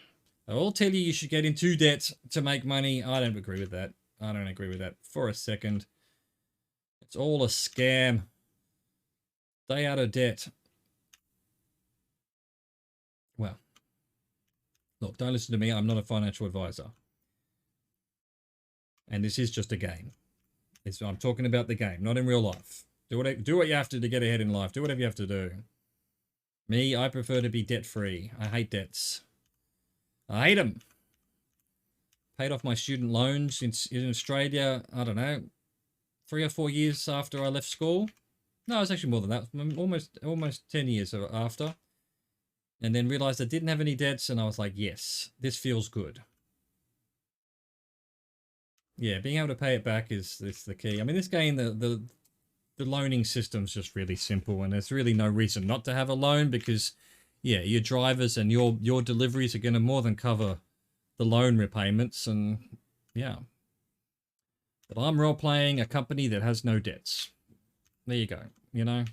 I'll tell you should get into debt to make money. I don't agree with that. I don't agree with that for a second. It's all a scam. Stay out of debt. Well, look, don't listen to me. I'm not a financial advisor. And this is just a game. I'm talking about the game, not in real life. Do what you have to get ahead in life. Do whatever you have to do. Me, I prefer to be debt-free. I hate debts. I hate them. Paid off my student loans in Australia, I don't know, 3 or 4 years after I left school. No, it was actually more than that. Almost 10 years after. And then realized I didn't have any debts, and I was like, yes, this feels good. Yeah, being able to pay it back is the key. I mean, this game, the loaning system's just really simple, and there's really no reason not to have a loan, because yeah, your drivers and your deliveries are going to more than cover the loan repayments, and yeah. But I'm role playing a company that has no debts. There you go. You know.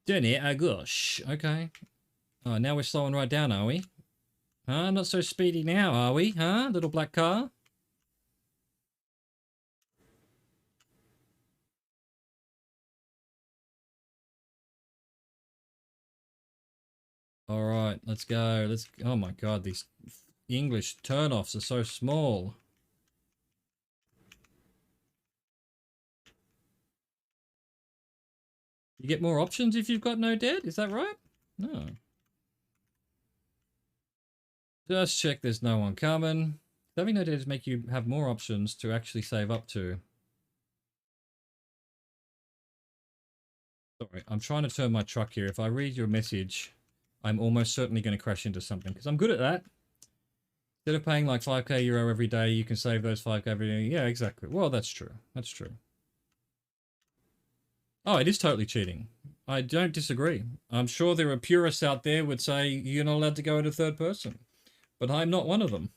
Doing it. Oh gosh. Okay. Oh, now we're slowing right down, are we? Huh? Not so speedy now, are we? Huh? Little black car. All right, let's go. Let's. Oh my God, these English turnoffs are so small. You get more options if you've got no debt. Is that right? No. Just check there's no one coming. Having no debt does make you have more options to actually save up to. Sorry, I'm trying to turn my truck here. If I read your message, I'm almost certainly going to crash into something because I'm good at that. Instead of paying like 5k euro every day, you can save those 5k every day. Yeah, exactly. Well, that's true. That's true. Oh, it is totally cheating. I don't disagree. I'm sure there are purists out there would say you're not allowed to go into third person, but I'm not one of them.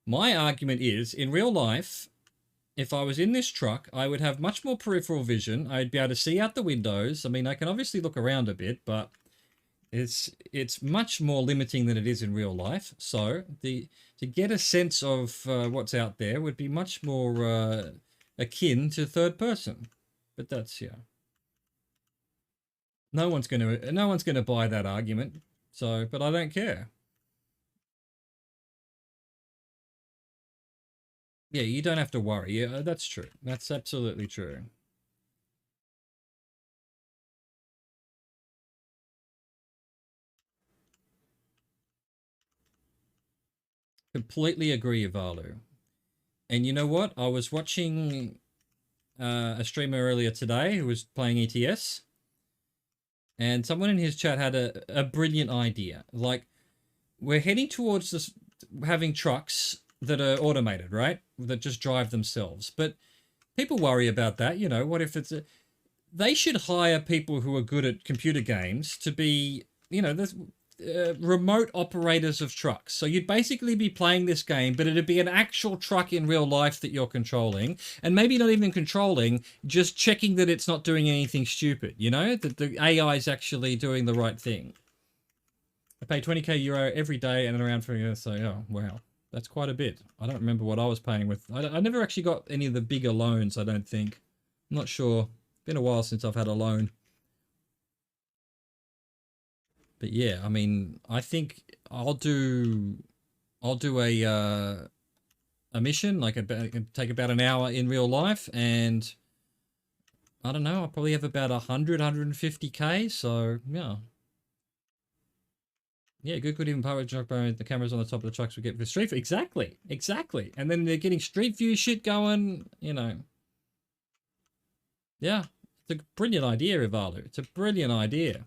My argument is, in real life, if I was in this truck, I would have much more peripheral vision. I'd be able to see out the windows. I mean, I can obviously look around a bit, but it's much more limiting than it is in real life. So to get a sense of what's out there would be much more akin to third person. But that's, yeah. No one's gonna buy that argument. So, but I don't care. Yeah, you don't have to worry. Yeah, that's true. That's absolutely true. Completely agree, Ivalu. And you know what? I was watching a streamer earlier today who was playing ETS, and someone in his chat had a brilliant idea. Like, we're heading towards this having trucks that are automated, right? That just drive themselves. But people worry about that. You know, what if it's a. They should hire people who are good at computer games to be, you know, this remote operators of trucks. So you'd basically be playing this game, but it'd be an actual truck in real life that you're controlling, and maybe not even controlling, just checking that it's not doing anything stupid, you know, that the AI is actually doing the right thing. I pay 20k euro every day and around for a year, so oh, wow. That's quite a bit. I don't remember what I was paying with. I never actually got any of the bigger loans, I don't think. I'm not sure. Been a while since I've had a loan. But yeah, I mean, I think I'll do a mission like take about an hour in real life, and I don't know, I'll probably have about 150k. So yeah, yeah, good even power truck. The cameras on the top of the trucks we get for street view. Exactly, and then they're getting street view shit going. You know, yeah, it's a brilliant idea, Ivalu. It's a brilliant idea.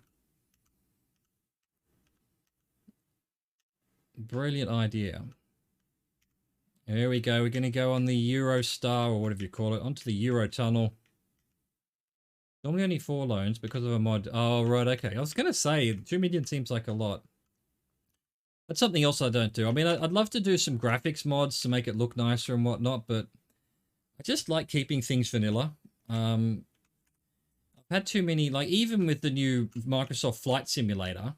Brilliant idea. Here we go. We're going to go on the Eurostar, or whatever you call it, onto the Eurotunnel. Normally only 4 loans because of a mod. Oh, right, okay. I was going to say, 2 million seems like a lot. That's something else I don't do. I mean, I'd love to do some graphics mods to make it look nicer and whatnot, but I just like keeping things vanilla. I've had too many, like, even with the new Microsoft Flight Simulator,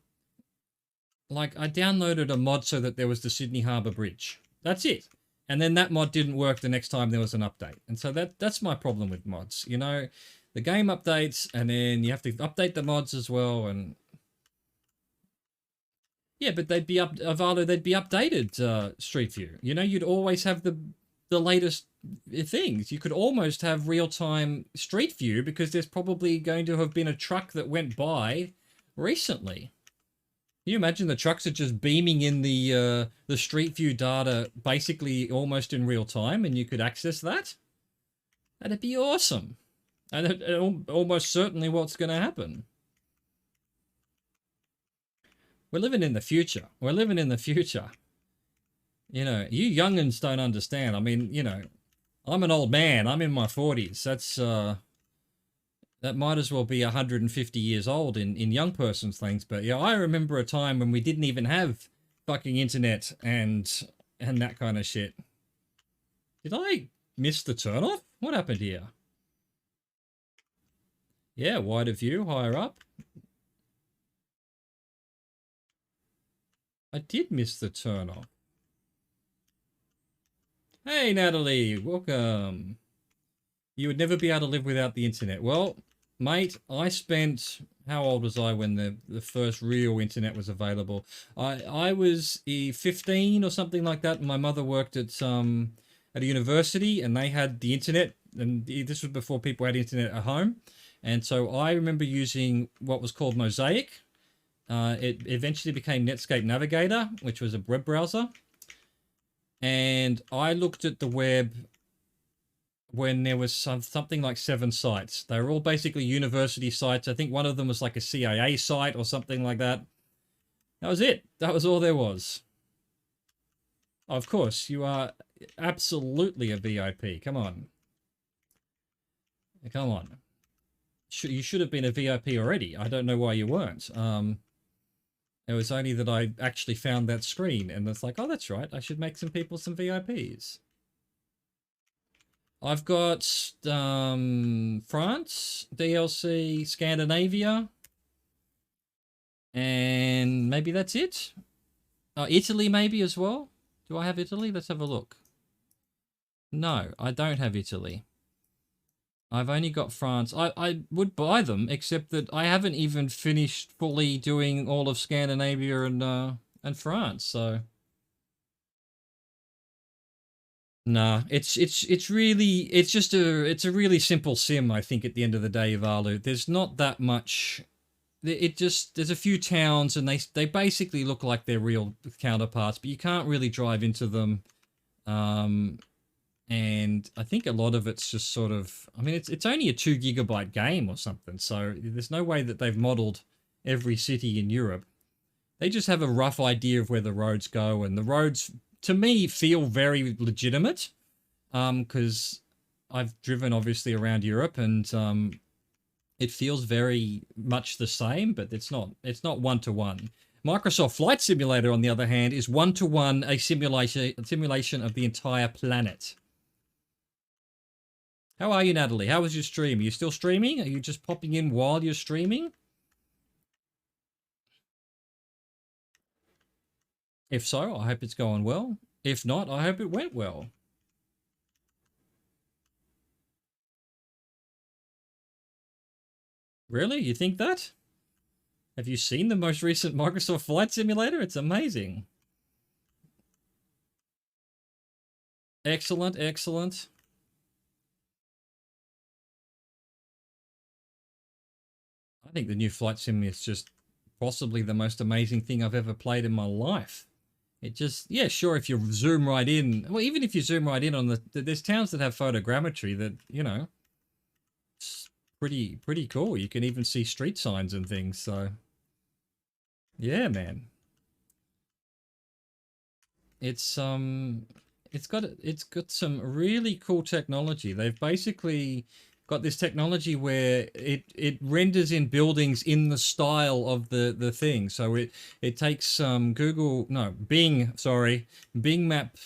like, I downloaded a mod so that there was the Sydney Harbour Bridge. That's it. And then that mod didn't work the next time there was an update. And so that's my problem with mods. You know, the game updates, and then you have to update the mods as well. And yeah, but they'd be they'd be updated, Street View. You know, you'd always have the latest things. You could almost have real-time Street View because there's probably going to have been a truck that went by recently. Can you imagine the trucks are just beaming in the Street View data basically almost in real time, and you could access that? That'd be awesome. And almost certainly what's going to happen. We're living in the future. We're living in the future. You know, you young'uns don't understand. I mean, you know, I'm an old man. I'm in my 40s. That's, That might as well be 150 years old in young person's things. But yeah, I remember a time when we didn't even have fucking internet and that kind of shit. Did I miss the turn off? What happened here? Yeah, wider view, higher up. I did miss the turn off. Hey, Natalie, welcome. You would never be able to live without the internet. Well, mate, I spent, how old was I when the first real internet was available? I was 15 or something like that. My mother worked at a university and they had the internet, and this was before people had internet at home. And so I remember using what was called Mosaic. It eventually became Netscape Navigator, which was a web browser. And I looked at the web when there was something like 7 sites. They were all basically university sites. I think one of them was like a CIA site or something like that. That was it. That was all there was. Of course, you are absolutely a VIP. Come on. Come on. You should have been a VIP already. I don't know why you weren't. It was only that I actually found that screen, and it's like, oh, that's right. I should make some people some VIPs. I've got France, DLC, Scandinavia, and maybe that's it. Italy maybe as well. Do I have Italy? Let's have a look. No, I don't have Italy. I've only got France. I would buy them, except that I haven't even finished fully doing all of Scandinavia and France. So nah, it's just a really simple sim. I think at the end of the day, Valu. There's not that much. There's a few towns and they basically look like their real counterparts, but you can't really drive into them. And I think a lot of it's just sort of, I mean, it's only a 2 gigabyte game or something, so there's no way that they've modeled every city in Europe. They just have a rough idea of where the roads go, and the roads, to me, feel very legitimate, because I've driven obviously around Europe, and it feels very much the same, but it's not one-to-one. Microsoft Flight Simulator, on the other hand, is one-to-one a simulation of the entire planet. How are you, Natalie? How was your stream? Are you still streaming? Are you just popping in while you're streaming? If so, I hope it's going well. If not, I hope it went well. Really? You think that? Have you seen the most recent Microsoft Flight Simulator? It's amazing. Excellent, excellent. I think the new Flight Sim is just possibly the most amazing thing I've ever played in my life. It just, yeah, sure, if you zoom right in, well, even if you zoom right in on there's towns that have photogrammetry that, you know, it's pretty cool. You can even see street signs and things, so, yeah, man. It's got some really cool technology. They've basically got this technology where it renders in buildings in the style of the thing. So it takes Bing map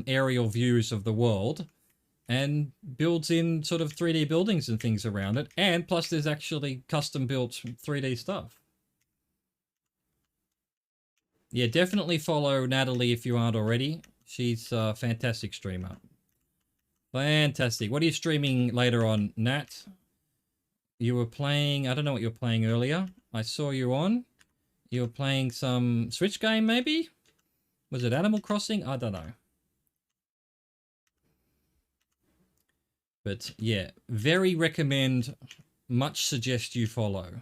aerial views of the world and builds in sort of 3D buildings and things around it. And plus there's actually custom built 3D stuff. Yeah, definitely follow Natalie if you aren't already. She's a fantastic streamer. Fantastic. What are you streaming later on, Nat? You were playing, I don't know what you were playing earlier. I saw you on. You were playing some Switch game, maybe? Was it Animal Crossing? I don't know. But yeah, very recommend, much suggest you follow.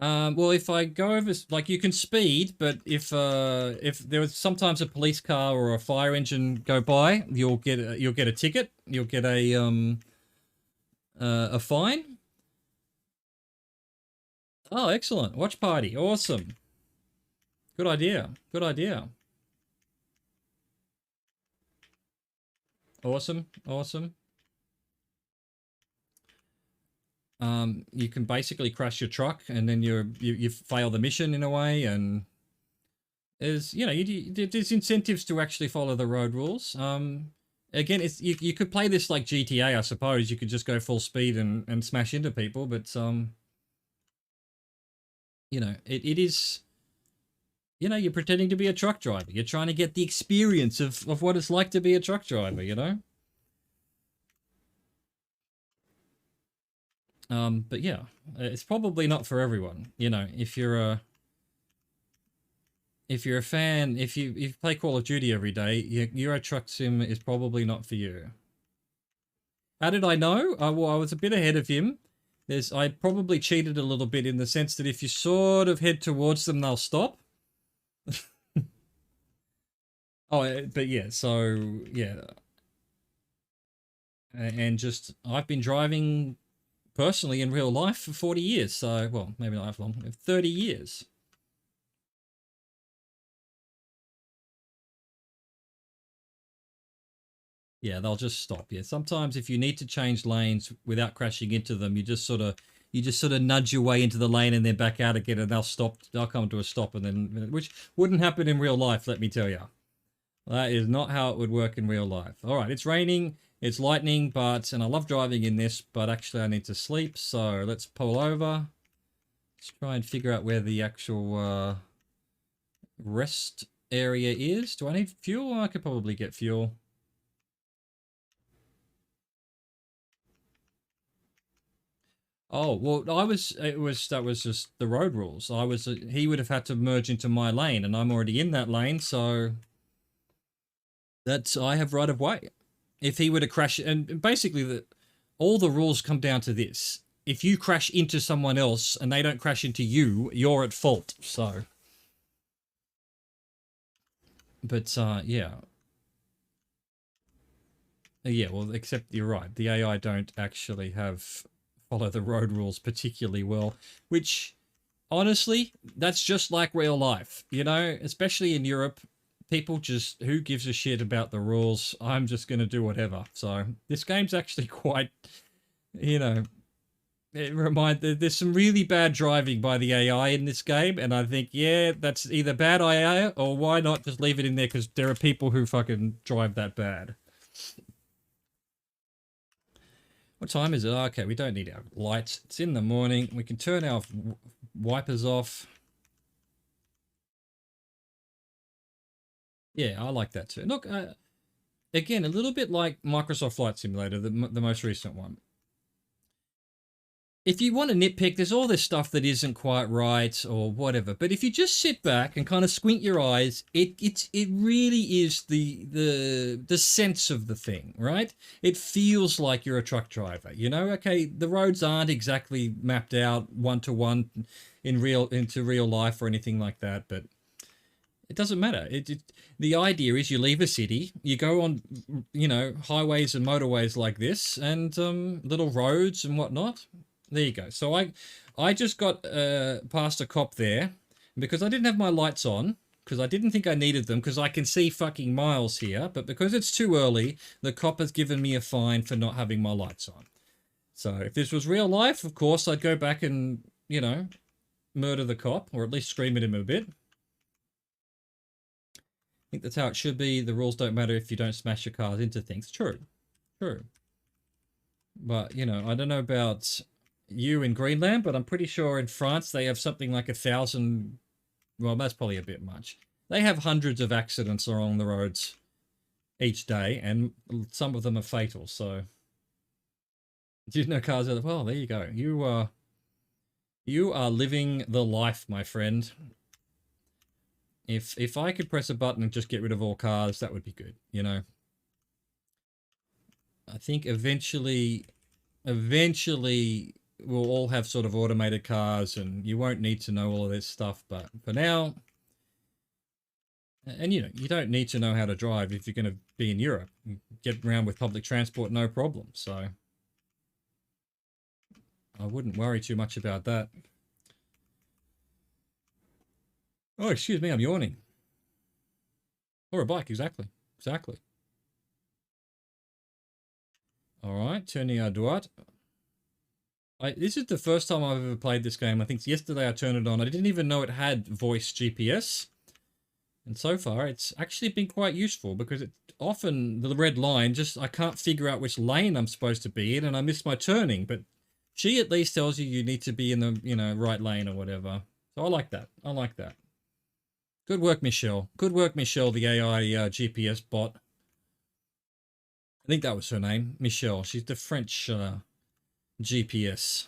Well, if I go over, like, you can speed, but if there was sometimes a police car or a fire engine go by, you'll get a ticket. You'll get a fine. Oh, excellent! Watch party, awesome. Good idea. Good idea. Awesome, awesome. You can basically crash your truck, and then you fail the mission in a way, and there's there's incentives to actually follow the road rules. Again, it's you could play this like GTA, I suppose. You could just go full speed and smash into people, but it is, you're pretending to be a truck driver. You're trying to get the experience of what it's like to be a truck driver, But yeah, it's probably not for everyone. If you're a fan, if you play Call of Duty every day, Euro Truck Sim is probably not for you. How did I know? Well, I was a bit ahead of him. I probably cheated a little bit in the sense that if you sort of head towards them, they'll stop. But yeah, so yeah, and just I've been driving personally in real life for 40 years. So, well, maybe not that long, 30 years. Yeah, they'll just stop. Yeah, sometimes if you need to change lanes without crashing into them, you just sort of nudge your way into the lane and then back out again, and they'll stop. They'll come to a stop, and then which wouldn't happen in real life. Let me tell you, that is not how it would work in real life. All right, it's raining, it's lightning, and I love driving in this, but actually I need to sleep. So let's pull over. Let's try and figure out where the actual rest area is. Do I need fuel? I could probably get fuel. Oh, well, that was just the road rules. He would have had to merge into my lane, and I'm already in that lane, so I have right of way. If he were to crash, and basically all the rules come down to this. If you crash into someone else and they don't crash into you, you're at fault, so. But, yeah. Yeah, well, except you're right. The AI don't actually follow the road rules particularly well, which honestly, that's just like real life, especially in Europe. People just, who gives a shit about the rules? I'm just going to do whatever. So this game's actually quite, you know, there's some really bad driving by the AI in this game, and I think, yeah, that's either bad AI or why not just leave it in there because there are people who fucking drive that bad. What time is it? Okay, we don't need our lights. It's in the morning. We can turn our wipers off. Yeah, I like that too. Look, again, a little bit like Microsoft Flight Simulator, the most recent one. If you want to nitpick, there's all this stuff that isn't quite right or whatever. But if you just sit back and kind of squint your eyes, it really is the sense of the thing, right? It feels like you're a truck driver. Okay, the roads aren't exactly mapped out one to one into real life or anything like that, but it doesn't matter. The idea is you leave a city, you go on, highways and motorways like this, and little roads and whatnot. There you go. So I just got past a cop there because I didn't have my lights on because I didn't think I needed them because I can see fucking miles here. But because it's too early, the cop has given me a fine for not having my lights on. So if this was real life, of course, I'd go back and, murder the cop or at least scream at him a bit. I think that's how it should be. The rules don't matter if you don't smash your cars into things. True. But, I don't know about you in Greenland, but I'm pretty sure in France they have something like 1,000. Well, that's probably a bit much. They have hundreds of accidents along the roads each day, and some of them are fatal. So, cars are, well, there you go. You are living the life, my friend. If I could press a button and just get rid of all cars, that would be good. I think eventually we'll all have sort of automated cars and you won't need to know all of this stuff. But for now, and you don't need to know how to drive if you're going to be in Europe. You get around with public transport, no problem. So I wouldn't worry too much about that. Oh, excuse me, I'm yawning. Or a bike, exactly. All right, turning our Duat. This is the first time I've ever played this game. I think yesterday I turned it on. I didn't even know it had voice GPS. And so far, it's actually been quite useful because it often, the red line, just I can't figure out which lane I'm supposed to be in and I miss my turning. But she at least tells you need to be in the, right lane or whatever. So I like that. I like that. Good work, Michelle. Good work, Michelle, the AI GPS bot. I think that was her name, Michelle. She's the French GPS.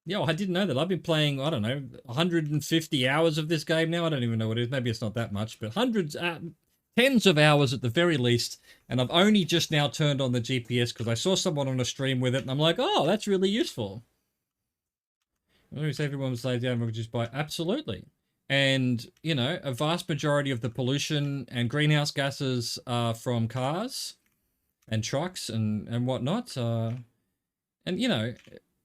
Yeah, well, I didn't know that. I've been playing, I don't know, 150 hours of this game now. I don't even know what it is. Maybe it's not that much, but hundreds, tens of hours at the very least. And I've only just now turned on the GPS because I saw someone on a stream with it, and I'm like, oh, that's really useful. Everyone slaves down just by absolutely. And, a vast majority of the pollution and greenhouse gases are from cars and trucks and whatnot. And,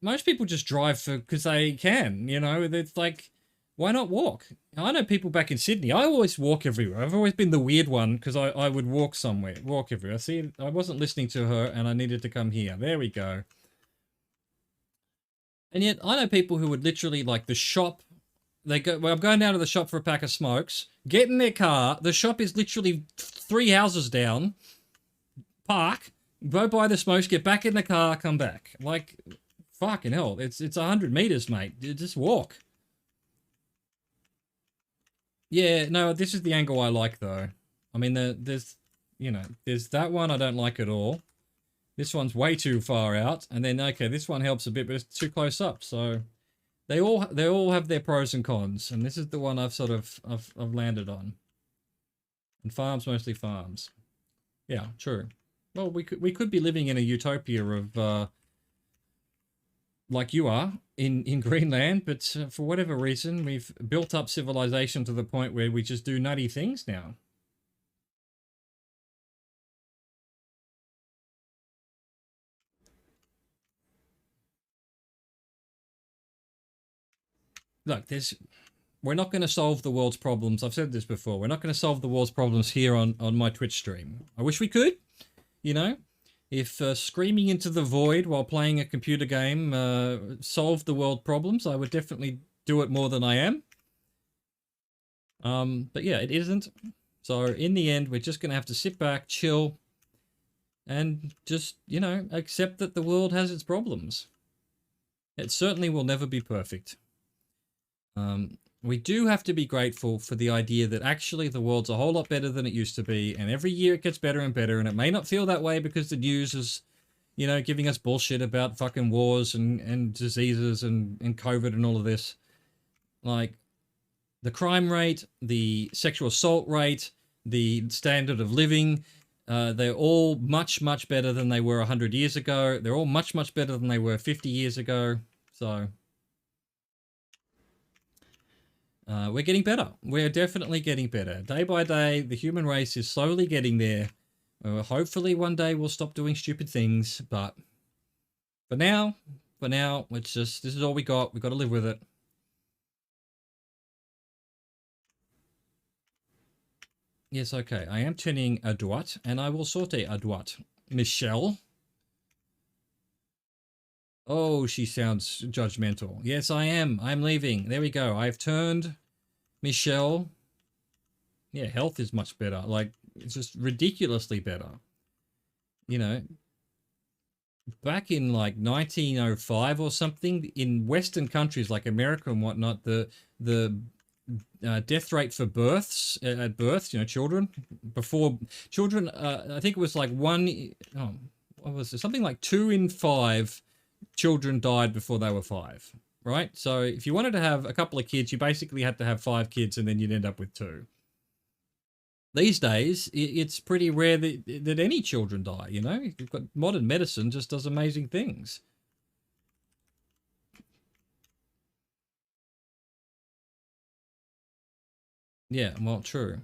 most people just drive because they can, it's like, why not walk? I know people back in Sydney. I always walk everywhere. I've always been the weird one because I would walk somewhere, walk everywhere. See, I wasn't listening to her and I needed to come here. There we go. And yet I know people who would literally like the shop. They go, well, I'm going down to the shop for a pack of smokes, get in their car. The shop is literally 3 houses down, park, go buy the smokes, get back in the car, come back. Like, fucking hell, it's 100 meters, mate. You just walk. Yeah, no, this is the angle I like, though. I mean, there's that one I don't like at all. This one's way too far out, and then okay, this one helps a bit, but it's too close up. So they all have their pros and cons, and this is the one I've landed on. And farms, mostly farms. Yeah, true. Well, we could be living in a utopia of like you are in Greenland, but for whatever reason, we've built up civilization to the point where we just do nutty things now. Look, we're not going to solve the world's problems. I've said this before. We're not going to solve the world's problems here on my Twitch stream. I wish we could, If screaming into the void while playing a computer game solved the world problems, I would definitely do it more than I am. But yeah, it isn't. So in the end, we're just going to have to sit back, chill, and just, accept that the world has its problems. It certainly will never be perfect. We do have to be grateful for the idea that actually the world's a whole lot better than it used to be, and every year it gets better and better, and it may not feel that way because the news is, giving us bullshit about fucking wars and diseases and COVID and all of this. Like, the crime rate, the sexual assault rate, the standard of living, they're all much, much better than they were 100 years ago. They're all much, much better than they were 50 years ago. So we're getting better. We're definitely getting better. Day by day, the human race is slowly getting there. Hopefully one day we'll stop doing stupid things, but for now, it's just, this is all we got. We've got to live with it. Yes, okay. I am turning a droite, and I will saute a droite. Michelle? Oh, she sounds judgmental. Yes, I am. I'm leaving. There we go. I've turned Michelle. Yeah, health is much better. Like, it's just ridiculously better. Back in like 1905 or something, in Western countries like America and whatnot, the death rate for births at birth, children before children, I think it was like what was it? Something like 2 in 5 children died before they were 5, right? So if you wanted to have a couple of kids, you basically had to have 5 kids and then you'd end up with 2. These days, it's pretty rare that any children die, You've got modern medicine just does amazing things. Yeah, well, true.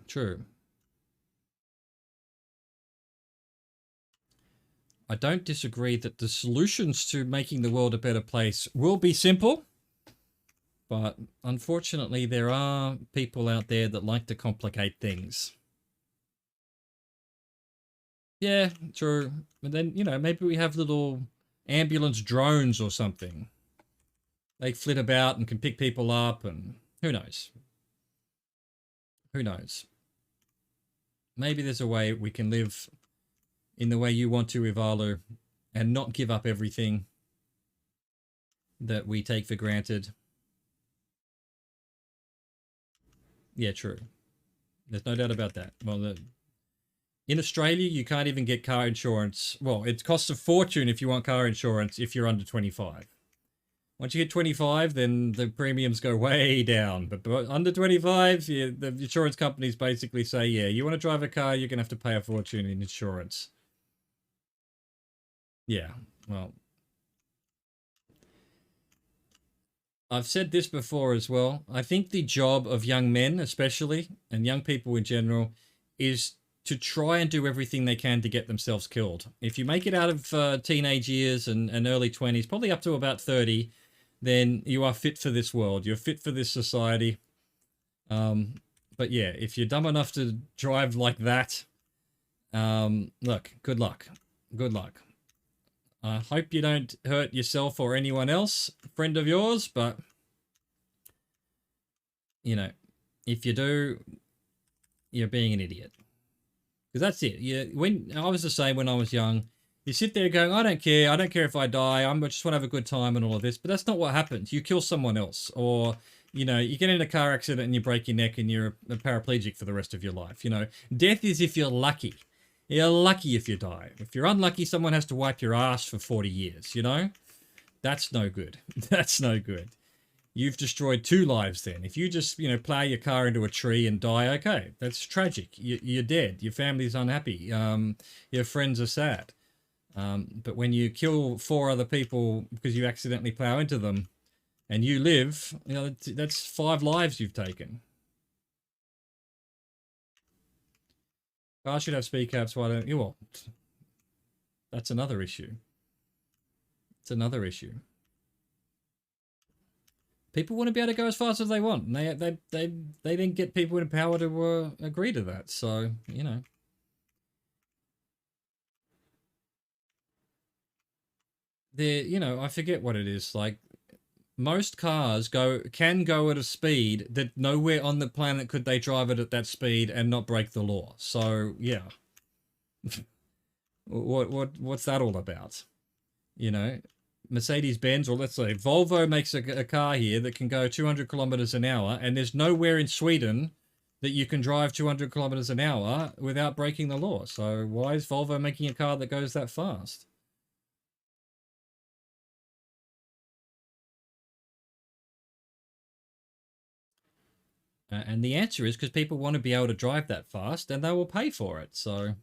I don't disagree that the solutions to making the world a better place will be simple, but unfortunately there are people out there that like to complicate things. Yeah, true. But then, you know, maybe we have little ambulance drones or something. They flit about and can pick people up, and who knows? Who knows? Maybe there's a way we can live in the way you want to, Ivalu, and not give up everything that we take for granted. Yeah, true. There's no doubt about that. Well, in Australia, you can't even get car insurance. Well, it costs a fortune if you want car insurance if you're under 25. Once you hit 25, then the premiums go way down. But under 25, yeah, the insurance companies basically say, yeah, you want to drive a car, you're going to have to pay a fortune in insurance. Yeah, well, I've said this before as well. I think the job of young men, especially, and young people in general, is to try and do everything they can to get themselves killed. If you make it out of teenage years and early 20s, probably up to about 30, then you are fit for this world. You're fit for this society. But yeah, if you're dumb enough to drive like that, look, good luck. Good luck. I hope you don't hurt yourself or anyone else, friend of yours, but, you know, if you do, you're being an idiot. Because that's it. Yeah, when I was the same when I was young, you sit there going, I don't care if I die, I just want to have a good time and all of this, but that's not what happens. You kill someone else, or, you know, you get in a car accident and you break your neck and you're a paraplegic for the rest of your life. You know, death is if you're lucky. You're lucky if you die. If you're unlucky, someone has to wipe your ass for 40 years, you know? That's no good. That's no good. You've destroyed 2 lives then. If you just, you know, plow your car into a tree and die, okay, that's tragic. You're dead. Your family's unhappy. Your friends are sad. But when you kill 4 other people because you accidentally plow into them and you live, you know, that's 5 lives you've taken. I should have speed caps, why don't you? Well, that's another issue. It's another issue. People want to be able to go as fast as they want, and they then get people in power to agree to that. So, you know. You know, I forget what it is. Like, most cars can go at a speed that nowhere on the planet could they drive it at that speed and not break the law. So yeah, what's that all about? You know, Mercedes-Benz, or let's say Volvo, makes a car here that can go 200 kilometers an hour, and there's nowhere in Sweden that you can drive 200 kilometers an hour without breaking the law. So why is Volvo making a car that goes that fast? And the answer is because people want to be able to drive that fast and they will pay for it. So,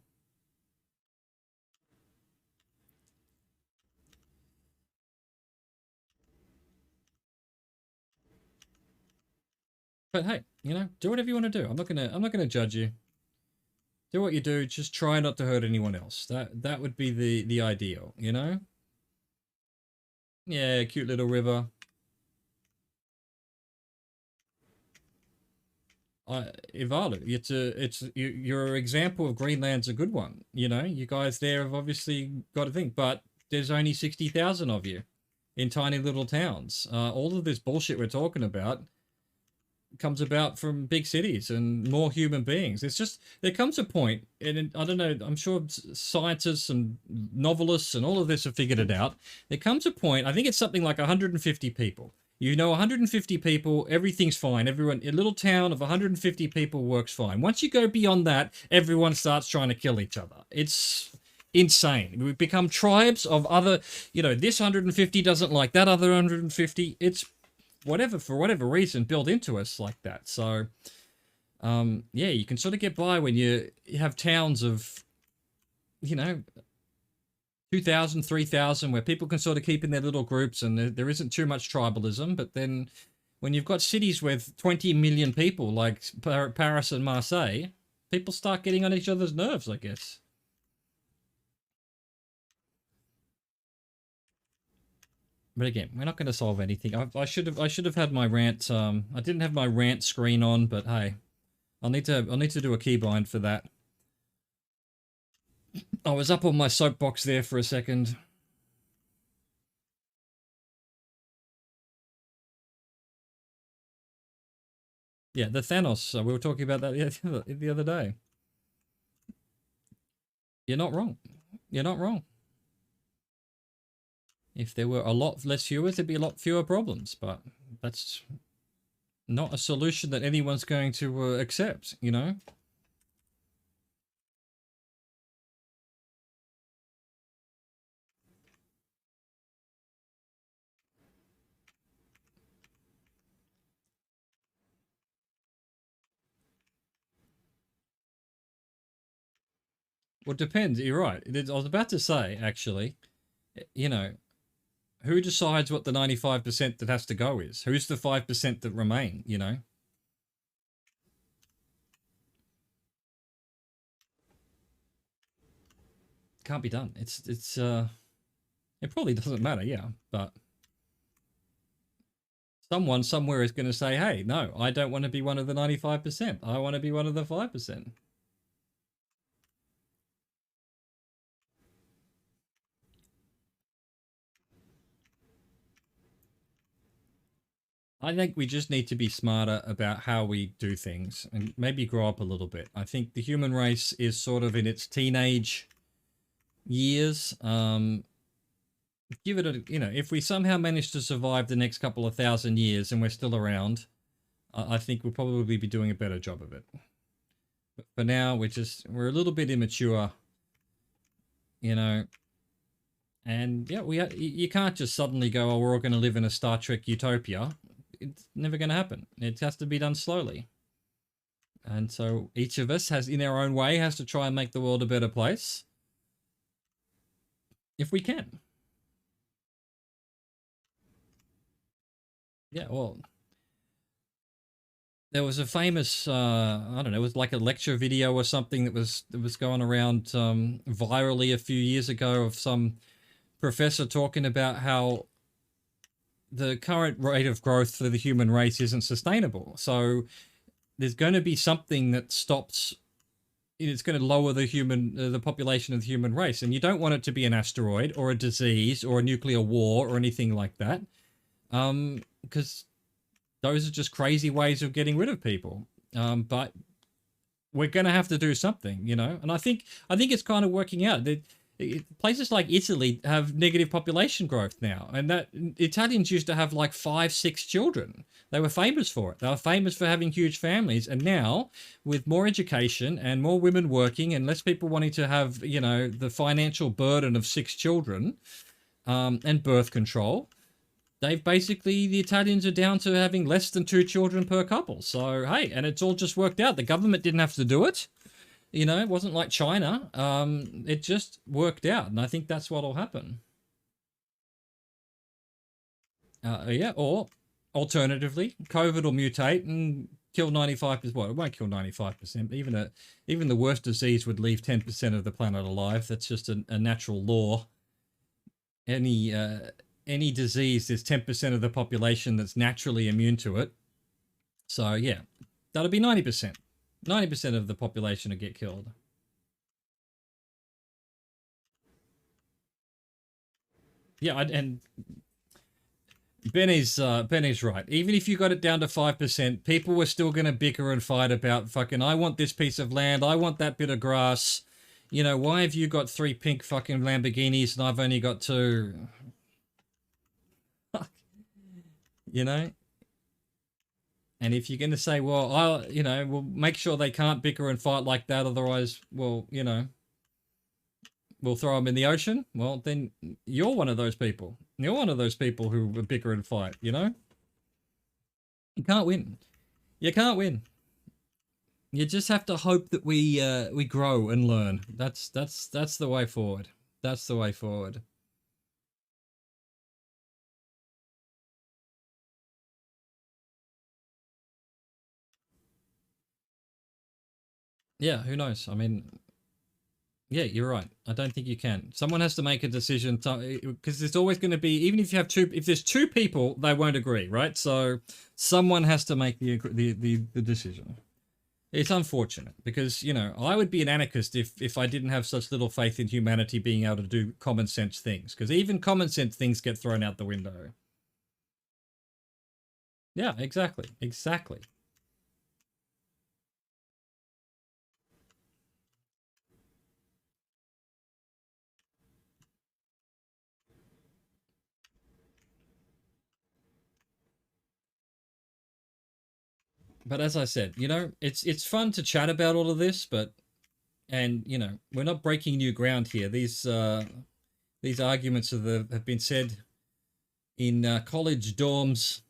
but hey, you know, do whatever you want to do. I'm not gonna judge you. Do what you do. Just try not to hurt anyone else. That would be the ideal, you know? Yeah, cute little river. Ivalu, your example of Greenland's a good one. You know, you guys there have obviously got to think, but there's only 60,000 of you in tiny little towns. All of this bullshit we're talking about comes about from big cities and more human beings. It's just, there comes a point, and I don't know, I'm sure scientists and novelists and all of this have figured it out. There comes a point, I think it's something like 150 people. You know, 150 people, everything's fine. Everyone, a little town of 150 people works fine. Once you go beyond that, everyone starts trying to kill each other. It's insane. We become tribes of other, you know, this 150 doesn't like that other 150. It's whatever, for whatever reason, built into us like that. So, yeah, you can sort of get by when you have towns of, you know, 2,000, 3,000, where people can sort of keep in their little groups and there isn't too much tribalism. But then when you've got cities with 20 million people like Paris and Marseille, people start getting on each other's nerves, I guess. But again, we're not going to solve anything. I should have had my rant. I didn't have my rant screen on, but hey, I'll need to do a keybind for that. I was up on my soapbox there for a second. Yeah, the Thanos. We were talking about that the other day. You're not wrong. You're not wrong. If there were a lot less humans, there'd be a lot fewer problems. But that's not a solution that anyone's going to accept, you know? Well, it depends. You're right. I was about to say, actually, you know, who decides what the 95% that has to go is? Who's the 5% that remain, you know? Can't be done. It probably doesn't matter, yeah, but someone somewhere is going to say, hey, no, I don't want to be one of the 95%. I want to be one of the 5%. I think we just need to be smarter about how we do things and maybe grow up a little bit. I think the human race is sort of in its teenage years. Give it a, if we somehow manage to survive the next couple of thousand years and we're still around, I think we'll probably be doing a better job of it. But for now, we're a little bit immature, and yeah, you can't just suddenly go, oh, we're all going to live in a Star Trek utopia. It's never going to happen. It has to be done slowly. And so each of us in our own way, has to try and make the world a better place. If we can. Yeah, well, there was a famous, I don't know, it was like a lecture video or something that was going around virally a few years ago of some professor talking about how the current rate of growth for the human race isn't sustainable. So there's going to be something that stops. It's going to lower the population of the human race, and you don't want it to be an asteroid or a disease or a nuclear war or anything like that, because those are just crazy ways of getting rid of people. But we're going to have to do something, and I think it's kind of working out. Places like Italy have negative population growth now, and that Italians used to have like 5-6 children. They were famous for it. They were famous for having huge families, and now with more education and more women working and less people wanting to have the financial burden of 6 children, and birth control, the Italians are down to having less than 2 children per couple. So hey, and it's all just worked out. The government didn't have to do it. It wasn't like China. It just worked out, and I think that's what'll happen. Yeah, or alternatively, COVID will mutate and kill 95%. Well, it won't kill 95%. Even the worst disease would leave 10% of the planet alive. That's just a natural law. Any disease, there's 10% of the population that's naturally immune to it. So yeah, that'll be 90%. 90% of the population will get killed. Yeah, and Benny's right. Even if you got it down to 5%, people were still going to bicker and fight about fucking, I want this piece of land, I want that bit of grass. Why have you got 3 pink fucking Lamborghinis and I've only got 2? And if you're going to say, well, we'll make sure they can't bicker and fight like that, otherwise, well, we'll throw them in the ocean. Well, then you're one of those people. You're one of those people who bicker and fight, You can't win. You can't win. You just have to hope that we grow and learn. That's the way forward. That's the way forward. Yeah, who knows? I mean, yeah, you're right. I don't think you can. Someone has to make a decision, because there's always going to be, even if you have if there's 2 people, they won't agree, right? So someone has to make the decision. It's unfortunate because, you know, I would be an anarchist if I didn't have such little faith in humanity being able to do common sense things, because even common sense things get thrown out the window. Yeah, exactly. Exactly. But as I said, you know, it's fun to chat about all of this, but and you know, we're not breaking new ground here. These arguments have been said in college dorms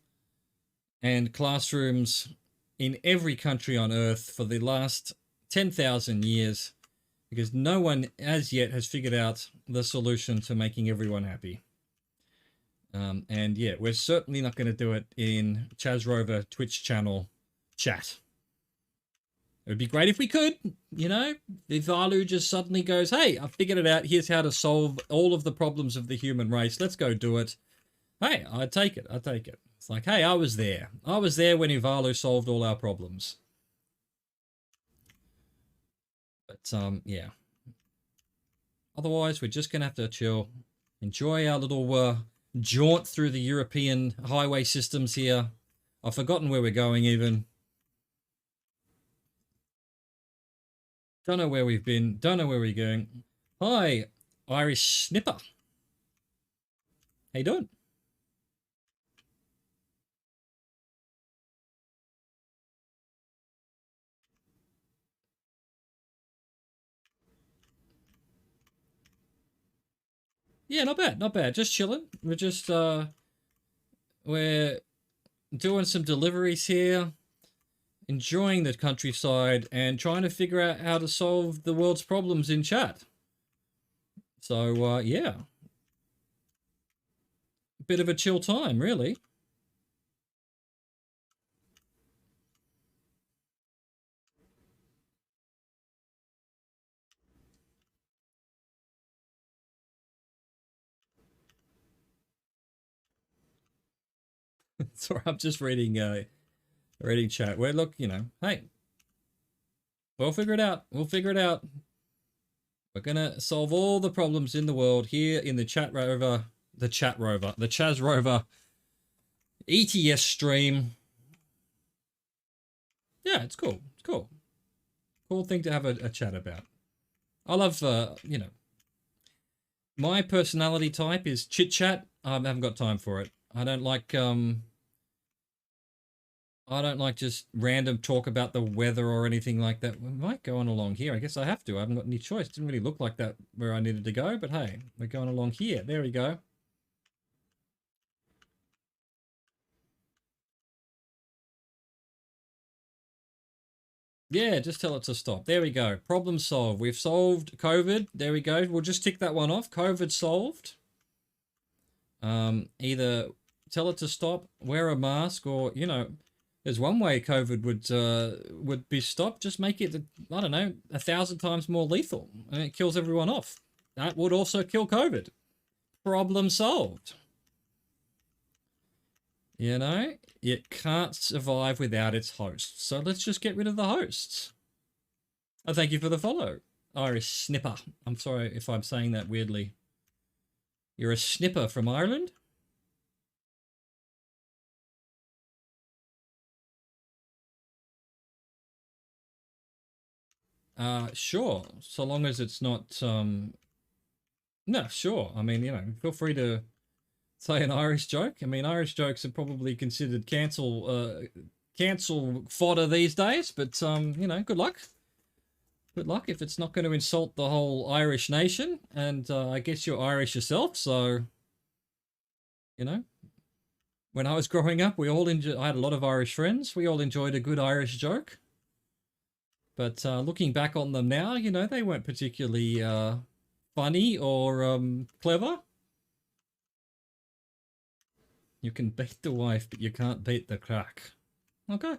and classrooms in every country on earth for the last 10,000 years, because no one as yet has figured out the solution to making everyone happy. And yeah, we're certainly not going to do it in Chaz Rover Twitch channel chat. It would be great if we could, you know, if Alu just suddenly goes, hey, I figured it out. Here's how to solve all of the problems of the human race. Let's go do it. Hey, I take it. I take it. It's like, hey, I was there. I was there when Ivalu solved all our problems. But, yeah. Otherwise, we're just going to have to chill. Enjoy our little jaunt through the European highway systems here. I've forgotten where we're going even. Don't know where we've been. Don't know where we're going. Hi, Irish Snipper. How you doing? Yeah, not bad, not bad. Just chilling. We're doing some deliveries here, enjoying the countryside, and trying to figure out how to solve the world's problems in chat. So, yeah. Bit of a chill time, really. Sorry, I'm just reading chat. Where look, you know, hey, we'll figure it out. We'll figure it out. We're gonna solve all the problems in the world here in the the Chaz Rover ETS stream. Yeah, it's cool. It's cool. Cool thing to have a chat about. I love, you know, my personality type is chit chat. I haven't got time for it. I don't like just random talk about the weather or anything like that. We might go on along here. I guess I have to. I haven't got any choice. Didn't really look like that where I needed to go, but hey, we're going along here. There we go. Yeah, just tell it to stop. There we go. Problem solved. We've solved COVID. There we go. We'll just tick that one off. COVID solved. Either tell it to stop, wear a mask, or you know, there's one way COVID would be stopped. Just make it, I don't know, 1,000 times more lethal, and it kills everyone off. That would also kill COVID. Problem solved. You know, it can't survive without its hosts. So let's just get rid of the hosts. Oh, thank you for the follow, Irish Snipper. I'm sorry if I'm saying that weirdly. You're a snipper from Ireland? Sure. So long as it's not, no, sure. I mean, you know, feel free to say an Irish joke. I mean, Irish jokes are probably considered cancel fodder these days, but, you know, good luck. Good luck if it's not going to insult the whole Irish nation. And, I guess you're Irish yourself, so, you know, when I was growing up, I had a lot of Irish friends. We all enjoyed a good Irish joke. But looking back on them now, you know, they weren't particularly funny or clever. You can beat the wife, but you can't beat the crack. Okay.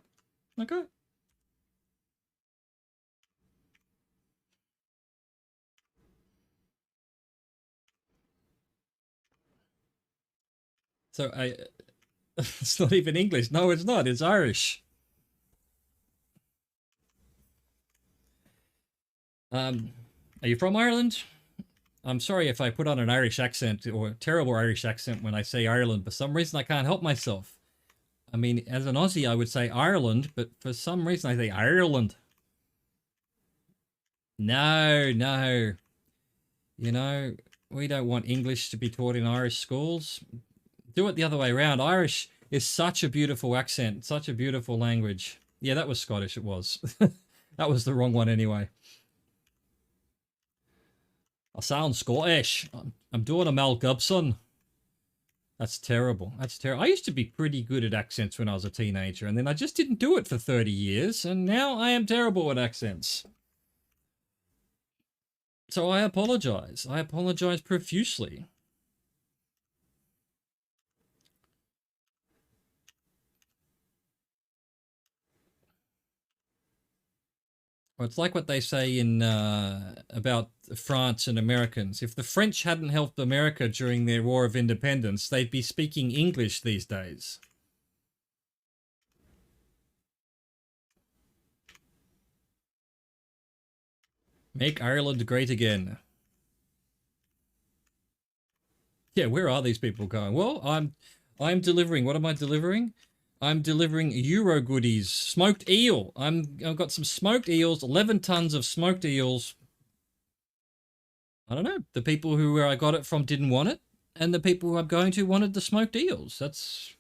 Okay. So it's not even English. No, it's not. It's Irish. Are you from Ireland? I'm sorry if I put on an Irish accent or a terrible Irish accent when I say Ireland. For some reason, I can't help myself. I mean, as an Aussie, I would say Ireland, but for some reason, I say Ireland. No, no. You know, we don't want English to be taught in Irish schools. Do it the other way around. Irish is such a beautiful accent, such a beautiful language. Yeah, that was Scottish, it was. That was the wrong one anyway. I sound Scottish. I'm doing a Mel Gibson. That's terrible. That's terrible. I used to be pretty good at accents when I was a teenager, and then I just didn't do it for 30 years, and now I am terrible at accents. So I apologize. I apologize profusely. Well, it's like what they say in about France and Americans. If the French hadn't helped America during their War of Independence, they'd be speaking English these days. Make Ireland great again. Yeah, where are these people going? Well, I'm delivering. What am I delivering? I'm delivering Euro goodies. Smoked eel. I've got some smoked eels, 11 tons of smoked eels. I don't know. The people who where I got it from didn't want it, and the people who I'm going to wanted the smoked eels. That's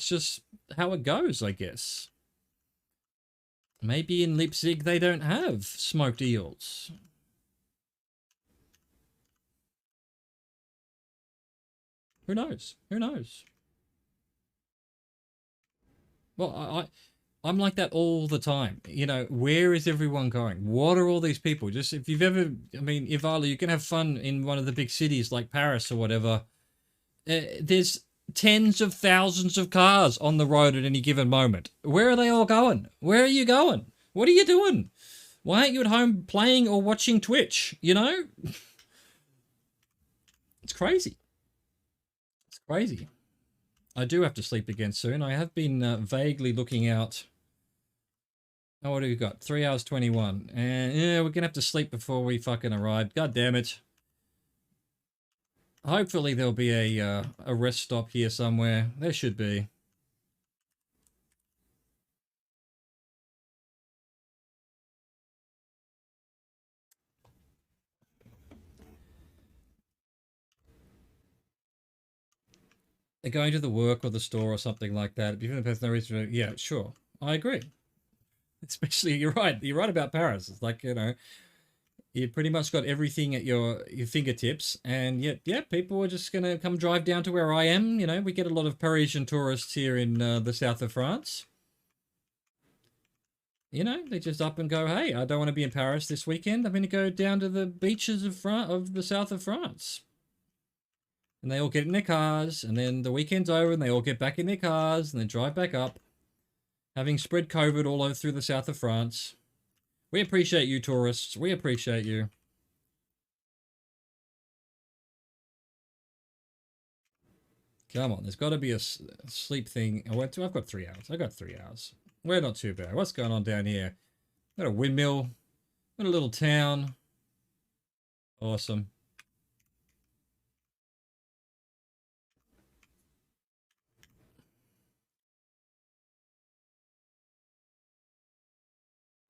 just how it goes, I guess. Maybe in Leipzig they don't have smoked eels. Who knows? Who knows? Well, I'm like that all the time. You know, where is everyone going? What are all these people? Just if you've ever, I mean, Ivala, you can have fun in one of the big cities like Paris or whatever. There's tens of thousands of cars on the road at any given moment. Where are they all going? Where are you going? What are you doing? Why aren't you at home playing or watching Twitch? You know? It's crazy. It's crazy. I do have to sleep again soon. I have been vaguely looking out. Oh, what have we got? 3 hours 21. And yeah, we're going to have to sleep before we fucking arrive. God damn it. Hopefully there'll be a rest stop here somewhere. There should be. They're going to the work or the store or something like that. Even if there's no reason to, yeah, sure. I agree. Especially, you're right. You're right about Paris. It's like, you know, you pretty much got everything at your fingertips, and yet, yeah, people are just gonna come drive down to where I am. You know, we get a lot of Parisian tourists here in the south of France. You know, they just up and go, hey, I don't want to be in Paris this weekend. I'm going to go down to the beaches of the south of France. And they all get in their cars, and then the weekend's over, and they all get back in their cars, and then drive back up, having spread COVID all over through the south of France. We appreciate you, tourists. We appreciate you. Come on, there's got to be a sleep thing. I've got 3 hours. I got 3 hours. We're not too bad. What's going on down here? Got a windmill. Got a little town. Awesome.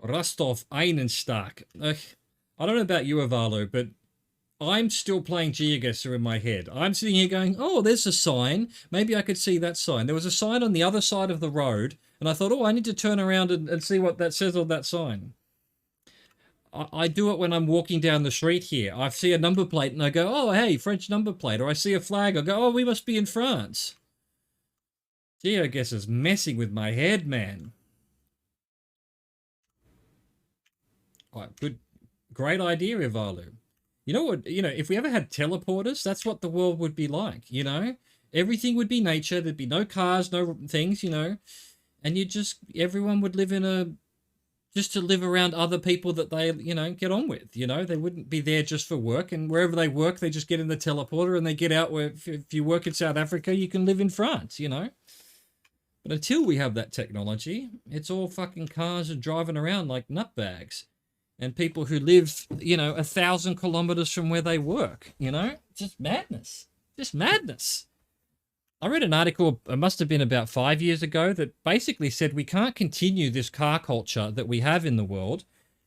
Rostov Einenstock. I don't know about you, Avalo, but I'm still playing GeoGuessr in my head. I'm sitting here going, oh, there's a sign. Maybe I could see that sign. There was a sign on the other side of the road, and I thought, oh, I need to turn around and see what that says on that sign. I do it when I'm walking down the street here. I see a number plate, and I go, oh, hey, French number plate. Or I see a flag, I go, oh, we must be in France. GeoGuessr's messing with my head, man. Oh, good, great idea, Ivalu. You know what? You know, if we ever had teleporters, that's what the world would be like. You know, everything would be nature. There'd be no cars, no things. You know, and you just everyone would live in a just to live around other people that they get on with. You know, they wouldn't be there just for work, and wherever they work, they just get in the teleporter and they get out. Where if you work in South Africa, you can live in France. You know. But until we have that technology, it's all fucking cars and driving around like nutbags. and people who live, 1,000 kilometers from where they work. Just madness. Just madness. I read an article, it must have been about 5 years ago, that basically said we can't continue this car culture that we have in the world.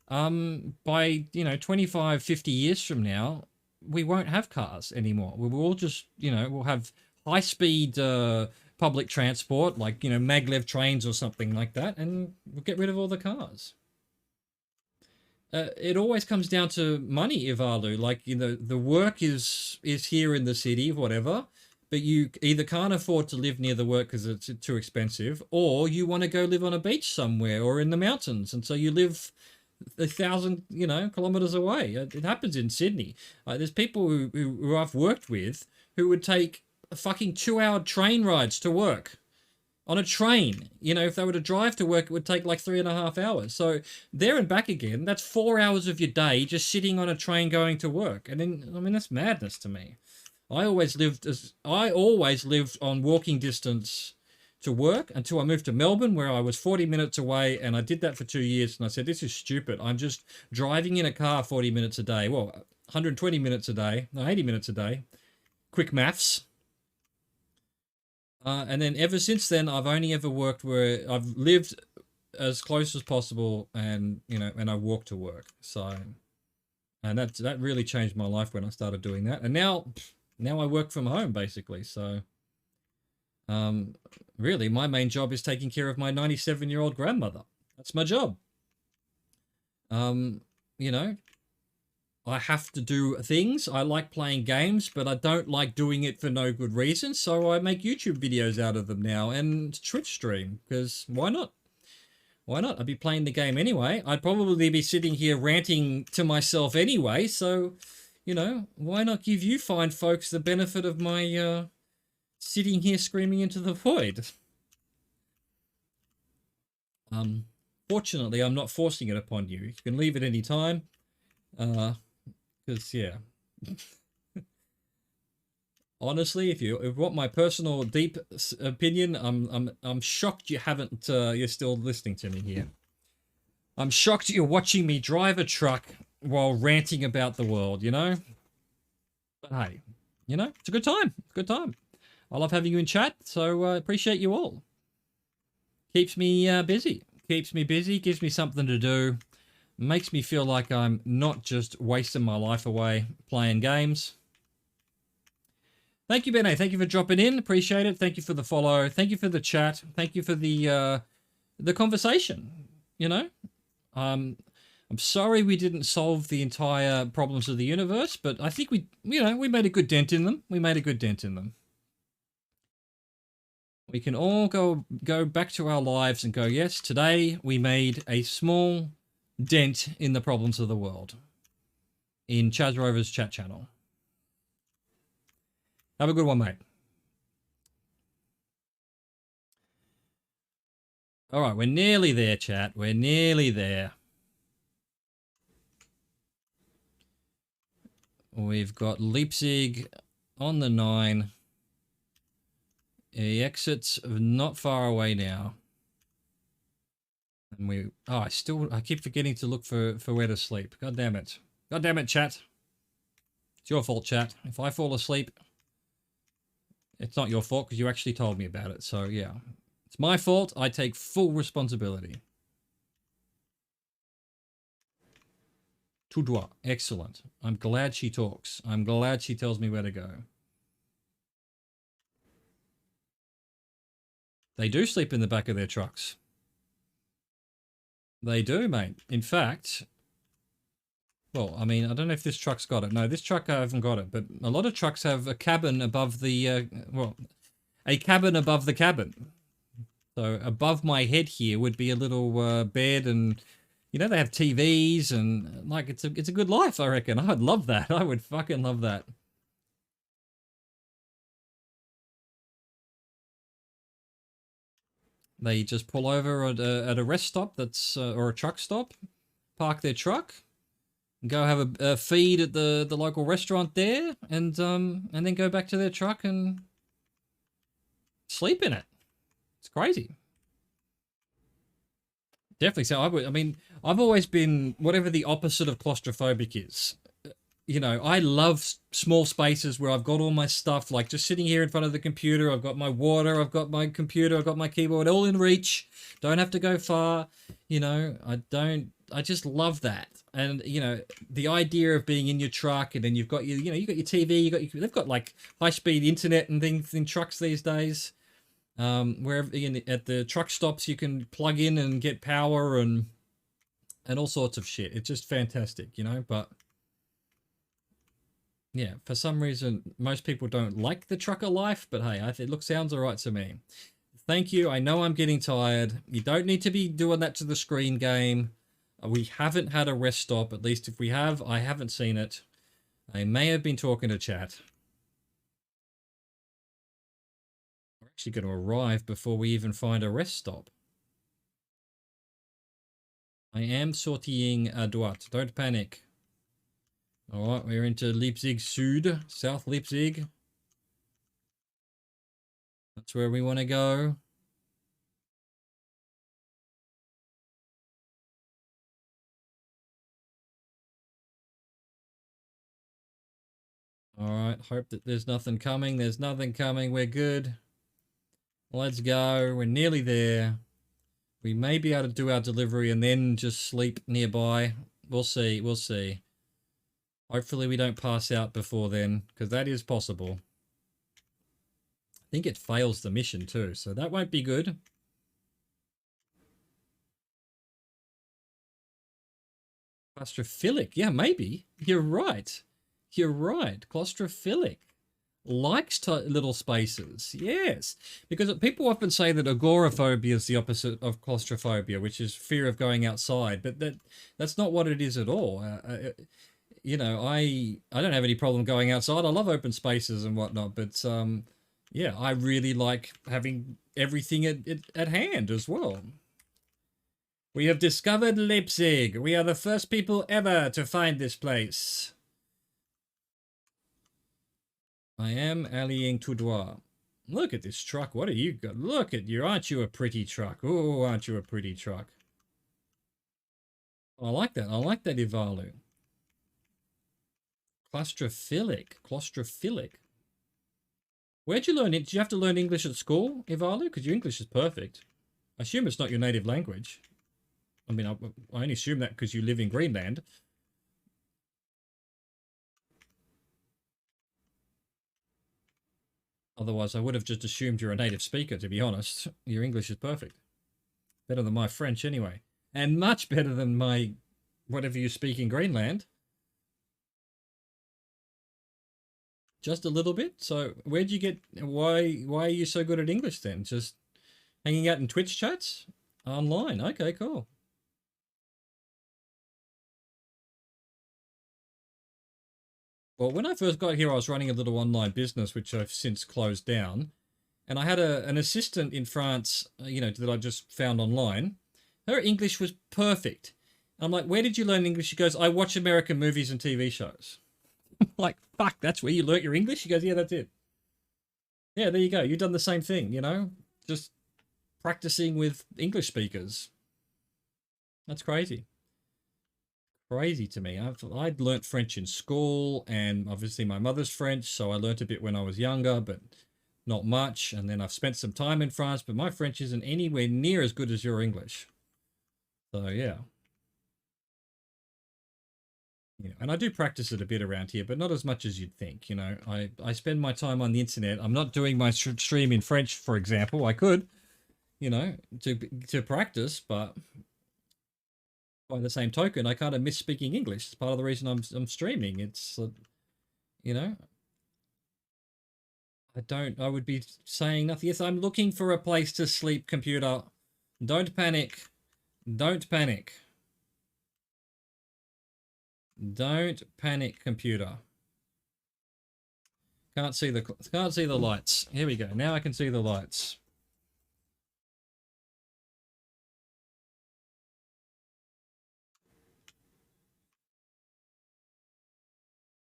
By 25, 50 years from now, we won't have cars anymore. We will all just, we'll have high speed public transport, like maglev trains or something like that, and we'll get rid of all the cars. It always comes down to money, Ivalu. Like, the work is here in the city, whatever, but you either can't afford to live near the work because it's too expensive, or you want to go live on a beach somewhere or in the mountains, and so you live 1,000 kilometers away. It happens in Sydney. There's people who I've worked with who would take fucking 2-hour train rides to work. On a train, if they were to drive to work, it would take like 3.5 hours. So there and back again, that's 4 hours of your day just sitting on a train going to work. And then, that's madness to me. I always lived on walking distance to work until I moved to Melbourne, where I was 40 minutes away, and I did that for 2 years. And I said, this is stupid. I'm just driving in a car 40 minutes a day. Well, 120 minutes a day, no, 80 minutes a day. Quick maths. And then ever since then, I've only ever worked where I've lived as close as possible, and and I walk to work. So, and that really changed my life when I started doing that. And now I work from home basically. So, really, my main job is taking care of my 97-year-old grandmother. That's my job. I have to do things. I like playing games, but I don't like doing it for no good reason. So I make YouTube videos out of them now and Twitch stream, because why not? Why not? I'd be playing the game anyway. I'd probably be sitting here ranting to myself anyway. So, why not give you fine folks the benefit of my sitting here screaming into the void? Fortunately, I'm not forcing it upon you. You can leave at any time. Because, yeah. Honestly, if you want my personal deep opinion, I'm shocked you haven't. You're still listening to me here. I'm shocked you're watching me drive a truck while ranting about the world. But hey, it's a good time. Good time. I love having you in chat, so I appreciate you all. Keeps me busy. Keeps me busy. Gives me something to do. Makes me feel like I'm not just wasting my life away playing games. Thank you, Bene. Thank you for dropping in. Appreciate it. Thank you for the follow. Thank you for the chat. Thank you for the conversation. I'm sorry we didn't solve the entire problems of the universe, but I think we made a good dent in them. We made a good dent in them. We can all go back to our lives and go, yes, today we made a small dent in the problems of the world in Chaz Rover's chat channel. Have a good one, mate. All right, we're nearly there, chat. We're nearly there. We've got Leipzig on the 9. He exits not far away now. And I keep forgetting to look for where to sleep. God damn it. God damn it, chat. It's your fault, chat. If I fall asleep, it's not your fault because you actually told me about it. So, yeah. It's my fault. I take full responsibility. Tout droit. Excellent. I'm glad she talks. I'm glad she tells me where to go. They do sleep in the back of their trucks. They do, mate. In fact, well, I mean, I don't know if this truck's got it. No, this truck I haven't got it, but a lot of trucks have a cabin above the, a cabin above the cabin. So above my head here would be a little bed, and they have TVs, and like it's a good life, I reckon. I'd love that. I would fucking love that. They just pull over at a rest stop that's or a truck stop, park their truck, go have a feed at the local restaurant there, and then go back to their truck and sleep in it. It's crazy. Definitely. So I mean, I've always been whatever the opposite of claustrophobic is. You know, I love small spaces where I've got all my stuff, like just sitting here in front of the computer. I've got my water, I've got my computer, I've got my keyboard, all in reach. Don't have to go far. You know, I just love that. And you know, the idea of being in your truck, and then you've got you got your TV, they've got like high speed internet and things in trucks these days. Wherever at the truck stops, you can plug in and get power and all sorts of shit. It's just fantastic, you know. But yeah, for some reason, most people don't like the trucker life. But hey, I think sounds all right to me. Thank you. I know I'm getting tired. You don't need to be doing that to the screen game. We haven't had a rest stop. At least if we have, I haven't seen it. I may have been talking to chat. We're actually going to arrive before we even find a rest stop. I am sortying à droite. Don't panic. All right, we're into Leipzig Süd, South Leipzig. That's where we want to go. All right, hope that there's nothing coming. There's nothing coming. We're good. Let's go. We're nearly there. We may be able to do our delivery and then just sleep nearby. We'll see. We'll see. Hopefully we don't pass out before then, because that is possible. I think it fails the mission too, so that won't be good. Claustrophilic. Yeah, maybe. You're right. You're right. Claustrophilic. Likes little spaces. Yes. Because people often say that agoraphobia is the opposite of claustrophobia, which is fear of going outside. But that's not what it is at all. You know, I don't have any problem going outside. I love open spaces and whatnot. But yeah, I really like having everything at hand as well. We have discovered Leipzig. We are the first people ever to find this place. I am alleying tout droit. Look at this truck. What are you got? Look at you. Aren't you a pretty truck? Oh, aren't you a pretty truck? I like that. I like that, Ivalu. Claustrophilic. Claustrophilic. Where'd you learn it? Did you have to learn English at school, Ivalu? Because your English is perfect. I assume it's not your native language. I mean, I only assume that because you live in Greenland. Otherwise, I would have just assumed you're a native speaker, to be honest. Your English is perfect. Better than my French, anyway. And much better than my whatever you speak in Greenland. Just a little bit? So, where'd you get... Why are you so good at English, then? Just hanging out in Twitch chats? Online. Okay, cool. Well, when I first got here, I was running a little online business, which I've since closed down. And I had an assistant in France, you know, that I just found online. Her English was perfect. I'm like, where did you learn English? She goes, I watch American movies and TV shows. I'm like, fuck, that's where you learnt your English? She goes, yeah, that's it. Yeah, there you go. You've done the same thing, you know? Just practicing with English speakers. That's crazy. Crazy to me. I'd learnt French in school, and obviously my mother's French, so I learnt a bit when I was younger, but not much. And then I've spent some time in France, but my French isn't anywhere near as good as your English. So yeah. Yeah, and I do practice it a bit around here, but not as much as you'd think. You know, I spend my time on the internet. I'm not doing my stream in French, for example. I could, you know, to practice, but by the same token, I kind of miss speaking English. It's part of the reason I'm streaming. It's you know, I would be saying nothing. Yes, I'm looking for a place to sleep, computer. Don't panic. Don't panic. Don't panic, computer. Can't see the lights. Here we go. Now I can see the lights.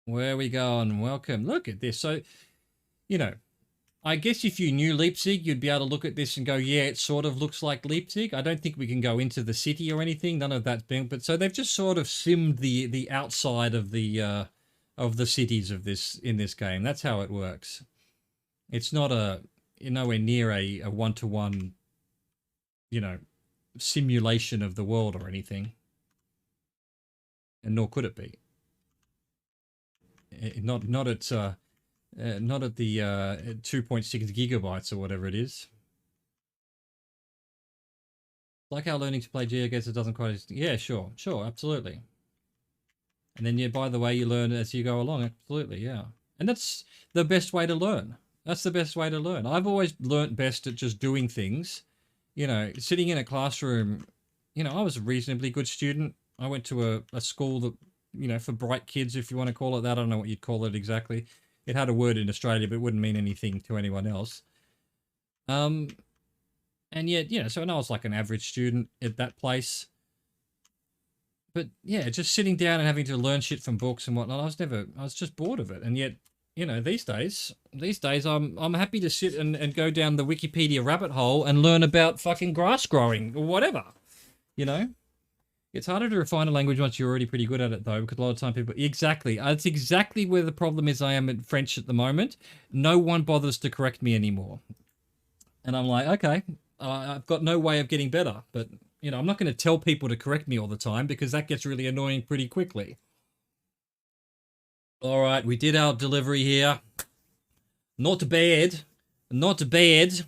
Where are we going? Welcome. Look at this. So, you know, I guess if you knew Leipzig, you'd be able to look at this and go, yeah, it sort of looks like Leipzig. I don't think we can go into the city or anything. None of that's been, but so they've just sort of simmed the outside of the cities of this in this game. That's how it works. It's not nowhere near a one-to-one, you know, simulation of the world or anything, and nor could it be. Not at the 2.6 gigabytes or whatever it is. Like how learning to play GeoGuessr doesn't quite. Yeah, sure, absolutely. And then, yeah, by the way, you learn as you go along. Absolutely, yeah. And that's the best way to learn. That's the best way to learn. I've always learnt best at just doing things. You know, sitting in a classroom, you know, I was a reasonably good student. I went to a school that, you know, for bright kids, if you want to call it that. I don't know what you'd call it exactly. It had a word in Australia, but it wouldn't mean anything to anyone else. And yet, you know, so when I was like an average student at that place, but yeah, just sitting down and having to learn shit from books and whatnot, I was just bored of it. And yet, you know, these days, I'm happy to sit and go down the Wikipedia rabbit hole and learn about fucking grass growing or whatever, you know? It's harder to refine a language once you're already pretty good at it, though, because a lot of time people... Exactly. That's exactly where the problem is I am at French at the moment. No one bothers to correct me anymore. And I'm like, okay, I've got no way of getting better. But, you know, I'm not going to tell people to correct me all the time because that gets really annoying pretty quickly. All right, we did our delivery here. Not bad. Not bad.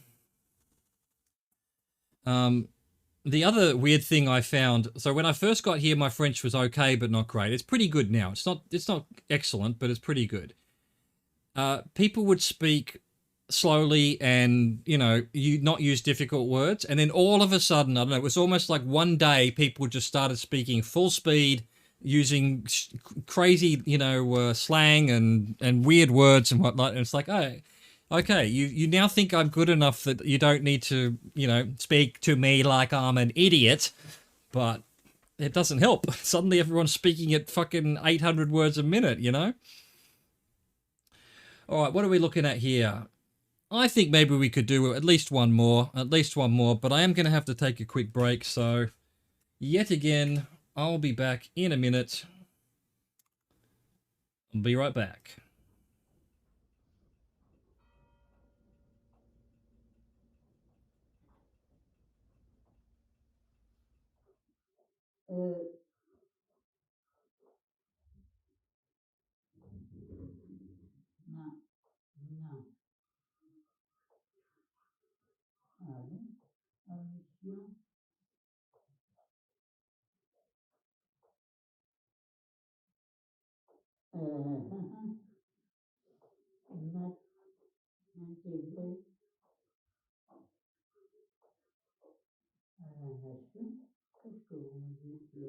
The other weird thing I found, so when I first got here, my French was okay, but not great. It's pretty good now. It's not excellent, but it's pretty good. People would speak slowly and, you know, you not use difficult words. And then all of a sudden, I don't know, it was almost like one day people just started speaking full speed, using crazy, you know, slang and weird words and whatnot. And it's like, oh, okay, you now think I'm good enough that you don't need to, you know, speak to me like I'm an idiot, but it doesn't help. Suddenly everyone's speaking at fucking 800 words a minute, you know? All right, what are we looking at here? I think maybe we could do at least one more, but I am going to have to take a quick break, so yet again, I'll be back in a minute. I'll be right back. No, no. Allez, attention. Not anti-break. Attention. Qu'est-ce que vous me dites là?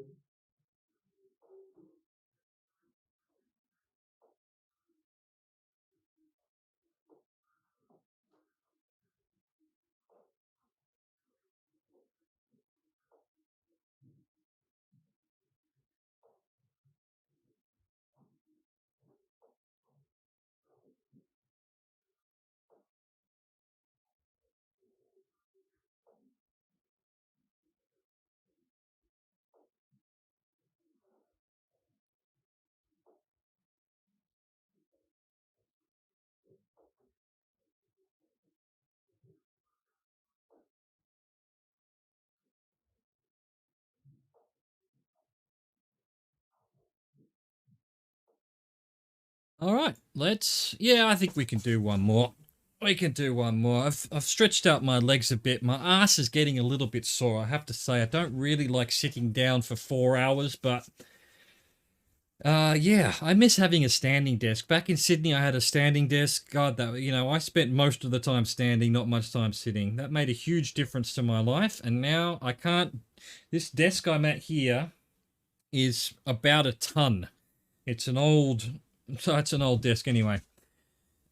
All right, yeah, I think we can do one more. We can do one more. I've stretched out my legs a bit. My ass is getting a little bit sore. I have to say, I don't really like sitting down for 4 hours, but yeah, I miss having a standing desk. Back in Sydney, I had a standing desk. God, that, you know, I spent most of the time standing, not much time sitting. That made a huge difference to my life, and now I can't. This desk I'm at here is about a ton. It's an old desk anyway.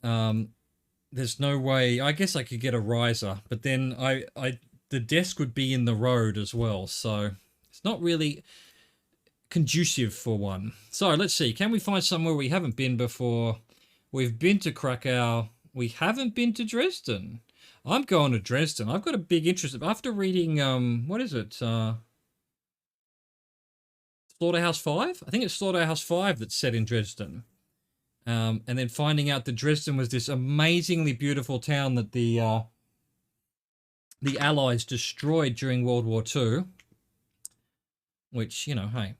There's no way. I guess I could get a riser, but then the desk would be in the road as well, so it's not really conducive for one. So let's see. Can we find somewhere we haven't been before? We've been to Krakow. We haven't been to Dresden. I'm going to Dresden. I've got a big interest after reading what is it? Slaughterhouse 5? I think it's Slaughterhouse 5 that's set in Dresden. And then finding out that Dresden was this amazingly beautiful town that the Allies destroyed during World War II. Which, you know, hey,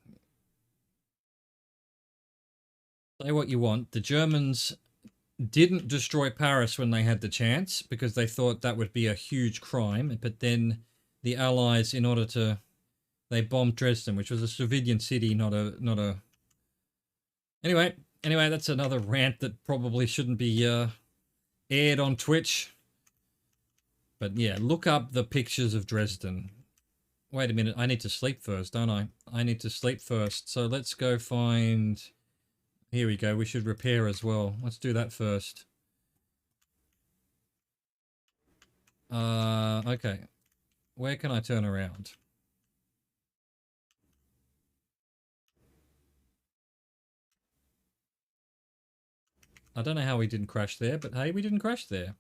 say what you want. The Germans didn't destroy Paris when they had the chance because they thought that would be a huge crime. But then the Allies, in order to, they bombed Dresden, which was a civilian city, not a. Anyway, that's another rant that probably shouldn't be aired on Twitch. But yeah, look up the pictures of Dresden. Wait a minute, I need to sleep first, don't I? I need to sleep first. So let's go find... Here we go, we should repair as well. Let's do that first. Okay. Where can I turn around? I don't know how we didn't crash there, but hey, we didn't crash there.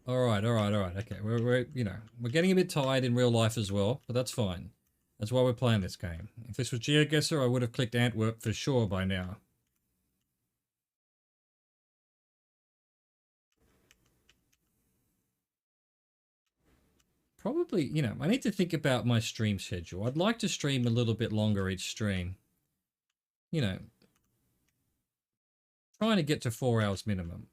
All right. Okay, we're you know, we're getting a bit tired in real life as well, but that's fine. That's why we're playing this game. If this was GeoGuessr, I would have clicked Antwerp for sure by now. Probably, you know, I need to think about my stream schedule. I'd like to stream a little bit longer each stream. You know, trying to get to 4 hours minimum.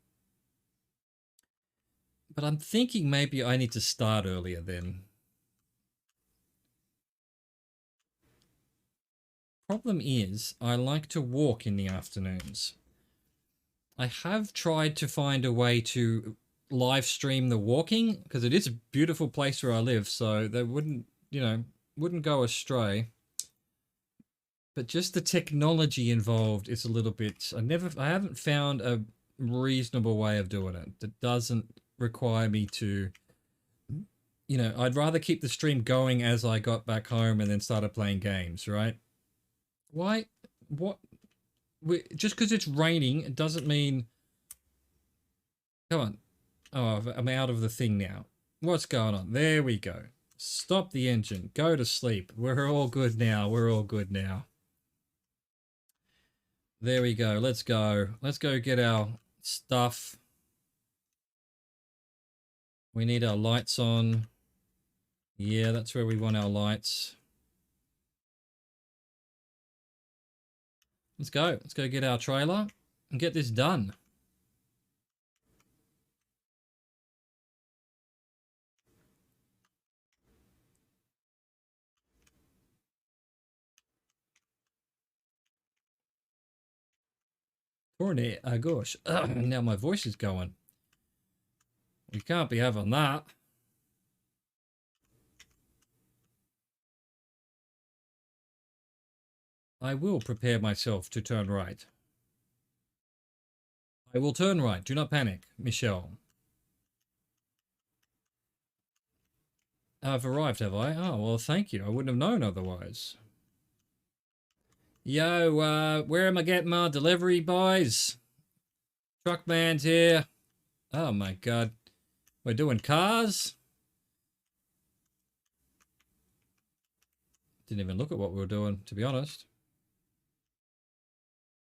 But I'm thinking maybe I need to start earlier then. Problem is, I like to walk in the afternoons. I have tried to find a way to live stream the walking because it is a beautiful place where I live, so they wouldn't, you know, wouldn't go astray. But just the technology involved is a little bit... I haven't found a reasonable way of doing it that doesn't require me to... You know, I'd rather keep the stream going as I got back home and then started playing games, right? Why? What? Just because it's raining, it doesn't mean... Come on. Oh, I'm out of the thing now. What's going on? There we go. Stop the engine. Go to sleep. We're all good now. We're all good now. There we go. Let's go. Let's go get our stuff. We need our lights on. Yeah, that's where we want our lights. Let's go. Let's go get our trailer and get this done. Cornet, oh gosh. Now my voice is going. We can't be having that. I will prepare myself to turn right. I will turn right. Do not panic, Michelle. I've arrived, have I? Oh, well, thank you. I wouldn't have known otherwise. Yo, where am I getting my delivery, boys? Truckman's here. Oh, my God. We're doing cars? Didn't even look at what we were doing, to be honest.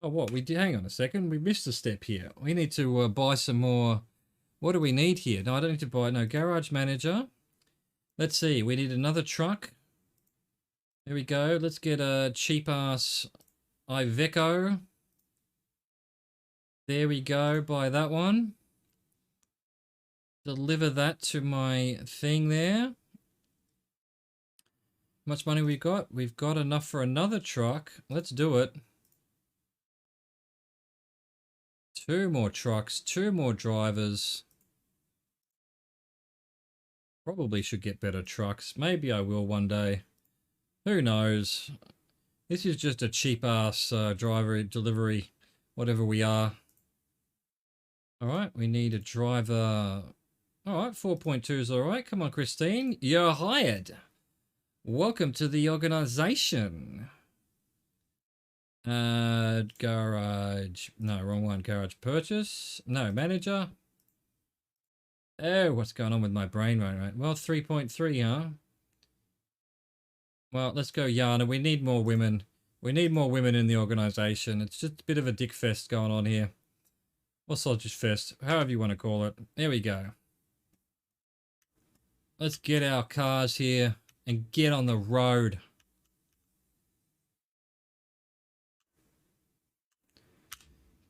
Oh, what? We did. Hang on a second. We missed a step here. We need to buy some more. What do we need here? No, I don't need to buy. No, garage manager. Let's see. We need another truck. There we go. Let's get a cheap-ass Iveco. There we go. Buy that one. Deliver that to my thing there. How much money we got? We've got enough for another truck. Let's do it. 2 more trucks, 2 more drivers. Probably should get better trucks. Maybe I will one day. Who knows? This is just a cheap-ass driver delivery, whatever we are. All right, we need a driver All right, 4.2 is all right. Come on, Christine. You're hired. Welcome to the organization. Garage. No, wrong one. Garage purchase. No, manager. Oh, what's going on with my brain right? Well, 3.3, huh? Well, let's go, Yana. We need more women. We need more women in the organization. It's just a bit of a dick fest going on here. Or sausage fest, however you want to call it. There we go. Let's get our cars here and get on the road.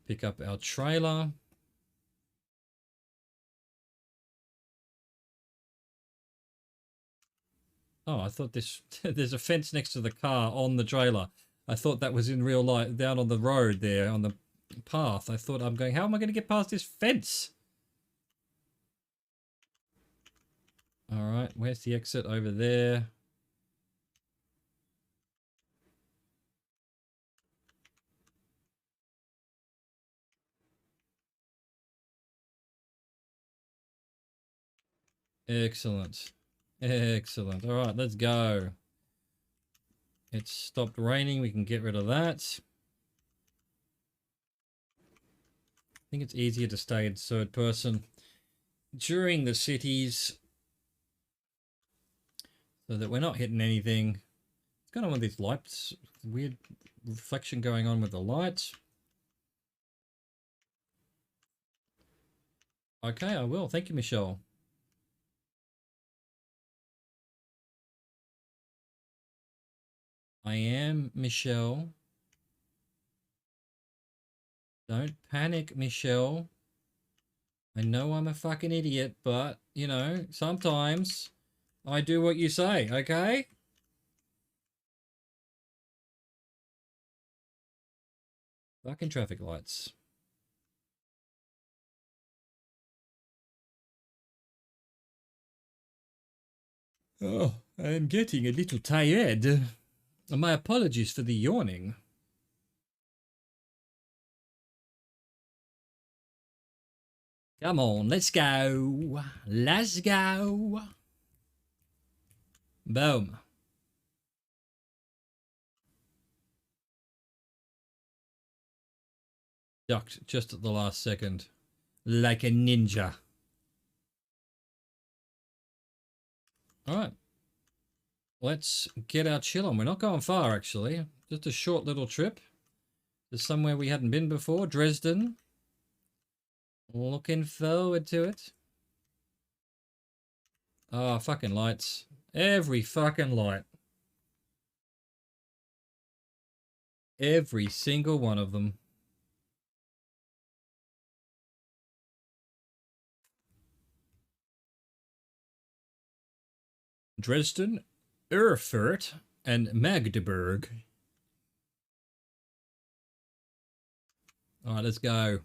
Pick up our trailer. Oh, I thought this... there's a fence next to the car on the trailer. I thought that was in real life, down on the road there, on the path. I thought, I'm going, how am I going to get past this fence? Alright, where's the exit? Over there. Excellent. Excellent. Alright, let's go. It's stopped raining. We can get rid of that. I think it's easier to stay in third person during the cities so that we're not hitting anything. What's going on with these lights? Weird reflection going on with the lights. Okay, I will. Thank you, Michelle. I am Michelle. Don't panic, Michelle. I know I'm a fucking idiot, but, you know, sometimes I do what you say, okay? Fucking traffic lights. Oh, I'm getting a little tired. My apologies for the yawning. Come on, let's go. Let's go. Boom. Ducked just at the last second. Like a ninja. Alright. Let's get our chill on. We're not going far, actually. Just a short little trip. There's somewhere we hadn't been before. Dresden. Looking forward to it. Oh, fucking lights. Every fucking light. Every single one of them. Dresden, Erfurt, and Magdeburg. Alright, let's go.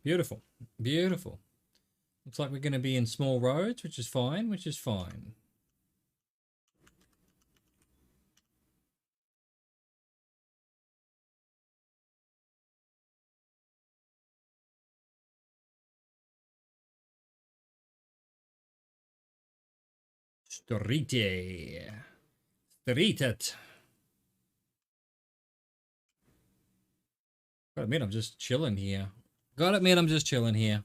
Beautiful. Beautiful. Looks like we're going to be in small roads, which is fine, which is fine. Streeted. Gotta admit, I'm just chilling here. Gotta admit, I'm just chilling here.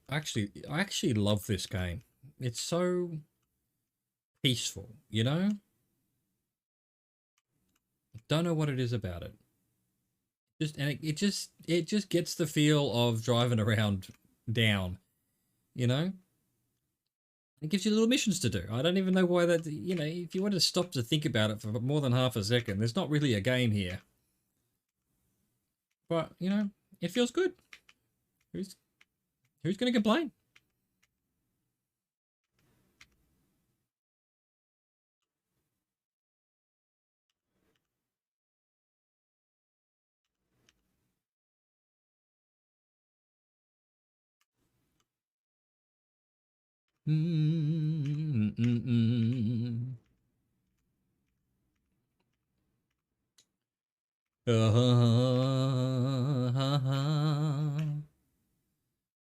I actually love this game. It's so peaceful, you know? Don't know what it is about it. It just gets the feel of driving around down, you know? It gives you little missions to do. I don't even know why that, you know, if you want to stop to think about it for more than half a second, there's not really a game here. But, you know, it feels good. Who's going to complain?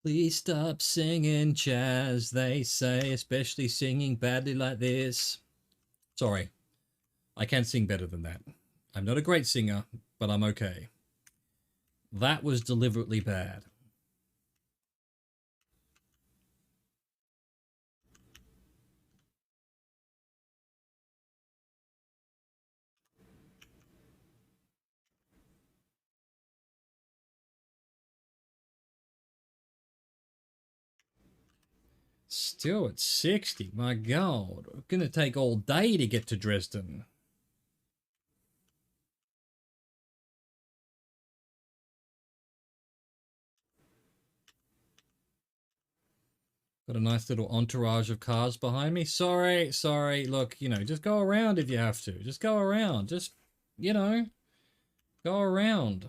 Please stop singing jazz, they say, especially singing badly like this. Sorry, I can sing better than that. I'm not a great singer, but I'm okay. That was deliberately bad. Still at 60, my god. It's gonna take all day to get to Dresden. Got a nice little entourage of cars behind me. Sorry. Look, just go around if you have to. Just go around. Just, go around.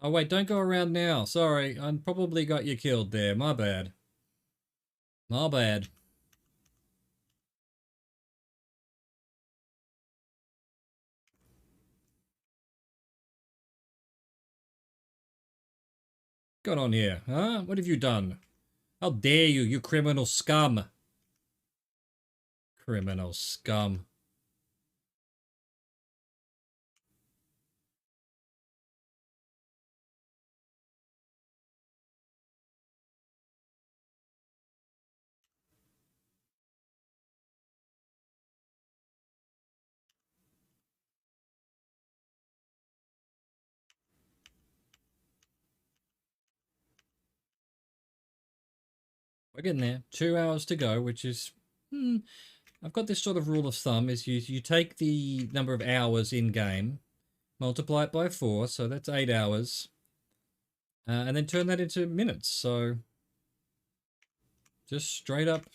Oh, wait, don't go around now. Sorry, I probably got you killed there. My bad. My bad. Got on here, huh? What have you done? How dare you, you criminal scum. Criminal scum. We're getting there. 2 hours to go, which is... I've got this sort of rule of thumb, is you take the number of hours in-game, multiply it by 4, so that's 8 hours, and then turn that into minutes, so... Just straight up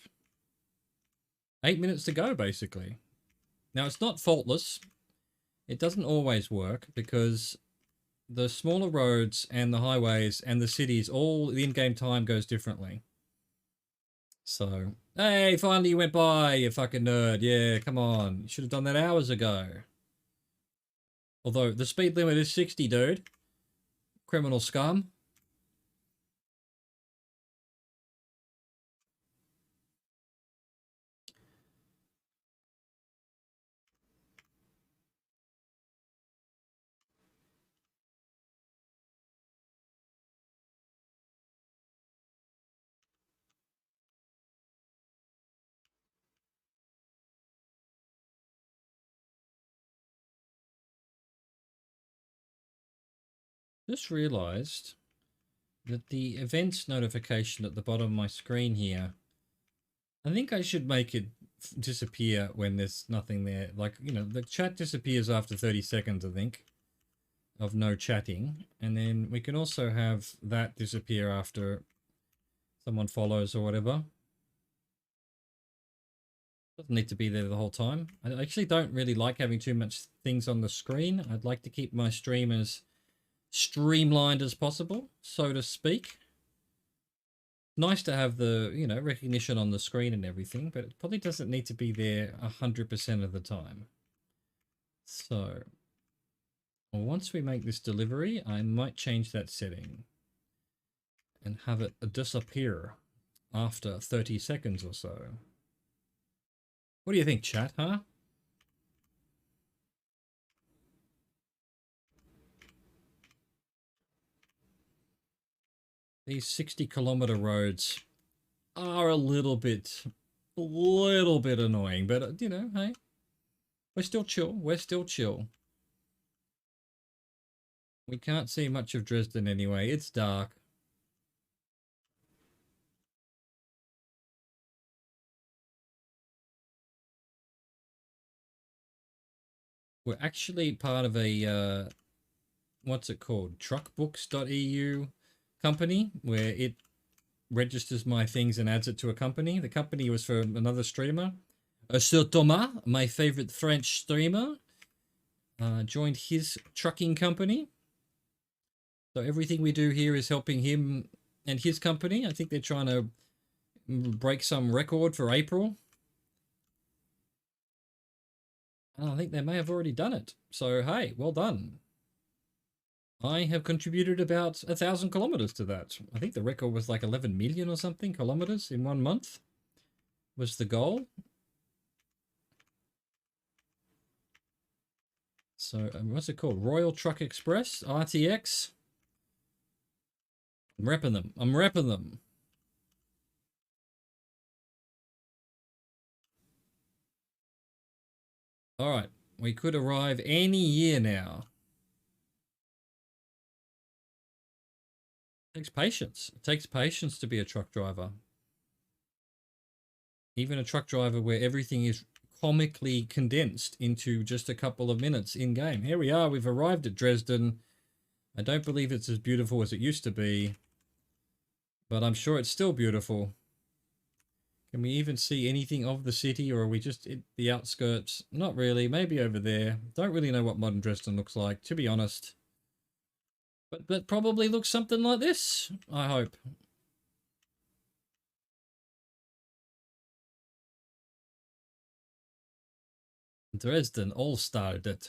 8 minutes to go, basically. Now, it's not faultless. It doesn't always work, because the smaller roads and the highways and the cities, all the in-game time goes differently. So, hey, finally you went by, you fucking nerd. Yeah, come on. You should have done that hours ago. Although, the speed limit is 60, dude. Criminal scum. Just realized that the events notification at the bottom of my screen here, I think I should make it disappear when there's nothing there. Like, the chat disappears after 30 seconds, I think, of no chatting. And then we can also have that disappear after someone follows or whatever. Doesn't need to be there the whole time. I actually don't really like having too much things on the screen. I'd like to keep my stream as streamlined as possible, so to speak. Nice to have the, recognition on the screen and everything, but it probably doesn't need to be there 100% of the time. So, once we make this delivery, I might change that setting and have it disappear after 30 seconds or so. What do you think, chat, huh? These 60-kilometer roads are a little bit annoying, but hey, we're still chill. We're still chill. We can't see much of Dresden anyway. It's dark. We're actually part of a, what's it called? Truckbooks.eu company, where it registers my things and adds it to a company. The company was for another streamer. Sir Thomas, my favorite French streamer, joined his trucking company. So everything we do here is helping him and his company. I think they're trying to break some record for April. And I think they may have already done it. So, hey, well done. I have contributed about 1,000 kilometers to that. I think the record was like 11 million or something kilometers in 1 month was the goal. So, what's it called? Royal Truck Express, RTX. I'm repping them. I'm repping them. All right. We could arrive any year now. It takes patience. It takes patience to be a truck driver. Even a truck driver where everything is comically condensed into just a couple of minutes in game. Here we are. We've arrived at Dresden. I don't believe it's as beautiful as it used to be, but I'm sure it's still beautiful. Can we even see anything of the city, or are we just at the outskirts? Not really. Maybe over there. Don't really know what modern Dresden looks like, to be honest. But that probably looks something like this, I hope. Dresden all started.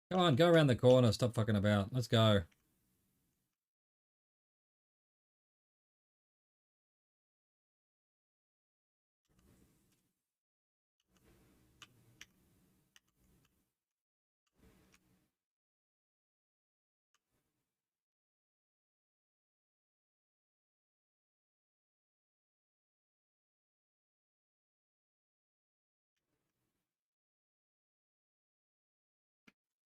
Come on, go around the corner. Stop fucking about. Let's go.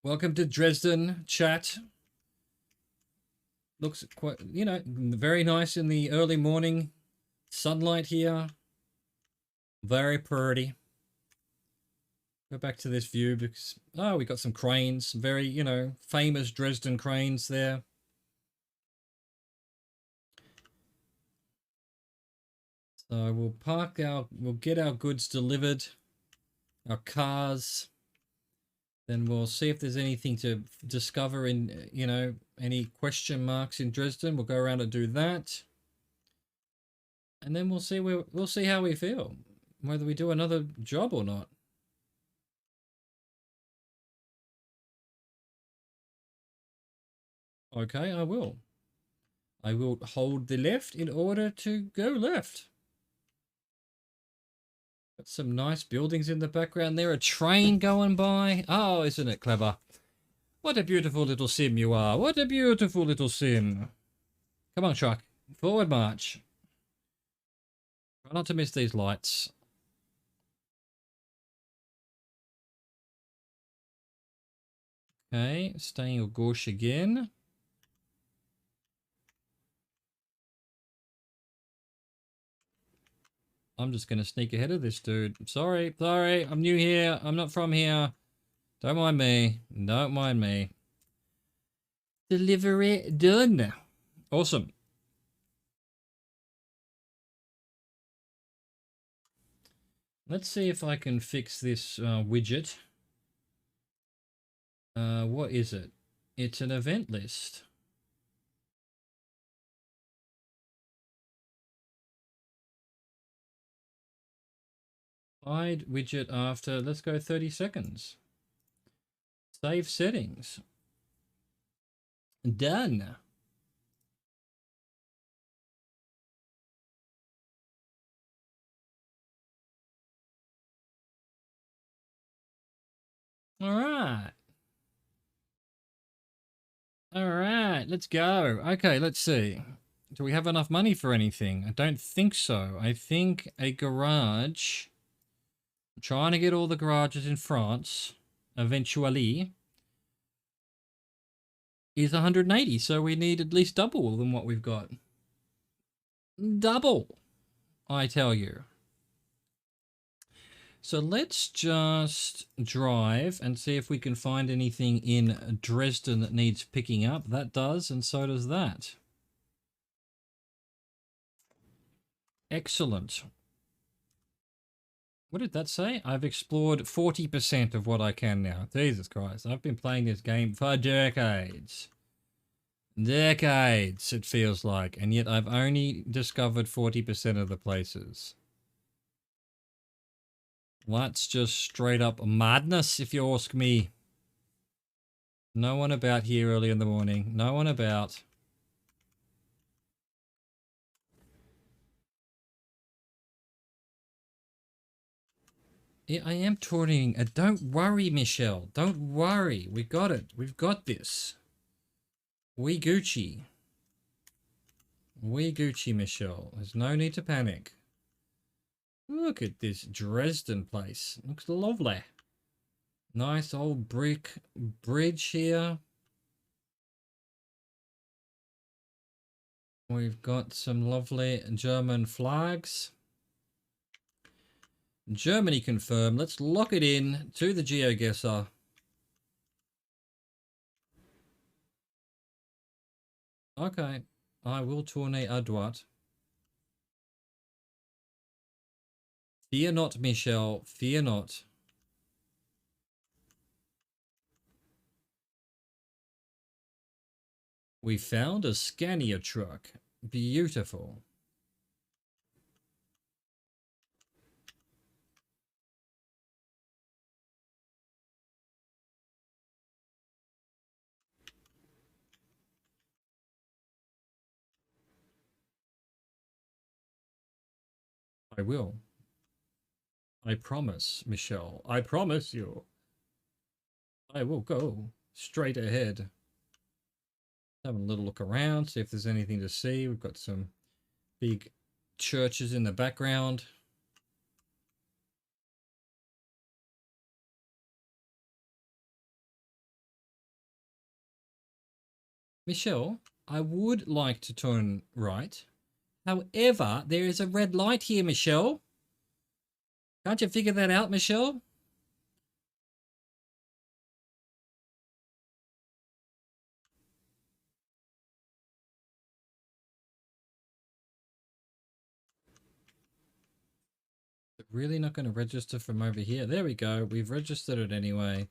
Welcome to Dresden, chat. Looks quite, you know, very nice in the early morning sunlight here. Very pretty. Go back to this view because, oh, we got some cranes. Very, you know, famous Dresden cranes there. So we'll get our goods delivered, our cars. Then we'll see if there's anything to discover in, you know, any question marks in Dresden. We'll go around and do that. And then we'll see how we feel, whether we do another job or not. Okay, I will. I will hold the left in order to go left. Got some nice buildings in the background there. A train going by. Oh, isn't it clever? What a beautiful little sim you are. What a beautiful little sim. Come on, truck. Forward march. Try not to miss these lights. Okay, staying au gauche again. I'm just going to sneak ahead of this dude. Sorry, I'm new here. I'm not from here. Don't mind me. Don't mind me. Delivery done. Awesome. Let's see if I can fix this widget. What is it? It's an event list. Hide widget after, let's go 30 seconds. Save settings. Done. All right. All right, let's go. Okay, let's see. Do we have enough money for anything? I don't think so. I think a garage. I'm trying to get all the garages in France, eventually, is 180. So we need at least double than what we've got. Double, I tell you. So let's just drive and see if we can find anything in Dresden that needs picking up. That does, and so does that. Excellent. What did that say? I've explored 40% of what I can now. Jesus Christ. I've been playing this game for decades. Decades, it feels like. And yet I've only discovered 40% of the places. That's just straight up madness, if you ask me. No one about here early in the morning. No one about. Yeah, I am touring. Don't worry, Michelle. Don't worry. We got it. We've got this. We Gucci. We Gucci, Michelle. There's no need to panic. Look at this Dresden place. Looks lovely. Nice old brick bridge here. We've got some lovely German flags. Germany confirmed. Let's lock it in to the GeoGuessr. Okay. I will tourner à droite. Fear not, Michelle. Fear not. We found a Scania truck. Beautiful. I will. I promise, Michelle. I promise you. I will go straight ahead. Having a little look around, see if there's anything to see. We've got some big churches in the background. Michelle, I would like to turn right. However, there is a red light here, Michelle. Can't you figure that out, Michelle? Really not going to register from over here. There we go. We've registered it anyway.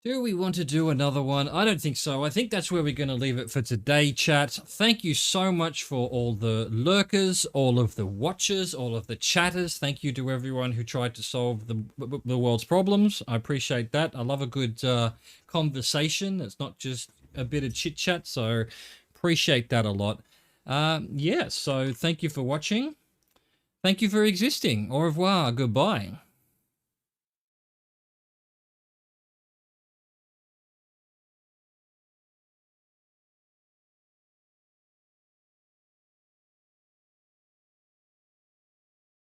Do we want to do another one? I don't think so. I think that's where we're going to leave it for today, chat. Thank you so much for all the lurkers, all of the watchers, all of the chatters. Thank you to everyone who tried to solve the world's problems. I appreciate that. I love a good conversation. It's not just a bit of chit-chat, so appreciate that a lot. Yeah, so thank you for watching. Thank you for existing. Au revoir. Goodbye.